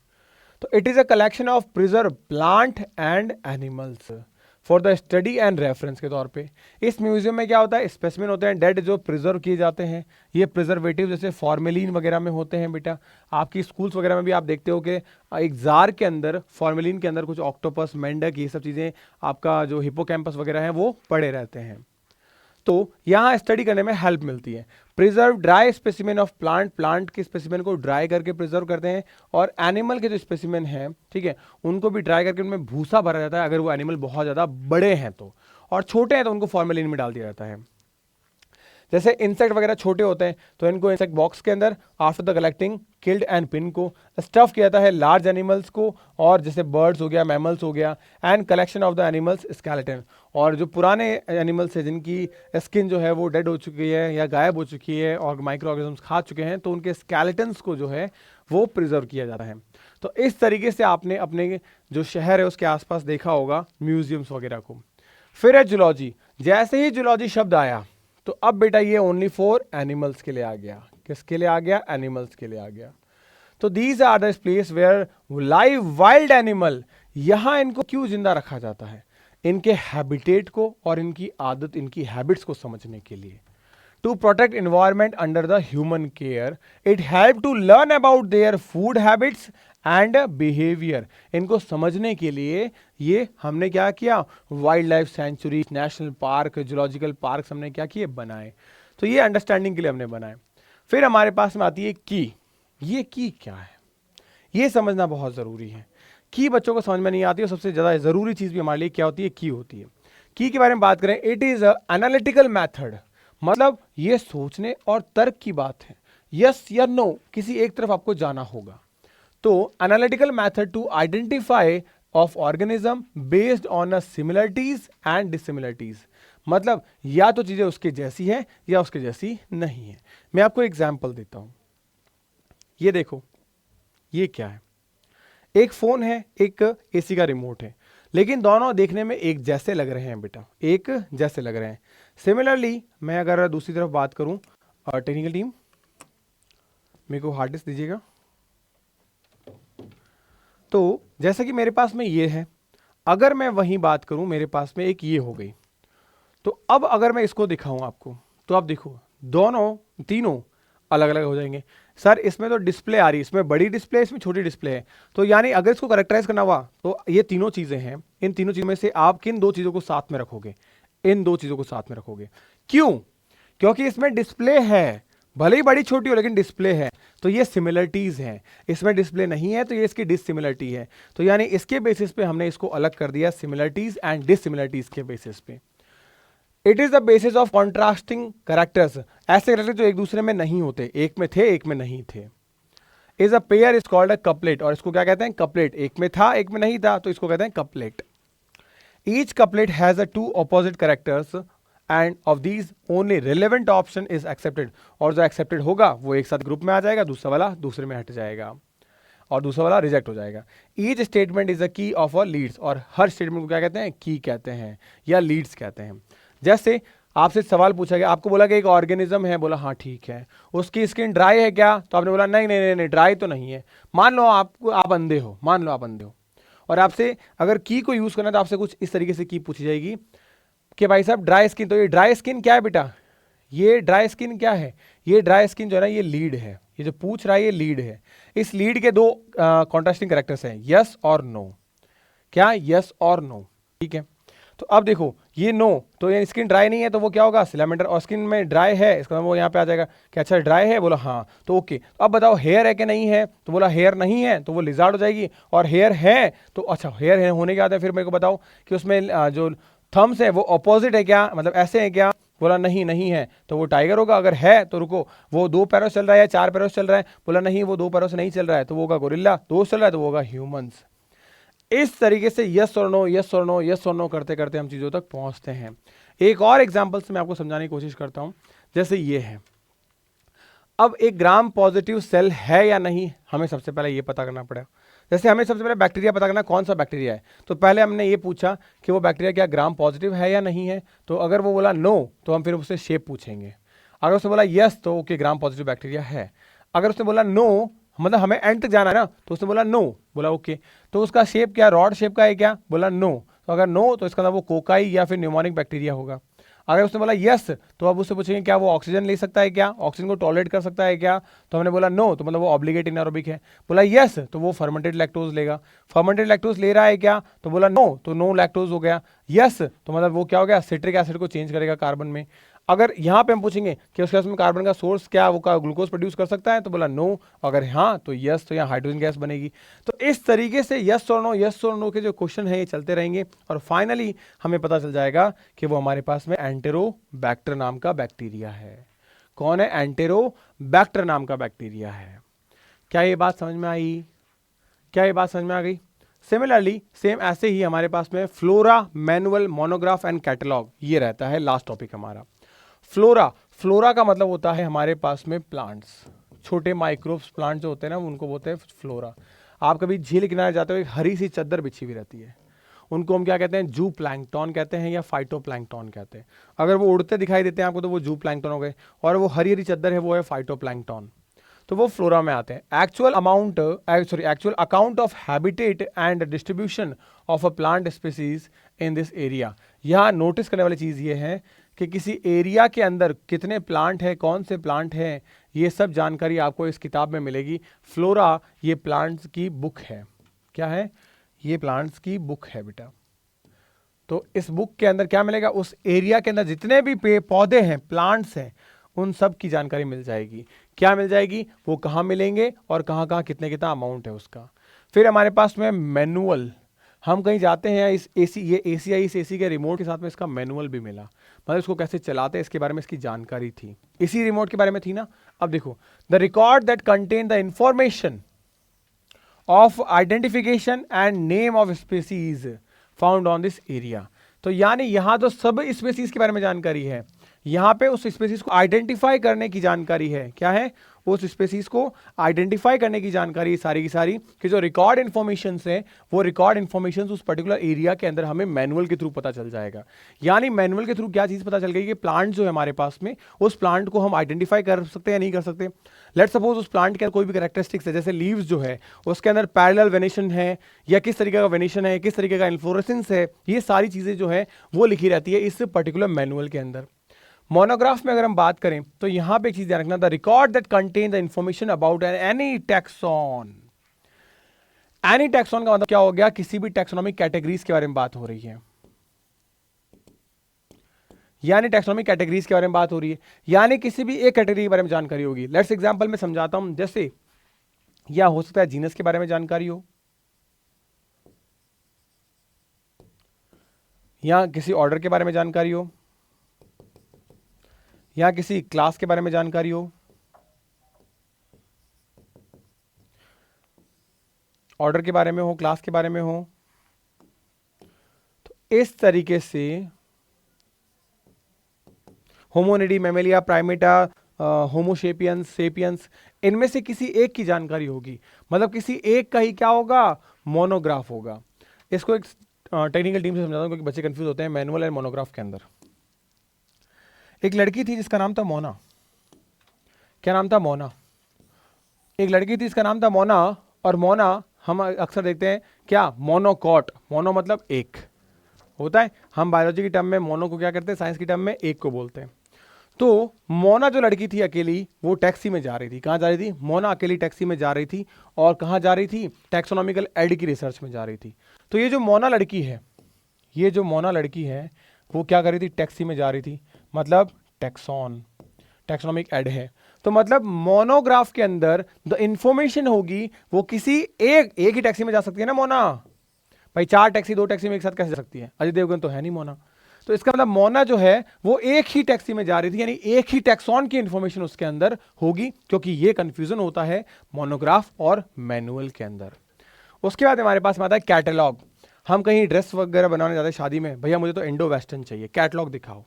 तो it is a collection of preserve plant and animals for the study and reference के तौर पे। इस म्यूजियम में क्या होता है, स्पेसिमेन होते हैं डेड जो प्रिजर्व किए जाते हैं। ये प्रिजर्वेटिव जैसे फॉर्मेलिन वगैरह में होते हैं बेटा। आपकी स्कूल्स वगैरह में भी आप देखते हो कि एक जार के अंदर फॉर्मेलिन के अंदर कुछ ऑक्टोपस, मेंढक, ये सब चीज़ें, आपका जो हिपोकैम्पस वगैरह है वो पड़े रहते हैं। तो यहाँ स्टडी करने में हेल्प मिलती है। Preserve dry specimen of plant, plant के स्पेसिमेन को ड्राई करके प्रिजर्व करते हैं, और एनिमल के जो स्पेसिमेन हैं, ठीक है, उनको भी ड्राई करके उनमें भूसा भरा जाता है अगर वो एनिमल बहुत ज़्यादा बड़े हैं तो, और छोटे हैं तो उनको फॉर्मेलिन में डाल दिया जाता है। जैसे इंसेक्ट वगैरह छोटे होते हैं तो इनको इंसेक्ट बॉक्स के अंदर after the collecting killed and pin को स्टफ किया जाता है लार्ज एनिमल्स को, और जैसे बर्ड्स हो गया, मैमल्स हो गया, and collection of the animals skeleton. और जो पुराने एनिमल्स है जिनकी स्किन जो है वो डेड हो चुकी है या गायब हो चुकी है और माइक्रो ऑर्गेनिजम्स खा चुके हैं, तो उनके स्केलेटन्स को जो है वो प्रिजर्व किया जाता है। तो इस तरीके से आपने अपने जो शहर है उसके आसपास देखा होगा म्यूजियम्स वगैरह को। फिर है जूलॉजी। जैसे ही जूलॉजी शब्द आया तो अब बेटा ये ओनली फॉर एनिमल्स के लिए आ गया। किसके लिए आ गया? एनिमल्स के लिए आ गया। तो these are the place where live wild animal, यहां इनको क्यों जिंदा रखा जाता है? इनके हैबिटेट को और इनकी आदत, इनकी हैबिट्स को समझने के लिए। To protect environment under the human care, it help to learn about their food habits and behaviour. इनको समझने के लिए ये हमने क्या किया? Wild life sanctuary, national park, zoological park हमने क्या किए? बनाए। तो ये अंडरस्टैंडिंग के लिए हमने बनाए। फिर हमारे पास में आती है की। ये की क्या है? ये समझना बहुत जरूरी है। की बच्चों को समझ में नहीं आती, और सबसे ज्यादा जरूरी चीज भी हमारे लिए क्या होती है? की होती है। की के बारे में बात करें, इट इज एनालिटिकल मेथड, मतलब ये सोचने और तर्क की बात है। यस या नो, किसी एक तरफ आपको जाना होगा। तो analytical method to identify of organism based on similarities and dissimilarities, मतलब या तो चीजें उसके जैसी है या उसके जैसी नहीं है। मैं आपको एग्जांपल देता हूं। ये देखो, ये क्या है? एक फोन है, एक एसी का रिमोट है, लेकिन दोनों देखने में एक जैसे लग रहे हैं बेटा, एक जैसे लग रहे हैं। सिमिलरली मैं अगर दूसरी तरफ बात करूं, टेक्निकल टीम मेरे को हार्ड डिस्क दीजिएगा। तो जैसा कि मेरे पास में ये है, अगर मैं वहीं बात करूं, मेरे पास में एक ये हो गई, तो अब अगर मैं इसको दिखाऊं आपको, तो आप देखो दोनों तीनों अलग अलग हो जाएंगे। सर इसमें तो डिस्प्ले आ रही है, इसमें बड़ी डिस्प्ले, इसमें छोटी डिस्प्ले है। तो यानी अगर इसको करेक्टराइज करना हुआ तो ये तीनों चीजें हैं, इन तीनों चीजों में से आप किन दो चीजों को साथ में रखोगे? इन दो चीजों को साथ में रखोगे। क्यों? क्योंकि इसमें डिस्प्ले है, भले ही बड़ी छोटी हो लेकिन डिस्प्ले है, तो ये सिमिलरिटीज हैं। इसमें डिस्प्ले नहीं है तो ये इसकी डिससिमिलरिटी है। तो यानी इसके बेसिस पे हमने इसको अलग कर दिया, सिमिलरिटीज एंड डिससिमिलरिटीज के बेसिस पे। It is the basis of contrasting characters, ऐसे कैरेक्टर जो एक दूसरे में नहीं होते, एक में थे एक में नहीं थे। Is a pair is called a couplet, और इसको क्या कहते हैं? कपलेट। एक में था एक में नहीं था, तो इसको कहते हैं couplet. Each couplet has a two opposite characters and of these only relevant option is accepted, और जो एक्सेप्टेड होगा वो एक साथ ग्रुप में आ जाएगा, दूसरा वाला दूसरे में हट जाएगा और दूसरा वाला रिजेक्ट हो जाएगा। ईच स्टेटमेंट इज अ की ऑफ अ लीड्स, और हर स्टेटमेंट को क्या कहते हैं? की कहते हैं या लीड्स कहते हैं। जैसे आपसे सवाल पूछा गया, आपको बोला कि एक ऑर्गेनिज्म है, बोला हाँ ठीक है, उसकी स्किन ड्राई है क्या? तो आपने बोला नहीं नहीं नहीं, नहीं ड्राई तो नहीं है। मान लो आप अंधे हो, मान लो आप अंधे हो, और आपसे अगर की को यूज करना है तो आपसे कुछ इस तरीके से की पूछी जाएगी कि भाई साहब ड्राई स्किन, तो ये ड्राई स्किन क्या है बेटा? ये ड्राई स्किन क्या है? ये ड्राई स्किन जो है ना, ये लीड है। ये जो पूछ रहा है ये लीड है। इस लीड के दो कॉन्ट्रास्टिंग कैरेक्टर्स हैं, यस और नो। क्या? यस और नो, ठीक है। तो अब देखो ये नो, तो ये स्किन ड्राई नहीं है तो वो क्या होगा? सिलेमेंडर। और स्किन में ड्राई है, इसका वो यहाँ पे आ जाएगा कि अच्छा ड्राई है, बोला हाँ, तो ओके। तो अब बताओ हेयर है कि नहीं है? तो बोला हेयर नहीं है, तो वो लिजार्ड हो जाएगी। और हेयर है तो अच्छा, हेयर है होने के बाद फिर मेरे को बताओ कि उसमें जो थम्स है वो अपोजिट है क्या, मतलब ऐसे है क्या? बोला नहीं नहीं है, तो वो टाइगर होगा। अगर है तो रुको, वो दो पैरों से चल रहा है या चार पैरों से चल रहा है? बोला नहीं, वो दो पैरों से नहीं चल रहा है, तो वो होगा गोरिल्ला। दो चल रहा है तो वो होगा ह्यूमंस। इस तरीके से यस और नो, यस और नो, यस और नो करते करते हम चीजों तक पहुंचते हैं। एक और एग्जांपल से मैं आपको समझाने की कोशिश करता हूं, जैसे ये है। अब एक ग्राम पॉजिटिव सेल है या नहीं, हमें सबसे पहले ये पता करना पड़ेगा। जैसे हमें सबसे पहले बैक्टीरिया पता करना, कौन सा बैक्टीरिया है, तो पहले हमने ये पूछा कि वो बैक्टीरिया क्या ग्राम पॉजिटिव है या नहीं है। तो अगर वो बोला नो, तो हम फिर उससे शेप पूछेंगे। अगर उसने बोला यस, तो ओके ग्राम पॉजिटिव बैक्टीरिया है। अगर उसने बोला नो, मतलब हमें एंड तक जाना है ना, तो उसने बोला नो, बोला ओके, तो उसका शेप क्या? रॉड शेप का है क्या? बोला नो। तो अगर नो, तो इसका मतलब वो कोकाई या फिर न्यूमोनिक बैक्टीरिया होगा। अगर उसने बोला यस, तो अब उससे पूछेंगे क्या वो ऑक्सीजन ले सकता है क्या, ऑक्सीजन को टॉलरेट कर सकता है क्या? तो हमने बोला नो, तो मतलब वो ऑब्लिगेट इनएरोबिक है। बोला यस, तो वो फर्मेंटेड लैक्टोज लेगा। फर्मेंटेड लैक्टोज ले रहा है क्या? तो बोला नो, तो नो लैक्टोज हो गया। यस, तो मतलब वो क्या हो गया? सिट्रिक एसिड को चेंज करेगा कार्बन में। अगर यहाँ पे हम पूछेंगे कि उसके उसमें कार्बन का सोर्स क्या, वो ग्लूकोज प्रोड्यूस कर सकता है, तो बोला नो। अगर हाँ तो यस, तो यहाँ हाइड्रोजन गैस बनेगी। तो इस तरीके से यस और नो के जो क्वेश्चन है ये चलते रहेंगे, और फाइनली हमें पता चल जाएगा कि वो हमारे पास में एंटेरोबैक्टर नाम का बैक्टीरिया है। कौन है? एंटेरोबैक्टर नाम का बैक्टीरिया है। क्या ये बात समझ में आई? क्या ये बात समझ में आ गई? सिमिलरली सेम ऐसे ही हमारे पास में flora, manual, monograph and catalogue, ये रहता है लास्ट टॉपिक हमारा। फ्लोरा, फ्लोरा का मतलब होता है हमारे पास में प्लांट्स, छोटे माइक्रोब्स प्लांट जो होते हैं ना, उनको बोलते हैं फ्लोरा। आप कभी झील किनारे जाते हो, एक हरी सी चद्दर बिछी हुई रहती है, उनको हम क्या कहते हैं, जू प्लैंकटन कहते हैं या फाइटो प्लैंकटन कहते हैं। अगर वो उड़ते दिखाई देते हैं आपको तो वो जू प्लैंकटन हो गए, और वो हरी हरी चद्दर है वो है फाइटो प्लैंकटन, तो वो फ्लोरा में आते हैं। Actual account of habitat and distribution of a plant species in this area. यहाँ नोटिस करने वाली चीज़ ये है कि किसी एरिया के अंदर कितने प्लांट है, कौन से प्लांट हैं, ये सब जानकारी आपको इस किताब में मिलेगी। फ्लोरा ये प्लांट्स की बुक है। क्या है? ये प्लांट्स की बुक है बेटा। तो इस बुक के अंदर क्या मिलेगा, उस एरिया के अंदर जितने भी पौधे हैं, प्लांट्स हैं, उन सब की जानकारी मिल जाएगी। क्या मिल जाएगी, वो कहाँ मिलेंगे और कहाँ कहाँ कितने कितना अमाउंट है उसका। फिर हमारे पास में मैनुअल, हम कहीं जाते हैं, इस एसी, ये एसी आई, इस एसी के रिमोट के साथ में इसका मैनुअल भी मिला, मतलब इसको कैसे चलाते हैं इसके बारे में इसकी जानकारी थी, इसी रिमोट के बारे में थी ना। अब देखो, the record that contain the information of identification and name of species found on this area. तो यानी यहां तो सब स्पीसीज के बारे में जानकारी है, यहां पे उस स्पीसीज को आइडेंटिफाई करने की जानकारी है। क्या है? उस स्पीसीज को आइडेंटिफाई करने की जानकारी सारी की सारी, कि जो रिकॉर्ड इन्फॉर्मेशन है वो रिकॉर्ड इन्फॉर्मेशन उस पर्टिकुलर एरिया के अंदर हमें मैनुअल के थ्रू पता चल जाएगा। यानी मैनुअल के थ्रू क्या चीज पता चल गई कि प्लांट जो है हमारे पास में, उस प्लांट को हम आइडेंटिफाई कर सकते हैं या नहीं कर सकते। लेट सपोज उस प्लांट के कोई भी कैरेक्टरिस्टिक्स है, जैसे लीव्स जो है उसके अंदर पैरेलल वेनेशन है या किस तरीके का वेनेशन है, किस तरीके का इन्फ्लोरेसेंस है, ये सारी चीजें जो है वो लिखी रहती है इस पर्टिकुलर मैनुअल के अंदर। मोनोग्राफ में अगर हम बात करें तो यहां पे एक चीज ध्यान रखना, the record that contain the information about any taxon. Any taxon का मतलब क्या हो गया, किसी भी टैक्सोनॉमिक कैटेगरीज के बारे में बात हो रही है, यानी टैक्सोनॉमिक कैटेगरीज के बारे में बात हो रही है, यानी किसी भी एक कैटेगरी के बारे में जानकारी होगी। लेट्स एग्जांपल में समझाता हूं, जैसे या हो सकता है जीनस के बारे में जानकारी हो, या किसी ऑर्डर के बारे में जानकारी हो, या किसी क्लास के बारे में जानकारी हो। ऑर्डर के बारे में हो, क्लास के बारे में हो, तो इस तरीके से होमोनिडी, मैमेलिया, प्राइमेटा, होमोशेपियंस, सेपियंस, इनमें से किसी एक की जानकारी होगी, मतलब किसी एक का ही क्या होगा, मोनोग्राफ होगा। इसको एक टेक्निकल टीम से समझाता हूं क्योंकि बच्चे कंफ्यूज होते हैं मैनुअल एंड मोनोग्राफ के अंदर। एक लड़की थी जिसका नाम था मोना। क्या नाम था? मोना। एक लड़की थी जिसका नाम था मोना, और मोना हम अक्सर देखते हैं क्या, मोनोकॉट। मोनो मतलब एक होता है, हम बायोलॉजी की टर्म में मोनो को क्या करते हैं, साइंस की टर्म में एक को बोलते हैं। तो मोना जो लड़की थी अकेली, वो टैक्सी में जा रही थी। कहाँ जा रही थी? मोना अकेली टैक्सी में जा रही थी, और कहाँ जा रही थी? टैक्सोनॉमिकल एड की रिसर्च में जा रही थी। तो ये जो मोना लड़की है, ये जो मोना लड़की है वो क्या कर रही थी, टैक्सी में जा रही थी, मतलब टैक्सोनॉमिक एड है। तो मतलब मोनोग्राफ के अंदर द इंफॉर्मेशन होगी वो किसी एक ही टैक्सी में जा सकती है ना मोना भाई, 4 टैक्सी 2 टैक्सी में एक साथ कैसे जा सकती है? अजय देवगन तो है नहीं मोना। तो इसका मतलब मोना जो है वो एक ही टैक्सी में जा रही थी, यानी एक ही टैक्सॉन की इंफॉर्मेशन उसके अंदर होगी, क्योंकि ये कंफ्यूजन होता है मोनोग्राफ और मैनुअल के अंदर। उसके बाद हमारे पास आता है कैटलॉग। हम कहीं ड्रेस वगैरह बनाने जाते हैं शादी में, भैया मुझे तो इंडो वेस्टर्न चाहिए, कैटलॉग दिखाओ।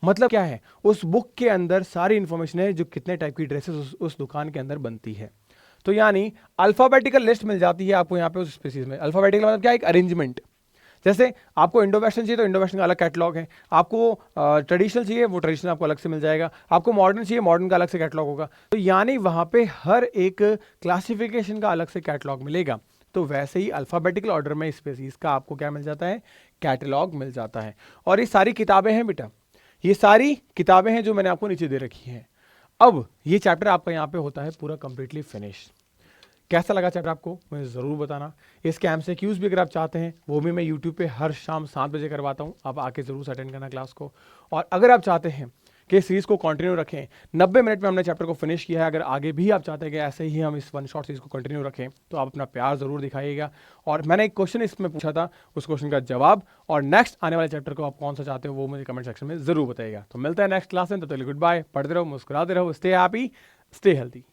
मतलब क्या है, उस बुक के अंदर सारी इंफॉर्मेशन है जो कितने टाइप की ड्रेसेस उस दुकान के अंदर बनती है। तो यानी अल्फाबेटिकल लिस्ट मिल जाती है आपको यहाँ पे उस स्पीसीज में। अल्फाबेटिकल मतलब क्या, एक अरेंजमेंट। जैसे आपको इंडो वेस्टर्न चाहिए तो इंडो वेस्टर्न का अलग कैटलॉग है, आपको ट्रेडिशनल चाहिए वो ट्रेडिशनल आपको अलग से मिल जाएगा, आपको मॉडर्न चाहिए मॉडर्न का अलग से कैटलॉग होगा। तो यानी वहाँ पे हर एक क्लासिफिकेशन का अलग से कैटलॉग मिलेगा। तो वैसे ही अल्फाबेटिकल ऑर्डर में स्पीसीज का आपको क्या मिल जाता है, कैटलॉग मिल जाता है। और ये सारी किताबें हैं बेटा, ये सारी किताबें हैं जो मैंने आपको नीचे दे रखी हैं। अब ये चैप्टर आपका यहाँ पे होता है पूरा कंप्लीटली फिनिश। कैसा लगा चैप्टर आपको मुझे ज़रूर बताना। इसके MCQs भी अगर आप चाहते हैं वो भी मैं यूट्यूब पे हर शाम 7 बजे करवाता हूँ, आप आके ज़रूर अटेंड करना क्लास को। और अगर आप चाहते हैं कि सीरीज़ को कंटिन्यू रखें, 90 मिनट में हमने चैप्टर को फिनिश किया है, अगर आगे भी आप चाहते हैं कि ऐसे ही हम इस वन शॉट सीरीज़ को कंटिन्यू रखें तो आप अपना प्यार ज़रूर दिखाइएगा। और मैंने एक क्वेश्चन इसमें पूछा था, उस क्वेश्चन का जवाब और नेक्स्ट आने वाले चैप्टर को आप कौन सा चाहते हो वो मुझे कमेंट सेक्शन में ज़रूर बताइएगा। तो मिलता है नेक्स्ट क्लास में, तो गुड बाय, पढ़ते रहो, मुस्कुराते रहो, स्टे हैप्पी, स्टे हेल्थी।